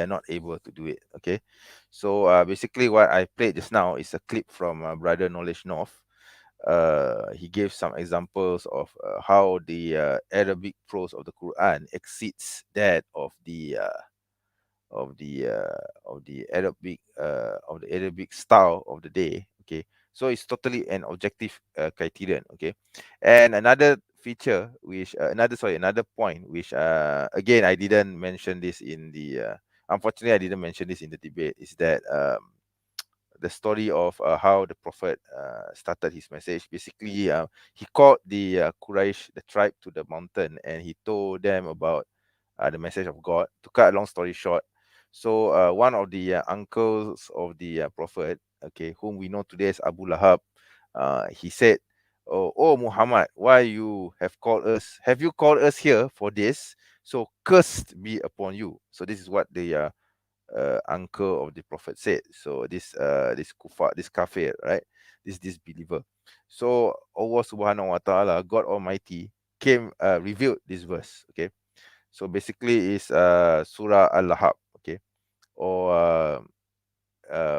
are not able to do it. Okay, so basically what I played just now is a clip from Brother Knowledge North. He gave some examples of how the Arabic prose of the Quran exceeds that of the Arabic style of the day. Okay, so it's totally an objective criterion. Okay, and another feature which another point which again I didn't mention this in the unfortunately I didn't mention this in the debate, is that the story of how the Prophet started his message. Basically, he called the Quraysh, the tribe, to the mountain, and he told them about the message of God. To cut a long story short, so one of the uncles of the Prophet, okay, whom we know today as Abu Lahab, he said, "Oh Muhammad, why you have called us? Have you called us here for this? So cursed be upon you." So this is what the uncle of the Prophet said. So this kufar, this kafir, right? This disbeliever. So Allah Subhanahu Wa Taala, God Almighty, came revealed this verse. Okay, so basically is Surah Al-Lahab. Okay, or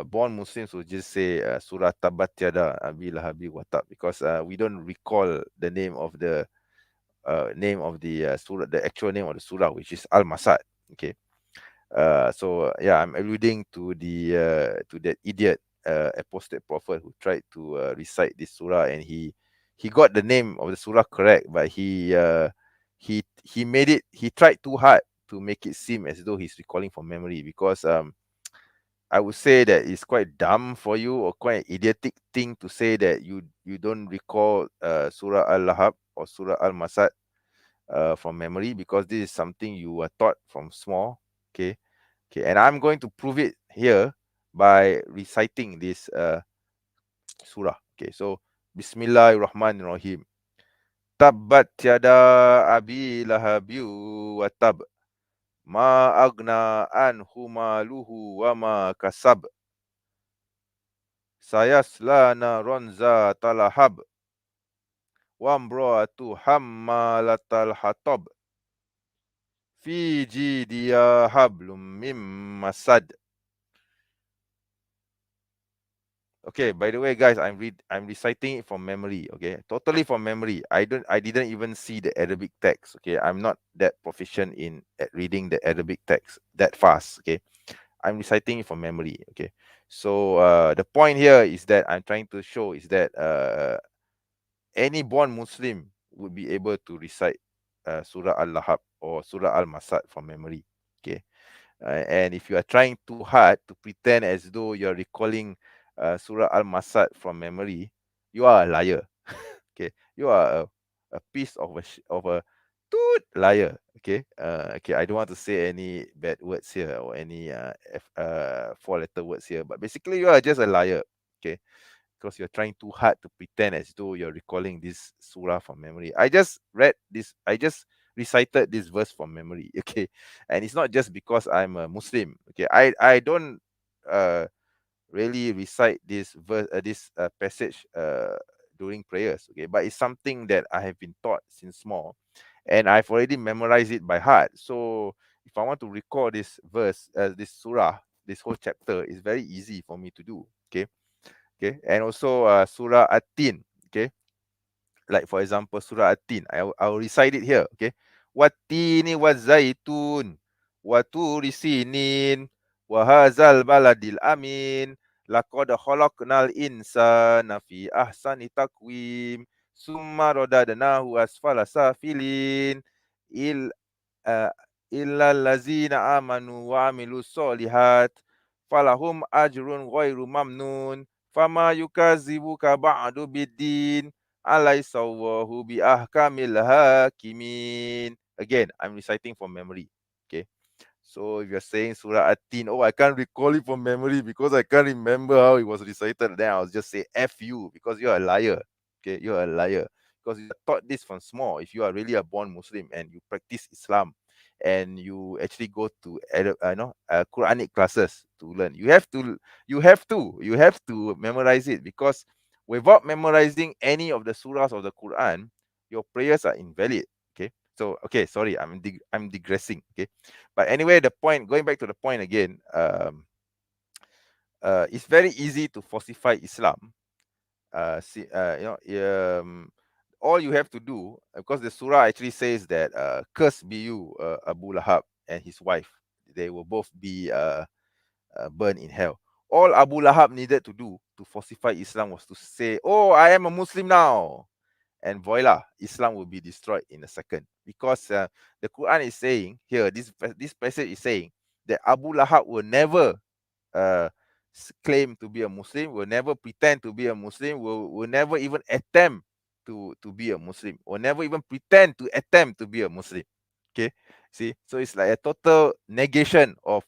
born Muslims will just say Surah Tabat Yada Abi Lahabi Watab, because we don't recall the name of the surah, the actual name of the surah, which is Al-Masad. Okay. Yeah, I'm alluding to that idiot apostate prophet who tried to recite this surah, and he got the name of the surah correct, but he made it. He tried too hard to make it seem as though he's recalling from memory, because I would say that it's quite dumb for you, or quite idiotic thing to say that you don't recall Surah Al-Lahab or Surah Al-Masad from memory, because this is something you were taught from small. Okay, okay, and I'm going to prove it here by reciting this surah. Okay, so Bismillahirrahmanirrahim. Tabbat yada abi lahabiu wa tab, ma agna anhu maluhu wa ma kasab, sayasla naron zata lahab, wa imra'atu hammalatal hatab, fi jidiha hablum mim masad. Okay, by the way, guys, I'm reciting it from memory. Okay, totally from memory. I didn't even see the Arabic text. Okay, I'm not that proficient in at reading the Arabic text that fast. Okay, I'm reciting it from memory. Okay, so the point here is that I'm trying to show is that any born Muslim would be able to recite Surah Al-Lahab or Surah Al-Masad from memory. Okay, and if you are trying too hard to pretend as though you're recalling Surah Al-Masad from memory, you are a liar. Okay, you are a piece of a toot liar. Okay, okay, I don't want to say any bad words here or any four-letter words here, but basically you are just a liar. Okay, because you're trying too hard to pretend as though you're recalling this surah from memory. I just recited this verse from memory. Okay, and it's not just because I'm a Muslim. Okay, I don't uh really recite this verse, this passage during prayers. Okay, but it's something that I have been taught since small, and I've already memorized it by heart. So if I want to recall this verse, this surah, this whole chapter, is very easy for me to do. Okay, okay, and also Surah At-Tin. Okay, like for example Surah At-Tin, I'll recite it here. Okay, Wat-tini wa-zaitun wa turi sinin wa hadzal baladil amin laqad khalaqnal insana fi ahsani taqwim summa radadnahu asfala safilin il uh, illal ladzina amanu wa amilus solihat falahum ajrun ghairu mamnun fama yukazibuka ba'du biddin alaysallahu bi ahkamil hakimin. Again, I'm reciting from memory. Okay, so if you're saying Surah At-Tin, oh, I can't recall it from memory because I can't remember how it was recited, then I'll just say F you, because you're a liar. Okay, you're a liar because you are taught this from small. If you are really a born Muslim and you practice Islam and you actually go to Quranic classes to learn, you have to memorize it, because without memorizing any of the surahs of the Quran, your prayers are invalid. Okay, so okay, sorry, I'm digressing. Okay, but anyway, the point, going back to the point again, it's very easy to falsify Islam. See, all you have to do, because the surah actually says that cursed be you, Abu Lahab and his wife, they will both be burned in hell. All Abu Lahab needed to do to falsify Islam was to say, oh, I am a Muslim now, and voila, Islam will be destroyed in a second. Because the Quran is saying here, this passage is saying that Abu Lahab will never uh, claim to be a Muslim, will never pretend to be a Muslim, will never even attempt to be a Muslim, or never even pretend to attempt to be a Muslim. Okay, see, so it's like a total negation of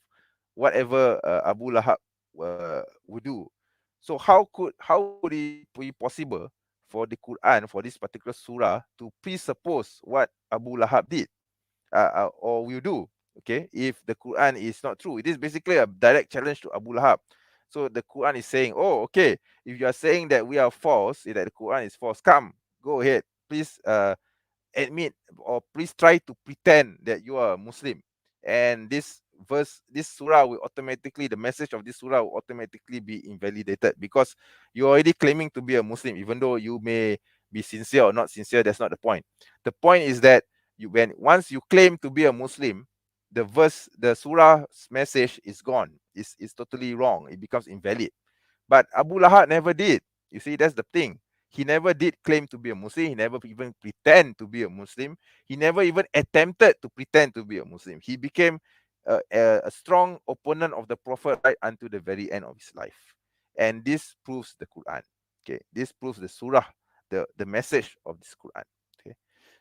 whatever Abu Lahab would do. So how would it be possible for the Quran, for this particular surah, to presuppose what Abu Lahab did or will do? Okay, if the Quran is not true, it is basically a direct challenge to Abu Lahab. So the Quran is saying, oh, okay, if you are saying that we are false, that the Quran is false, come, go ahead, please admit, or please try to pretend that you are a Muslim, and this verse, this surah will automatically, the message of this surah will automatically be invalidated, because you're already claiming to be a Muslim, even though you may be sincere or not sincere. That's not the point. The point is that once you claim to be a Muslim, the verse, the surah's message is gone. It's totally wrong. It becomes invalid. But Abu Lahab never did. You see, that's the thing. He never did claim to be a Muslim. He never even pretend to be a Muslim. He never even attempted to pretend to be a Muslim. He became a strong opponent of the Prophet right until the very end of his life. And this proves the Quran. Okay, this proves the surah, the message of this Quran. Okay,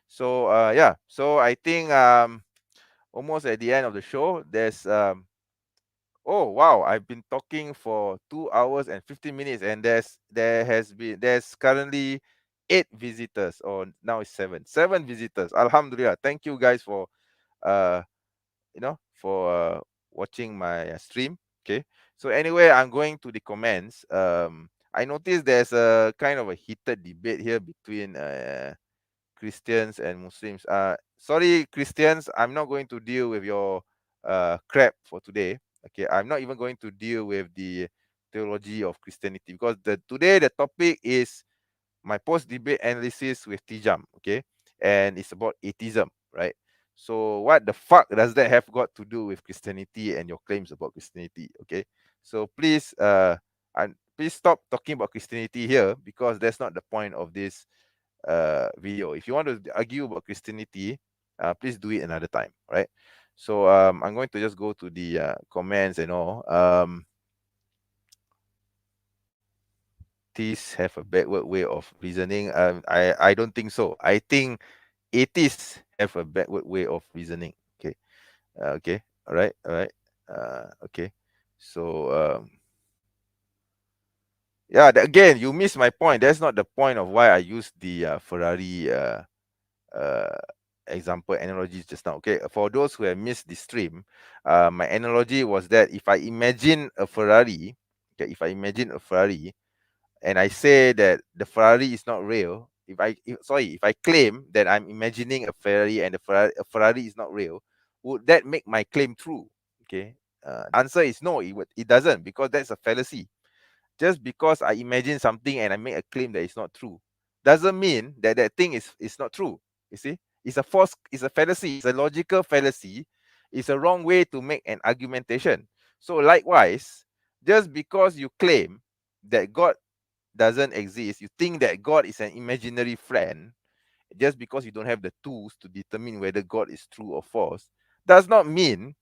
so yeah, so I think almost at the end of the show, there's oh wow, I've been talking for 2 hours and 15 minutes, and there's currently 8 visitors, or now it's seven visitors. Alhamdulillah. Thank you guys for uh watching my stream. Okay, so anyway, I'm going to the comments. I noticed there's a kind of a heated debate here between Christians and Muslims. Sorry, Christians, I'm not going to deal with your crap for today. Okay, I'm not even going to deal with the theology of Christianity, because today the topic is my post-debate analysis with TJump. Okay, and it's about atheism, right? So what the fuck does that have got to do with Christianity and your claims about Christianity? Okay, so please, and please stop talking about Christianity here, because that's not the point of this video. If you want to argue about Christianity, please do it another time, right? So I'm going to just go to the comments and all. These have a backward way of reasoning. I don't think so. I think atheists have a backward way of reasoning. Okay, okay, all right, okay. So yeah, again, you missed my point. That's not the point of why I used the Ferrari uh, example analogies just now. Okay, for those who have missed the stream, my analogy was that if I imagine a Ferrari, okay, if I imagine a Ferrari, and I say that the Ferrari is not real, if I claim that I'm imagining a Ferrari and a Ferrari is not real, would that make my claim true? Okay, the answer is no. It doesn't, because that's a fallacy. Just because I imagine something and I make a claim that it's not true, doesn't mean that that thing is not true. You see, it's a fallacy, it's a logical fallacy, it's a wrong way to make an argumentation. So likewise, just because you claim that God doesn't exist, you think that God is an imaginary friend, just because you don't have the tools to determine whether God is true or false, does not mean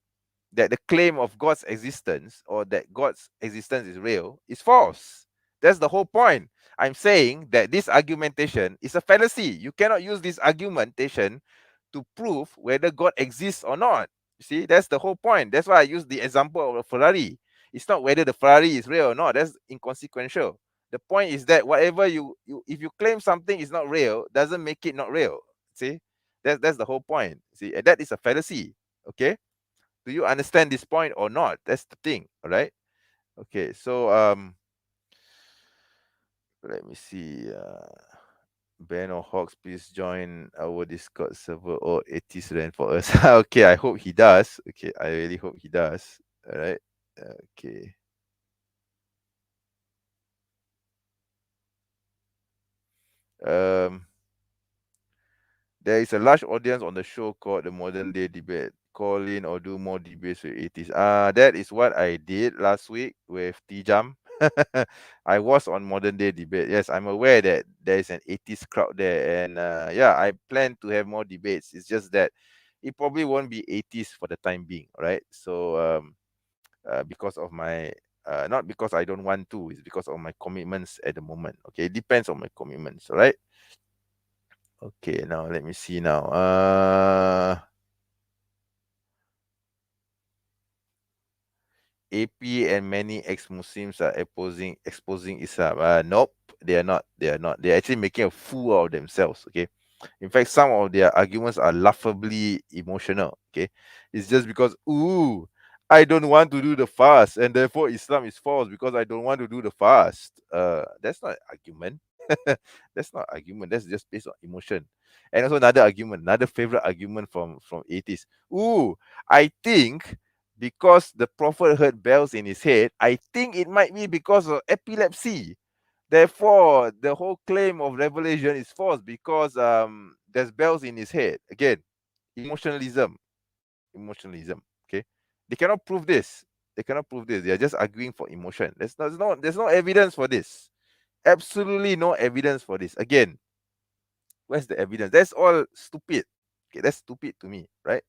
that the claim of God's existence, or that God's existence is real, is false. That's the whole point. I'm saying that this argumentation is a fallacy. You cannot use this argumentation to prove whether God exists or not. You see, that's the whole point. That's why I use the example of a Ferrari. It's not whether the Ferrari is real or not. That's inconsequential. The point is that whatever if you claim something is not real, doesn't make it not real. See, that's the whole point. See, and that is a fallacy. Okay, do you understand this point or not? That's the thing. All right. Okay, so let me see. Ben or Hawks, please join our Discord server, or 80 rand for us. Okay, I hope he does. Okay, I really hope he does. All right. Okay. Um, there is a large audience on the show called the Modern Day Debate. Call in or do more debates with atheists. That is what I did last week with TJump. I was on Modern Day Debate. Yes, I'm aware that there is an atheist crowd there, and yeah, I plan to have more debates. It's just that it probably won't be atheist for the time being, right? So because of my not because I don't want to, it's because of my commitments at the moment. Okay, it depends on my commitments, all right? Okay, now let me see now. AP and many ex-Muslims are exposing Islam. Nope, they are not. They are not. They're actually making a fool out of themselves. Okay. In fact, some of their arguments are laughably emotional. Okay. It's just because, ooh, I don't want to do the fast, and therefore Islam is false because I don't want to do the fast. That's not argument. That's not argument. That's just based on emotion. And also another argument, another favorite argument from atheists. Ooh, I think because the prophet heard bells in his head, I think it might be because of epilepsy. Therefore, the whole claim of revelation is false because there's bells in his head. Again, emotionalism. Emotionalism. They cannot prove this. They cannot prove this. They are just arguing for emotion. There's no evidence for this. Absolutely no evidence for this. Again, where's the evidence? That's all stupid. Okay, that's stupid to me, right?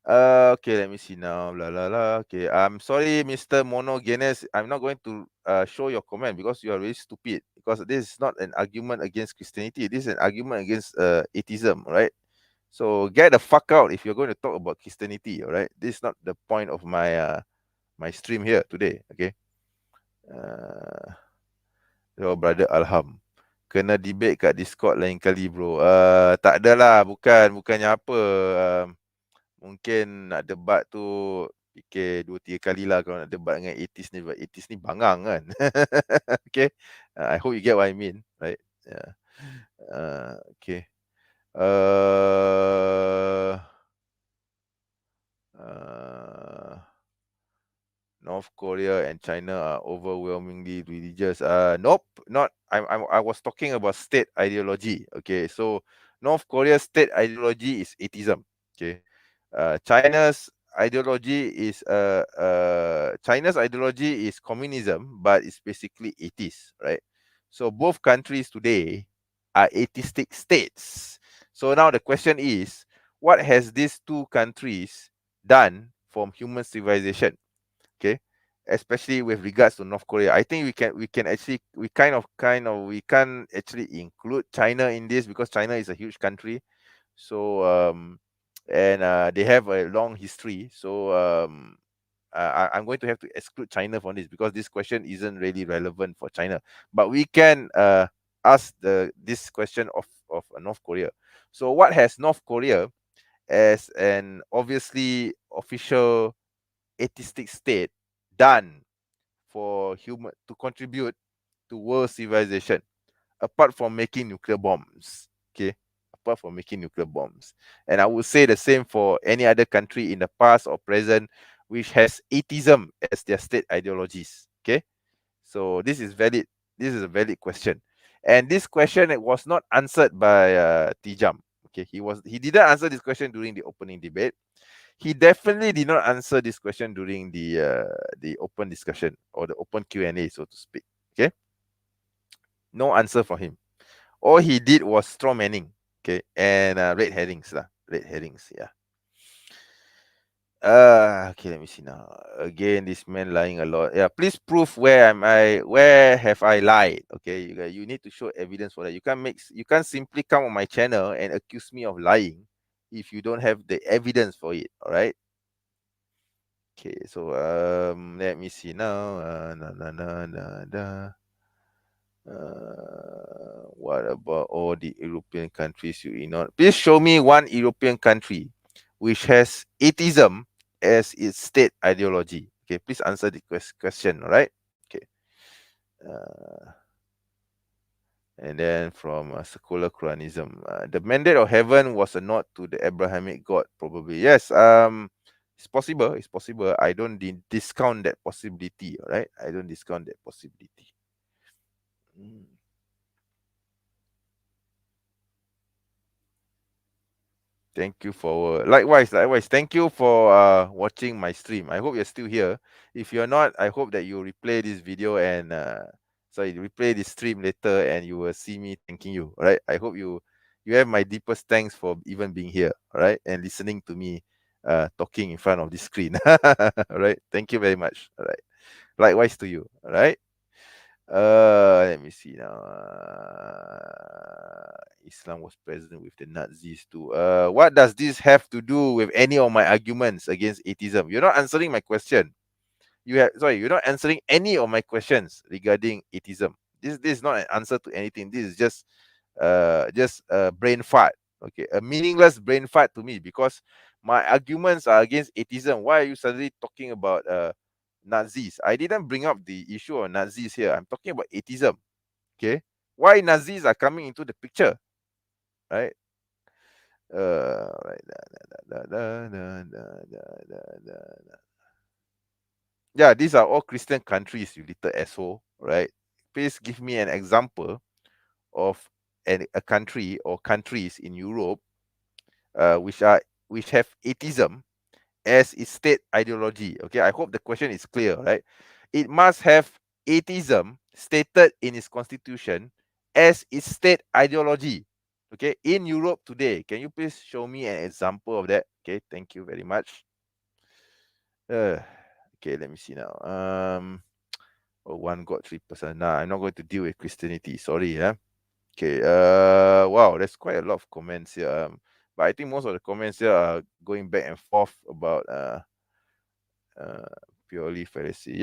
Okay, let me see now. La la la. Okay, I'm sorry, Mr. Monogenes. I'm not going to show your comment because you are really stupid. Because this is not an argument against Christianity. This is an argument against atheism, right? So get the fuck out if you're going to talk about Christianity, all right? This is not the point of my my stream here today, okay? Your brother Alham. Kena debate kat Discord lain kali, bro. Tak adalah, bukannya apa. Mungkin nak debat tu fikir 2-3 kali lah kalau nak debat dengan atheist ni. Sebab atheist ni bangang kan. Okay. I hope you get what I mean. Right. Yeah. Okay. North Korea and China are overwhelmingly religious. Nope, not. I was talking about state ideology. Okay, so North Korea's state ideology is atheism. Okay, China's ideology is China's ideology is communism, but it's basically atheist, right? So both countries today are atheistic states. So now the question is, what has these two countries done for human civilization? Okay, especially with regards to North Korea. I think we can actually we can't actually include China in this because China is a huge country. So and they have a long history. So I'm going to have to exclude China from this because this question isn't really relevant for China. But we can ask this question of North Korea. So what has North Korea as an obviously official atheistic state done for human to contribute to world civilization apart from making nuclear bombs? Okay, apart from making nuclear bombs. And I would say the same for any other country in the past or present which has atheism as their state ideologies. Okay, so this is valid. This is a valid question, and this question it was not answered by TJump. Okay, he didn't answer this question during the opening debate. He definitely did not answer this question during the open discussion or the open Q&A, so to speak. Okay, no answer for him. All he did was straw manning. Okay, and red herrings lah. Red herrings, yeah. Okay, let me see now. Again, this man lying a lot. Yeah, please prove where am I? Where have I lied? Okay, you need to show evidence for that. You can't simply come on my channel and accuse me of lying if you don't have the evidence for it. All right. Okay, so let me see now. What about all the European countries you ignore? Please show me one European country which has atheism as its state ideology. Okay, please answer the question. All right. Okay. And then from secular Quranism, the mandate of heaven was a nod to the Abrahamic God, probably. Yes. It's possible. It's possible. I don't discount that possibility. All right. I don't discount that possibility. Thank you for likewise. Thank you for watching my stream. I hope you're still here. If you're not, I hope that you replay this video and replay this stream later and you will see me thanking you. All right. I hope you have my deepest thanks for even being here. All right, and listening to me talking in front of the screen. All right. Thank you very much. All right. Likewise to you. All right. Let me see now. Islam was present with the Nazis too. What does this have to do with any of my arguments against atheism? You're not answering my question. You're not answering any of my questions regarding atheism. This is not an answer to anything. This is just a brain fart. Okay, a meaningless brain fart to me because my arguments are against atheism. Why are you suddenly talking about Nazis? I didn't bring up the issue of Nazis here. I'm talking about atheism. Okay, why Nazis are coming into the picture, right? Right. Yeah, these are all Christian countries, you little asshole, right? Please give me an example of a country or countries in Europe which have atheism as its state ideology. Okay, I hope the question is clear, right? It must have atheism stated in its constitution as its state ideology. Okay, in Europe today, can you please show me an example of that? Okay, thank you very much. Okay, let me see now. Oh, one God, 3%. Nah, I'm not going to deal with Christianity. Sorry, yeah. Okay. Wow, there's quite a lot of comments here. But I think most of the comments here are going back and forth about uh purely fallacy.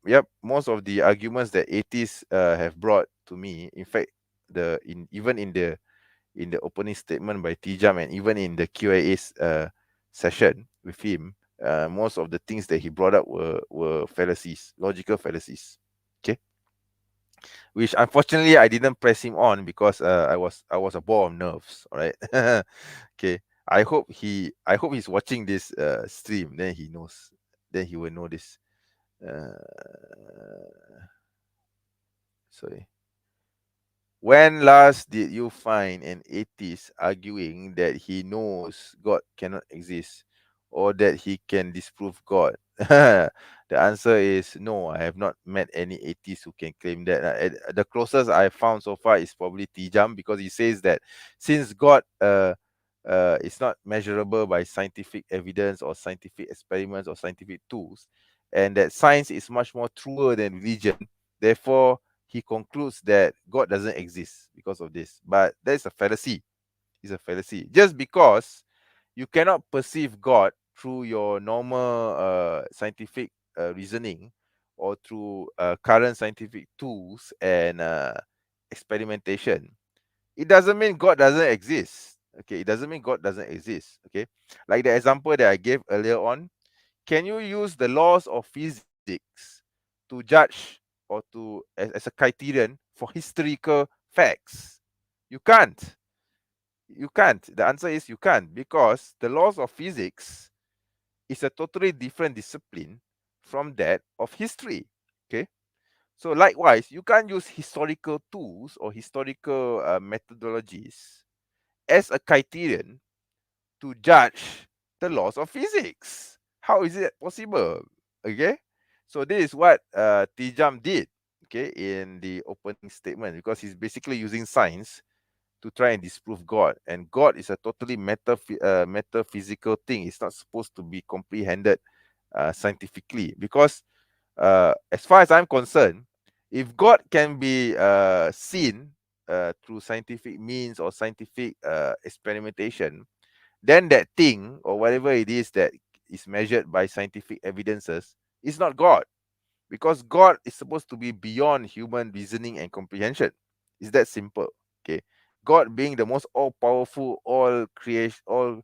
Yep. Most of the arguments that atheists have brought to me, in fact, even in the opening statement by TJump and even in the Q&A session with him, most of the things that he brought up were fallacies, logical fallacies. Okay, which unfortunately I didn't press him on because I was a ball of nerves. All right. Okay. I hope he's watching this stream. Then he knows. Then he will know this. Uh, Sorry. When last did you find an atheist arguing that he knows God cannot exist or that he can disprove God? The answer is no. I have not met any atheist who can claim that. The closest I found so far is probably TJump, because he says that since God is not measurable by scientific evidence or scientific experiments or scientific tools, and that science is much more truer than religion, therefore he concludes that God doesn't exist because of this. But that's a fallacy. It's a fallacy. Just because you cannot perceive God through your normal scientific reasoning or through current scientific tools and experimentation, it doesn't mean God doesn't exist. Okay, it doesn't mean God doesn't exist. Okay, like the example that I gave earlier on, can you use the laws of physics to judge or as a criterion for historical facts? You can't. You can't. The answer is you can't, because the laws of physics is a totally different discipline from that of history. Okay. So likewise, you can't use historical tools or historical methodologies as a criterion to judge the laws of physics. How is it possible? Okay, so this is what TJump did, okay, in the opening statement, because he's basically using science to try and disprove God, and God is a totally metaphysical thing. It's not supposed to be comprehended scientifically, because as far as I'm concerned, if God can be seen through scientific means or scientific experimentation, then that thing or whatever it is that is measured by scientific evidences is not God, because God is supposed to be beyond human reasoning and comprehension. It's that simple. Okay, God being the most all-powerful, all creation, all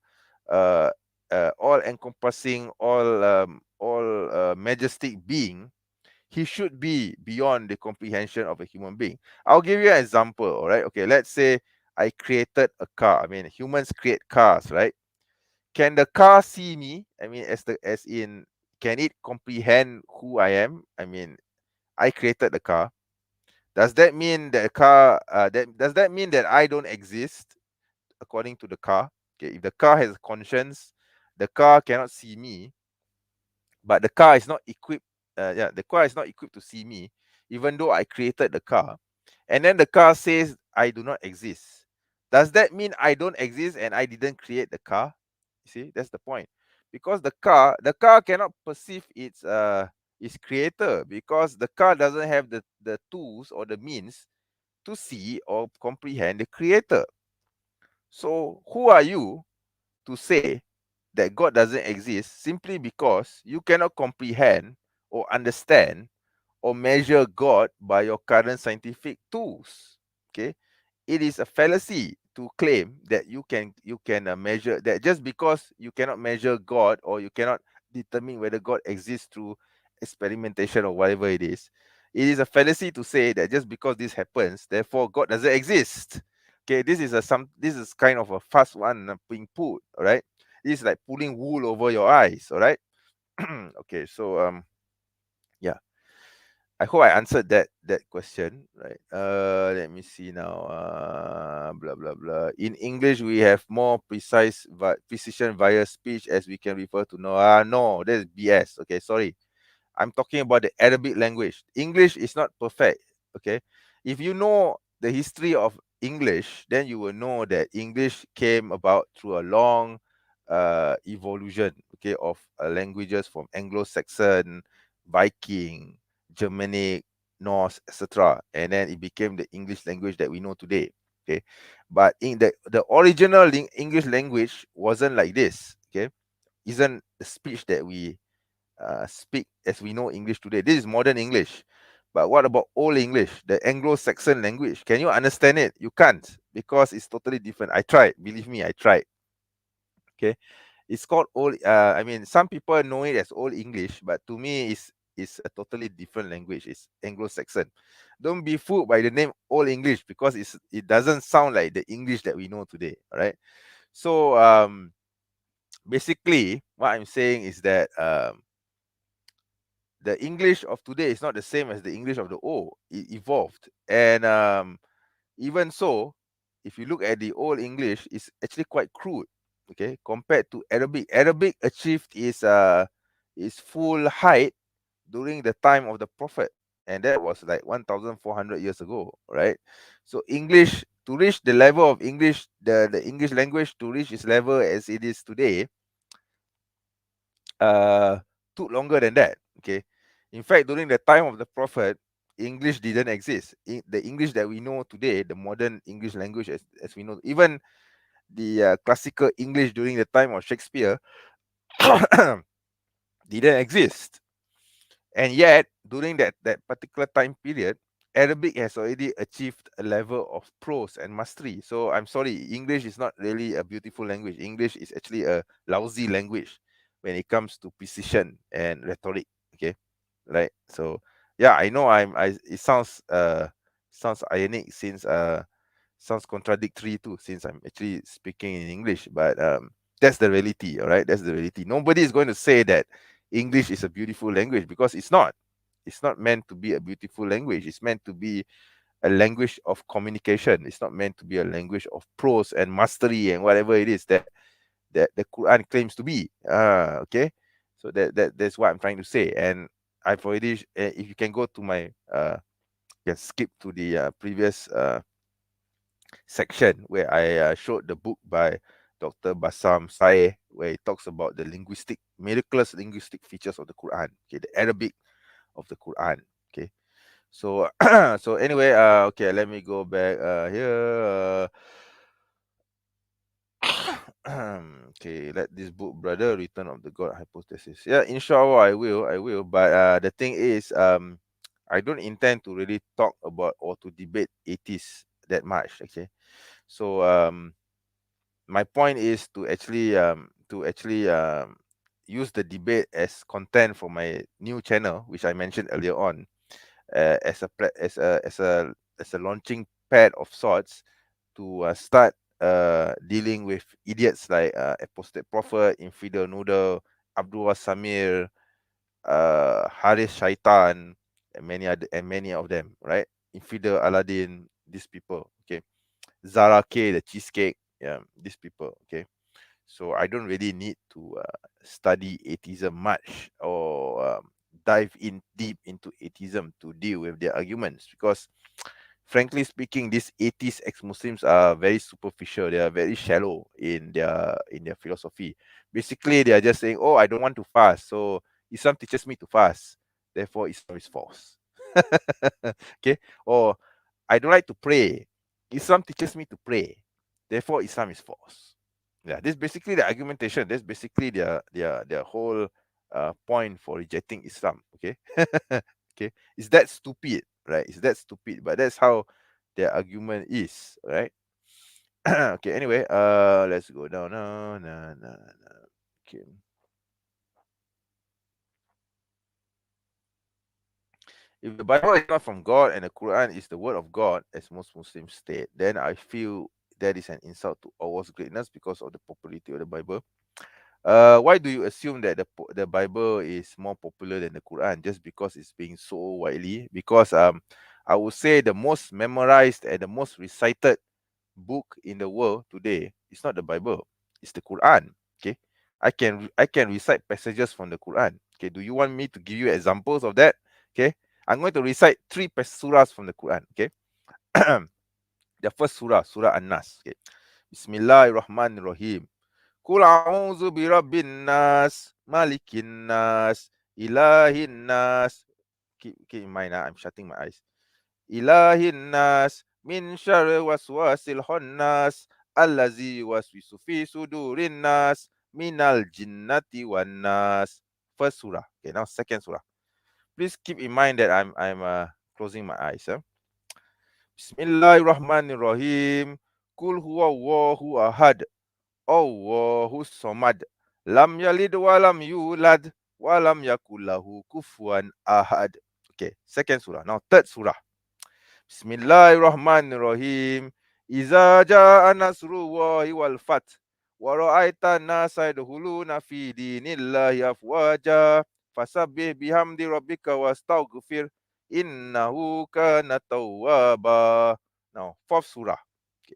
encompassing, all majestic being, he should be beyond the comprehension of a human being. I'll give you an example. All right. Okay. Let's say I created a car. I mean, humans create cars, right? Can the car see me? I mean, can it comprehend who I am? I mean, I created the car. Does that mean that does that mean that I don't exist according to the car? Okay, if the car has a conscience, the car cannot see me, but the car is not equipped. The car is not equipped to see me, even though I created the car. And then the car says I do not exist. Does that mean I don't exist and I didn't create the car? You see, that's the point. Because the car cannot perceive its creator, because the car doesn't have the tools or the means to see or comprehend the creator. So who are you to say that God doesn't exist simply because you cannot comprehend or understand or measure God by your current scientific tools? Okay, it is a fallacy to claim that you can measure that. Just because you cannot measure God or you cannot determine whether God exists through experimentation or whatever it is a fallacy to say that just because this happens, therefore God doesn't exist. Okay, this is kind of a fast one being put. All right, this is like pulling wool over your eyes. All right. Okay, so yeah. I hope I answered that question, right? Let me see now. Blah blah blah. In English, we have more precise precision via speech, as we can refer to. No, no, that's BS. Okay, sorry. I'm talking about the Arabic language. English is not perfect. Okay. If you know the history of English, then you will know that English came about through a long evolution, okay, of languages from Anglo-Saxon, Viking, Germanic, Norse, etc. And then it became the English language that we know today. Okay. But in the original English language wasn't like this. Okay. Isn't the speech that we speak as we know English today. This is modern English. But what about old English, the Anglo-Saxon language? Can you understand it? You can't, because it's totally different. I tried. Believe me, I tried. Okay. It's called old. I mean, some people know it as old English, but to me, it's a totally different language. It's Anglo-Saxon. Don't be fooled by the name old English, because it doesn't sound like the English that we know today. All right. So basically, what I'm saying is that the English of today is not the same as the English of the old. It evolved. And even so, if you look at the old English, it's actually quite crude, okay, compared to Arabic. Arabic achieved its full height during the time of the Prophet, and that was like 1,400 years ago, right? So English, to reach the level of English, the English language, to reach its level as it is today, uh, took longer than that. Okay, in fact, during the time of the Prophet, English didn't exist. The English that we know today, the modern English language as we know, even the classical English during the time of Shakespeare, didn't exist. And yet, during that particular time period, Arabic has already achieved a level of prose and mastery. So I'm sorry, English is not really a beautiful language. English is actually a lousy language when it comes to precision and rhetoric. Okay, right? So yeah, I know it sounds ironic, since sounds contradictory too, since I'm actually speaking in English, but that's the reality. All right, that's the reality. Nobody is going to say that English is a beautiful language, because it's not. It's not meant to be a beautiful language. It's meant to be a language of communication. It's not meant to be a language of prose and mastery and whatever it is that the Quran claims to be. Okay, so that's what I'm trying to say. And I've already, if you can go to my can skip to the previous section where I showed the book by Dr. Bassam Saeh, where he talks about the miraculous linguistic features of the Quran, okay, the Arabic of the Quran. Okay, so so anyway, okay, let me go back here. Okay, let this book, brother, Return of the God Hypothesis. Yeah, inshallah, I will. But the thing is, I don't intend to really talk about or to debate atheists that much. Okay, so my point is to actually use the debate as content for my new channel, which I mentioned earlier on, as a launching pad of sorts to start dealing with idiots like Apostate Prophet, Infidel Noodle, Abdullah Samir, Haris Shaitan, and many of them, right? Infidel Aladdin, these people, okay. Zara K, the cheesecake, yeah, these people, okay. So I don't really need to study atheism much, or dive in deep into atheism to deal with their arguments, because frankly speaking, these atheist ex-Muslims are very superficial. They are very shallow in their philosophy. Basically, they are just saying, "Oh, I don't want to fast, so Islam teaches me to fast. Therefore, Islam is false." Okay, or I don't like to pray. Islam teaches me to pray. Therefore, Islam is false. Yeah, this is basically the argumentation. That's basically their whole point for rejecting Islam. Okay, okay, is that stupid, right? Is that stupid? But that's how their argument is, right? Okay. Anyway, let's go down now. Okay. If the Bible is not from God and the Quran is the word of God, as most Muslims state, then I feel that is an insult to Allah's greatness because of the popularity of the Bible. Why do you assume that the Bible is more popular than the Quran just because it's being so widely? Because I would say the most memorized and the most recited book in the world today is not the Bible, it's the Quran. Okay, I can recite passages from the Quran. Okay, do you want me to give you examples of that? Okay, I'm going to recite three surahs from the Quran. Okay, the first surah, Surah An-Nas. Okay, Bismillahirrahmanirrahim. Qul a'udzu birabbin nas, malikin nas, ilahin nas. Keep in mind, I'm shutting my eyes. Ilahin nas, min syarri waswasil khannas, allazi waswisu fi sudurin nas, minal jinnati wan nas. First surah. Okay, now second surah. Please keep in mind that I'm closing my eyes. Bismillahirrahmanirrahim. Qul huwallahu ahad. Allahus somad. Lam yalid walam yulad walam yakulahu kufuwan ahad. Okay, second surah. Now third surah. Bismillahirrahmanirrahim. Iza jaa nasrullahi wal fath wa ra'aita an-nasa yadkhuluna fi dinillahi afwaja fasabbih bihamdi rabbika wastaghfir innahu kana tawwaba. Now fourth surah. Okay.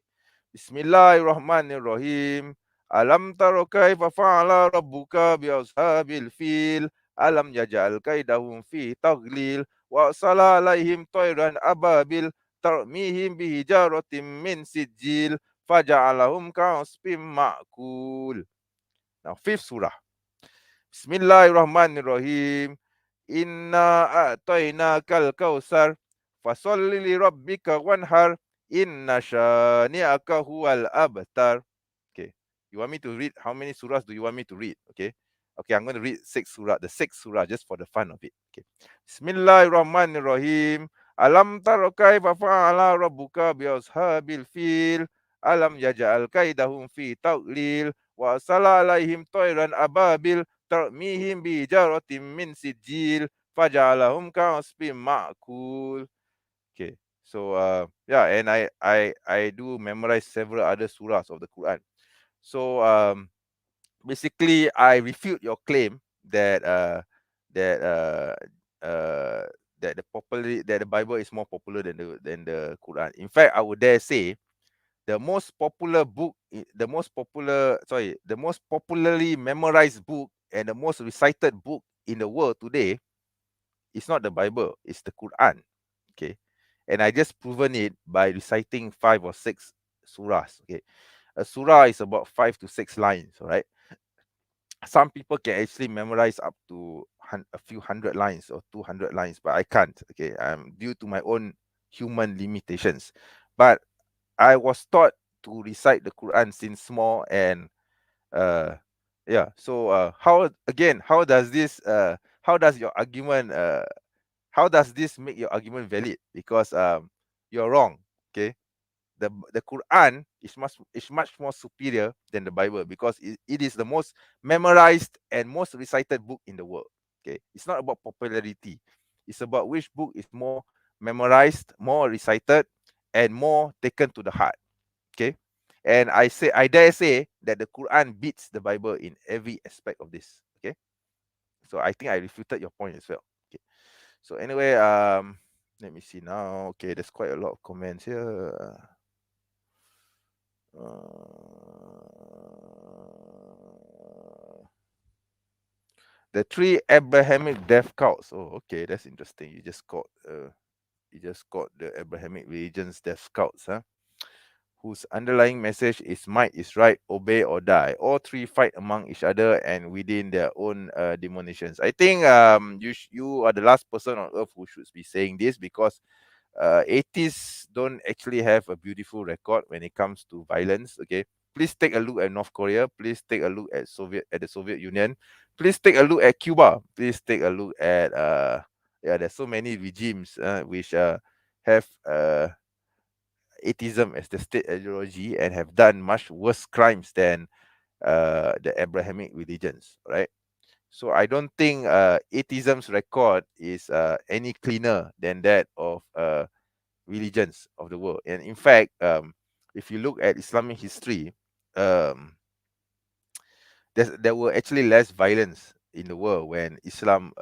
Bismillahirrahmanirrahim. Alam tara kaifa fa'ala rabbuka bi ashabil fil. Alam yaj'al kaidahum fi taghlil wa arsala alaihim tayran ababil tarmihim bihijaratin min sijil faja'alahum ka'asfin ma'kul. Now fifth surah. Bismillahirrahmanirrahim. Inna a'tainakal kausar fasalli li rabbika wanhar inna syani'aka huwal abtar. Okay. You want me to read how many surahs do you want me to read? Okay. Okay, I'm going to read six surah, the sixth surah just for the fun of it. Okay. Bismillahirrahmanirrahim. Alam tara kaifa fa'ala rabbuka bi ashabil fil. Alam yaj'al kaidahum fi tadlil wa arsala alaihim tayran ababil tarmihim bi jaratin min sijil faja'alahum ka'asfin ma'kul. Okay. So yeah, and I do memorize several other surahs of the Quran. So basically I refute your claim that that uh uh that the Bible is more popular than the Quran. In fact, I would dare say the most popular book, the most popularly memorized book and the most recited book in the world today is not the Bible, it's the Quran. Okay. And I just proven it by reciting 5 or 6 surahs. Okay. A surah is about 5 to 6 lines, all right? Some people can actually memorize up to a few hundred lines or 200 lines, but I can't. Okay. Due to my own human limitations. But I was taught to recite the Quran since small, and uh yeah. So how does this how does your argument how does this make your argument valid? Because you're wrong. Okay. The Quran is much more superior than the Bible because it is the most memorized and most recited book in the world. Okay. It's not about popularity. It's about which book is more memorized, more recited, and more taken to the heart. Okay. And I dare say that the Quran beats the Bible in every aspect of this. Okay. So I think I refuted your point as well. Okay. So anyway, let me see now. Okay, there's quite a lot of comments here. The three Abrahamic death cults. Oh, okay, that's interesting. You just got the Abrahamic religions death cults, huh? Whose underlying message is might is right, obey or die. All three fight among each other and within their own denominations. I think you are the last person on earth who should be saying this because atheists don't actually have a beautiful record when it comes to violence. Okay, please take a look at North Korea. Please take a look at the Soviet Union. Please take a look at Cuba. Please take a look at yeah. There's so many regimes which have atheism as the state ideology and have done much worse crimes than the Abrahamic religions. Right. So I don't think atheism's record is any cleaner than that of religions of the world. And in fact, if you look at Islamic history, um, there were actually less violence in the world when Islam,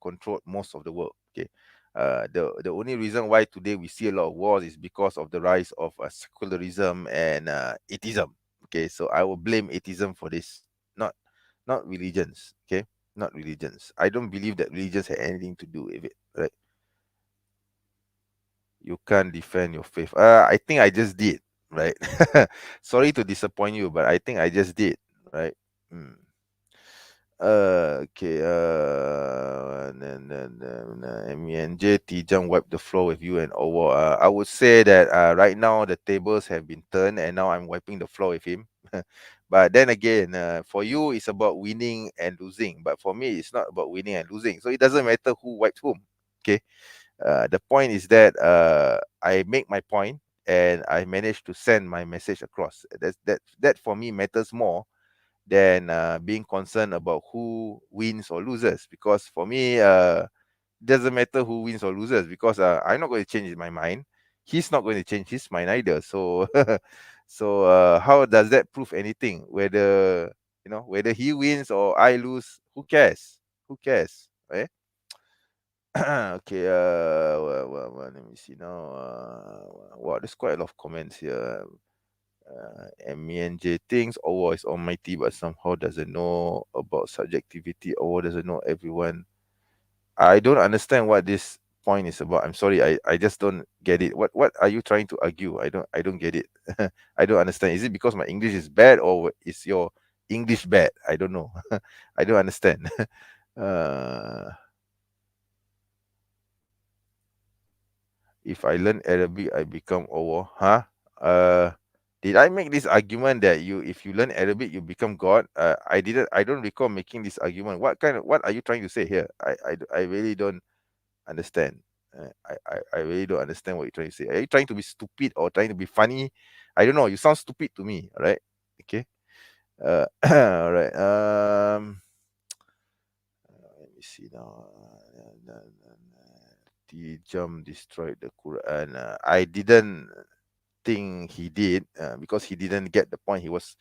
controlled most of the world. Okay, the only reason why today we see a lot of wars is because of the rise of secularism and atheism. Okay, so I will blame atheism for this, not not religions. Okay, not religions. I don't believe that religions had anything to do with it. Right? You can't defend your faith. I think I just did. Right. Sorry to disappoint you, but I think I just did. Right. Mm. Okay. MENJ TJump wipe the floor with you and over. I would say that right now the tables have been turned and now I'm wiping the floor with him. But then again, for you it's about winning and losing. But for me, it's not about winning and losing. So it doesn't matter who wipes whom. Okay. The point is that I make my point and I managed to send my message across. That for me matters more than being concerned about who wins or loses. Because for me, doesn't matter who wins or loses because I'm not going to change my mind. He's not going to change his mind either. So, how does that prove anything? Whether he wins or I lose, who cares? Who cares, right? Okay. Let me see now. Wow, there's quite a lot of comments here. MENJ thinks Allah is almighty but somehow doesn't know about subjectivity. Allah doesn't know everyone. I don't understand what this point is about. I'm sorry, I just don't get it. What are you trying to argue? I don't get it. I don't understand. Is it because my English is bad or is your English bad? I don't know. I don't understand. uh if I learn Arabic, I become Allah. Huh? Uh, did I make this argument that if you learn Arabic, you become God? I didn't. I don't recall making this argument. What are you trying to say here? I really don't understand. I really don't understand what you're trying to say. Are you trying to be stupid or trying to be funny? I don't know. You sound stupid to me. All right. Okay. All right. Let me see now. TJump destroyed the Quran. I didn't think he did because he didn't get the point. He was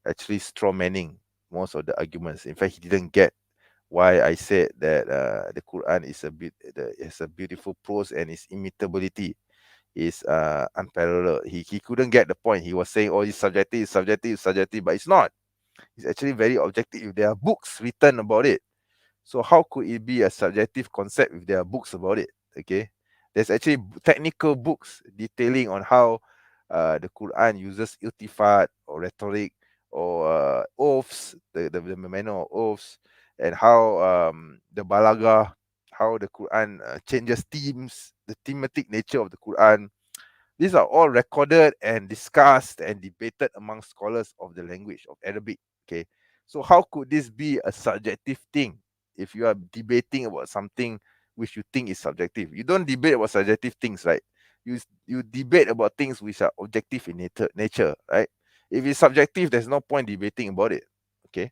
actually straw manning most of the arguments. In fact, he didn't get why I said that the Quran is a beautiful prose and its imitability is unparalleled. He couldn't get the point. He was saying, "Oh, it's subjective, subjective, subjective," but it's not. It's actually very objective. There are books written about it. So how could it be a subjective concept if there are books about it? Okay, there's actually technical books detailing on how the Quran uses iltifat or rhetoric or oaths, the manner of oaths, and how the balagah, how the Quran changes themes, the thematic nature of the Quran. These are all recorded and discussed and debated among scholars of the language of Arabic. Okay, so how could this be a subjective thing if you are debating about something which you think is subjective? You don't debate about subjective things, right? You debate about things which are objective in nature, right? If it's subjective, there's no point debating about it. Okay.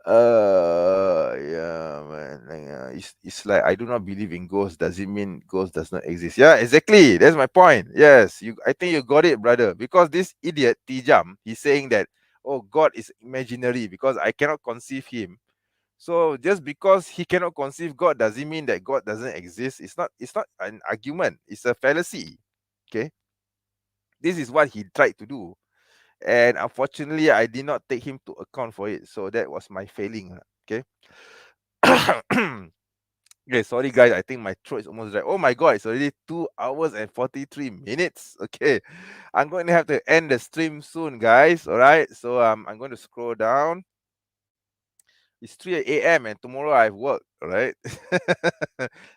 Yeah, man. It's like I do not believe in ghosts. Does it mean ghost does not exist? Yeah, exactly. That's my point. Yes, I think you got it, brother. Because this idiot Tijam, he's saying that, oh, God is imaginary because I cannot conceive him. So just because he cannot conceive God, does it mean that God doesn't exist? It's not an argument. It's a fallacy. Okay. This is what he tried to do. And unfortunately, I did not take him to account for it. So that was my failing. Okay. Okay, sorry guys. I think my throat is almost dry. Oh my god, it's already 2 hours and 43 minutes. Okay. I'm going to have to end the stream soon, guys. All right. So I'm going to scroll down. It's 3 a.m. and tomorrow I have work. All right.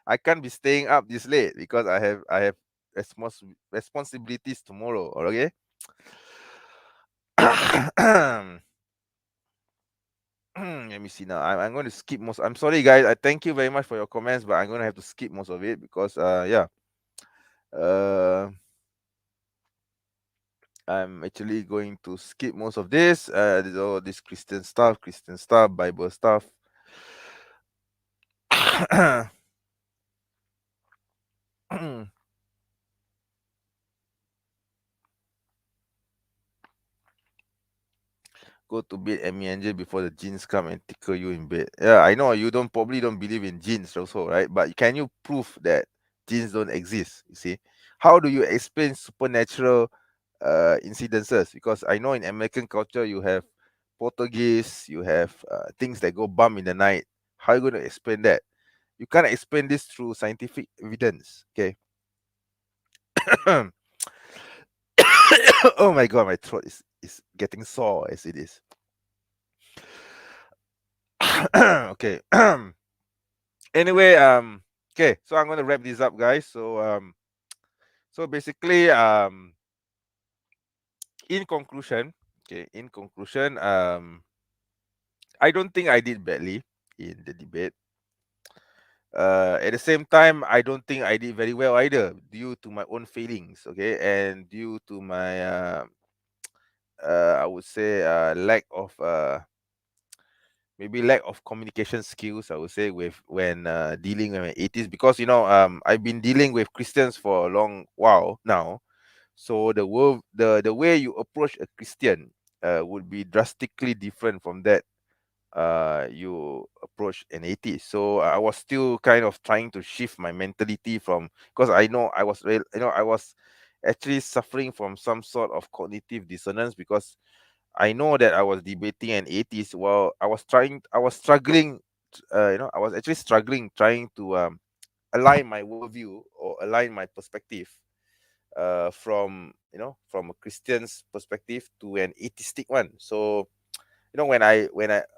I can't be staying up this late because I have responsibilities tomorrow. Okay. Let me see now. I'm going to skip most. I'm sorry, guys. I thank you very much for your comments, but I'm going to have to skip most of it because, yeah. I'm actually going to skip most of this. All this Christian stuff, Bible stuff. go to bed MENJ before the jinns come and tickle you in bed. Yeah, I know you probably don't believe in jinns also, right? But can you prove that jinns don't exist? You see, how do you explain supernatural incidences? Because I know in American culture you have Portuguese, you have things that go bump in the night. How are you going to explain that? You can't explain this through scientific evidence. Okay. Oh my god, my throat is getting sore as it is. Okay. Anyway, okay, so I'm gonna wrap this up, guys. So basically, in conclusion, I don't think I did badly in the debate. At the same time, I don't think I did very well either, due to my own failings, okay, and due to my I would say lack of maybe lack of communication skills, I would say, with when dealing with atheists, because I've been dealing with Christians for a long while now. So the way you approach a Christian would be drastically different from that you approach an atheist. So I was still kind of trying to shift my mentality from, because I know I was actually suffering from some sort of cognitive dissonance, because I know that I was debating an atheist while I was struggling, I was actually struggling trying to align my worldview or align my perspective from from a Christian's perspective to an atheistic one. So when I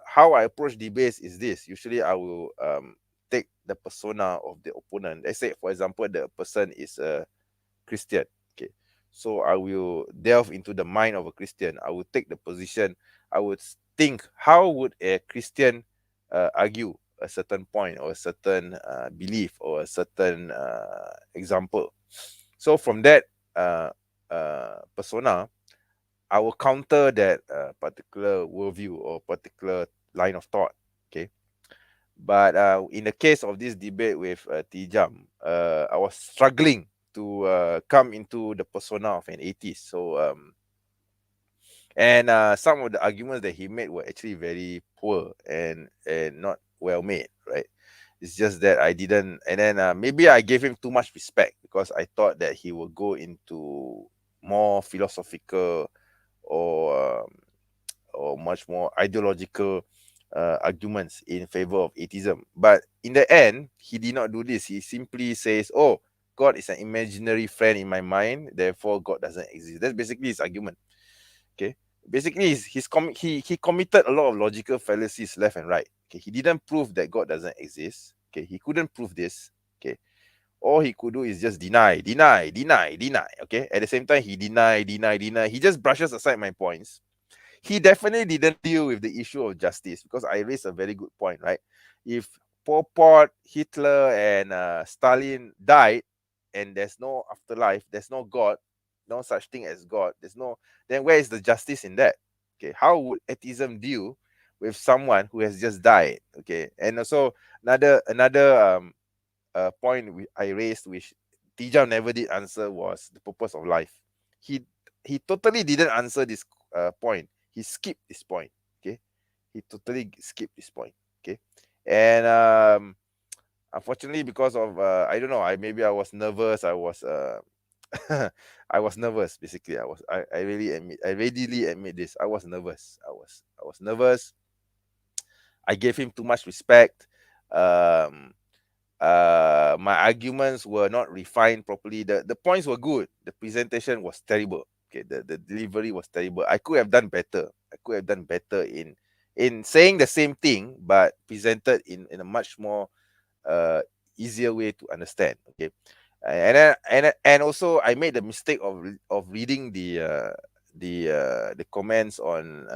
how I approach debates is this. Usually I will take the persona of the opponent. Let's say, for example, the person is a Christian. Okay. So I will delve into the mind of a Christian. I will take the position. I would think, how would a Christian argue a certain point or a certain belief or a certain example. So from that persona, I will counter that particular worldview or particular line of thought. Okay. But in the case of this debate with TJump, I was struggling to come into the persona of an atheist. So and some of the arguments that he made were actually very poor and not well made, right? It's just that I didn't, and then maybe I gave him too much respect, because I thought that he would go into more philosophical or much more ideological arguments in favor of atheism. But in the end, he did not do this. He simply says, "Oh, God is an imaginary friend in my mind, therefore God doesn't exist." That's basically his argument. Okay, basically he committed a lot of logical fallacies left and right. Okay, he didn't prove that God doesn't exist. Okay, he couldn't prove this. Okay, all he could do is just deny, deny, deny, deny. Okay, at the same time, he deny. He just brushes aside my points. He definitely didn't deal with the issue of justice, because I raised a very good point, right? If Pol Pot, Hitler, and Stalin died, and there's no afterlife, there's no God, no such thing as God, then where is the justice in that? Okay, how would atheism deal with someone who has just died? Okay, and also another point I raised, which Tijam never did answer, was the purpose of life. He he totally didn't answer this point. He skipped this point. Okay, he totally skipped this point. Okay, and unfortunately, because of I don't know, I was nervous. I was I was nervous. Basically, I readily admit this. I was nervous. I was nervous. I gave him too much respect. Um, my arguments were not refined properly. The points were good. The presentation was terrible. Okay, the delivery was terrible. I could have done better. I could have done better in saying the same thing, but presented in a much more uh easier way to understand. Okay, and also I made the mistake of reading the comments on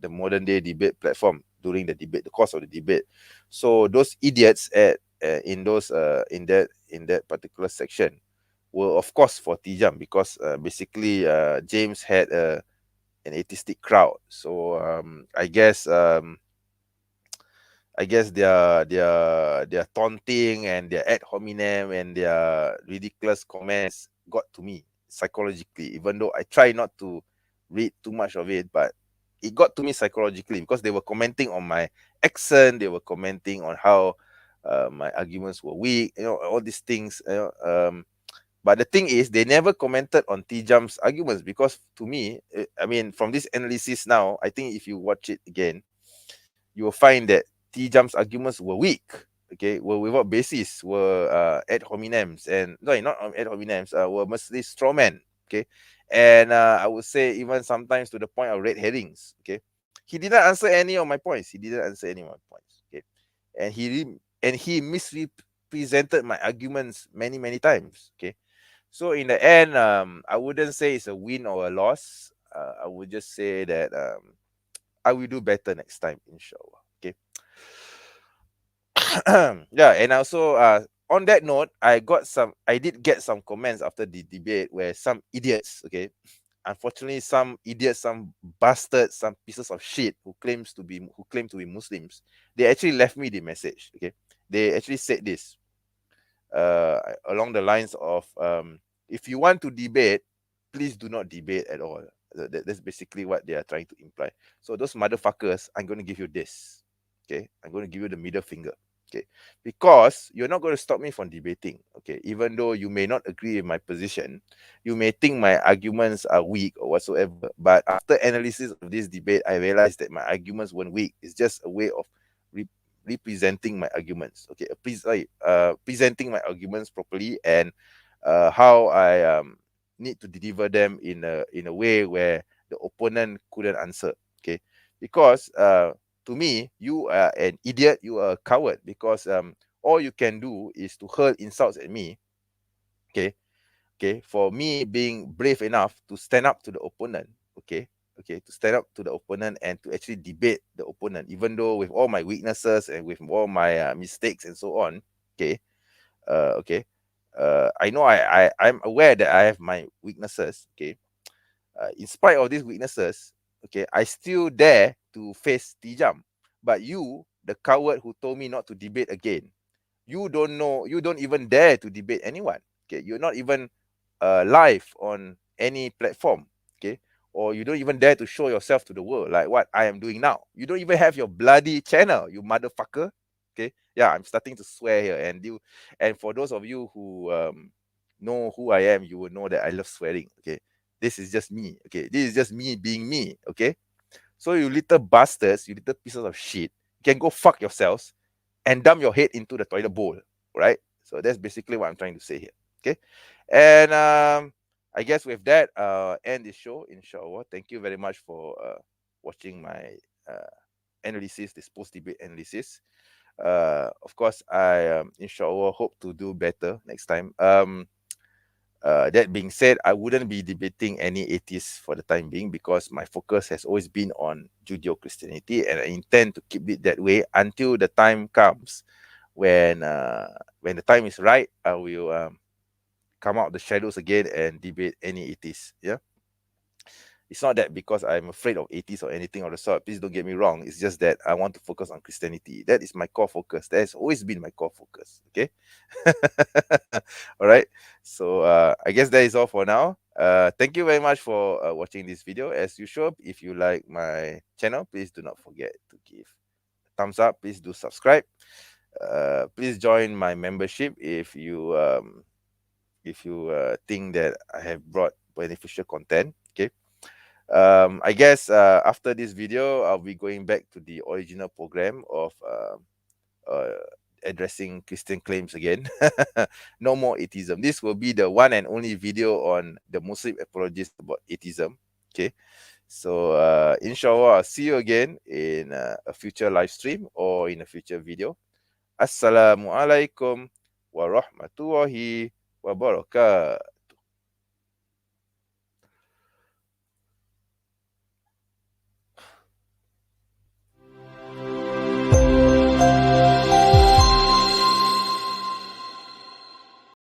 the modern day debate platform during the course of the debate. So those idiots in that particular section were, of course, for Tijam, because basically James had an atheistic crowd. So I guess their taunting and their ad hominem and their ridiculous comments got to me psychologically, even though I try not to read too much of it. But it got to me psychologically because they were commenting on my accent, they were commenting on how my arguments were weak, all these things. But the thing is, they never commented on TJump's arguments because to me, I mean, from this analysis now, I think if you watch it again, you will find that TJump's arguments were weak. Okay, were without basis, were ad hominems, and no, not ad hominems, were mostly straw men. Okay, and I would say even sometimes to the point of red herrings. Okay, he didn't answer any of my points. He didn't answer any of my points. Okay, and he misrepresented my arguments many times. Okay, so in the end, I wouldn't say it's a win or a loss. I would just say that I will do better next time, inshallah. Okay. Yeah, and also on that note, I did get some comments after the debate where some idiots, okay, unfortunately some idiots, some bastards, some pieces of shit who claim to be Muslims, they actually left me the message. Okay, they actually said this along the lines of if you want to debate, please do not debate at all. That's basically what they are trying to imply. So those motherfuckers, I'm going to give you this. Okay, I'm going to give you the middle finger. Okay, because you're not going to stop me from debating. Okay, even though you may not agree with my position, you may think my arguments are weak or whatsoever. But after analysis of this debate, I realized that my arguments weren't weak. It's just a way of representing my arguments. Okay, presenting my arguments properly and how I need to deliver them in a way where the opponent couldn't answer. Okay, because to me, you are an idiot, you are a coward because all you can do is to hurl insults at me. Okay, for me being brave enough to stand up to the opponent. To stand up to the opponent and to actually debate the opponent, even though with all my weaknesses and with all my mistakes and so on. Okay, uh, okay, I know I'm aware that I have my weaknesses. Okay, in spite of these weaknesses, okay, I still dare to face TJump. But you, the coward who told me not to debate again, you don't even dare to debate anyone. Okay, you're not even live on any platform. Okay, or you don't even dare to show yourself to the world like what I am doing now. You don't even have your bloody channel, you motherfucker. Okay, yeah, I'm starting to swear here, and for those of you who know who I am, you will know that I love swearing. Okay, this is just me. Okay, this is just me being me. Okay, so you little bastards, you little pieces of shit, you can go fuck yourselves and dump your head into the toilet bowl, right? So that's basically what I'm trying to say here. Okay, and I guess with that, end this show, inshallah. Thank you very much for watching my analysis, this post debate analysis. Of course, I inshallah hope to do better next time. That being said, I wouldn't be debating any atheists for the time being because my focus has always been on Judeo-Christianity, and I intend to keep it that way until the time comes when the time is right. I will come out of the shadows again and debate any atheists. Yeah. It's not that because I'm afraid of atheists or anything of the sort. Please don't get me wrong. It's just that I want to focus on Christianity. That is my core focus. That has always been my core focus. Okay. All right. So I guess that is all for now. Thank you very much for watching this video. As usual, if you like my channel, please do not forget to give a thumbs up. Please do subscribe. Please join my membership if you think that I have brought beneficial content. Okay. I guess after this video, I'll be going back to the original program of addressing Christian claims again. No more atheism. This will be the one and only video on the Muslim apologist about atheism. Okay. So inshallah, I'll see you again in a future live stream or in a future video. Assalamualaikum warahmatullahi wabarakatuh.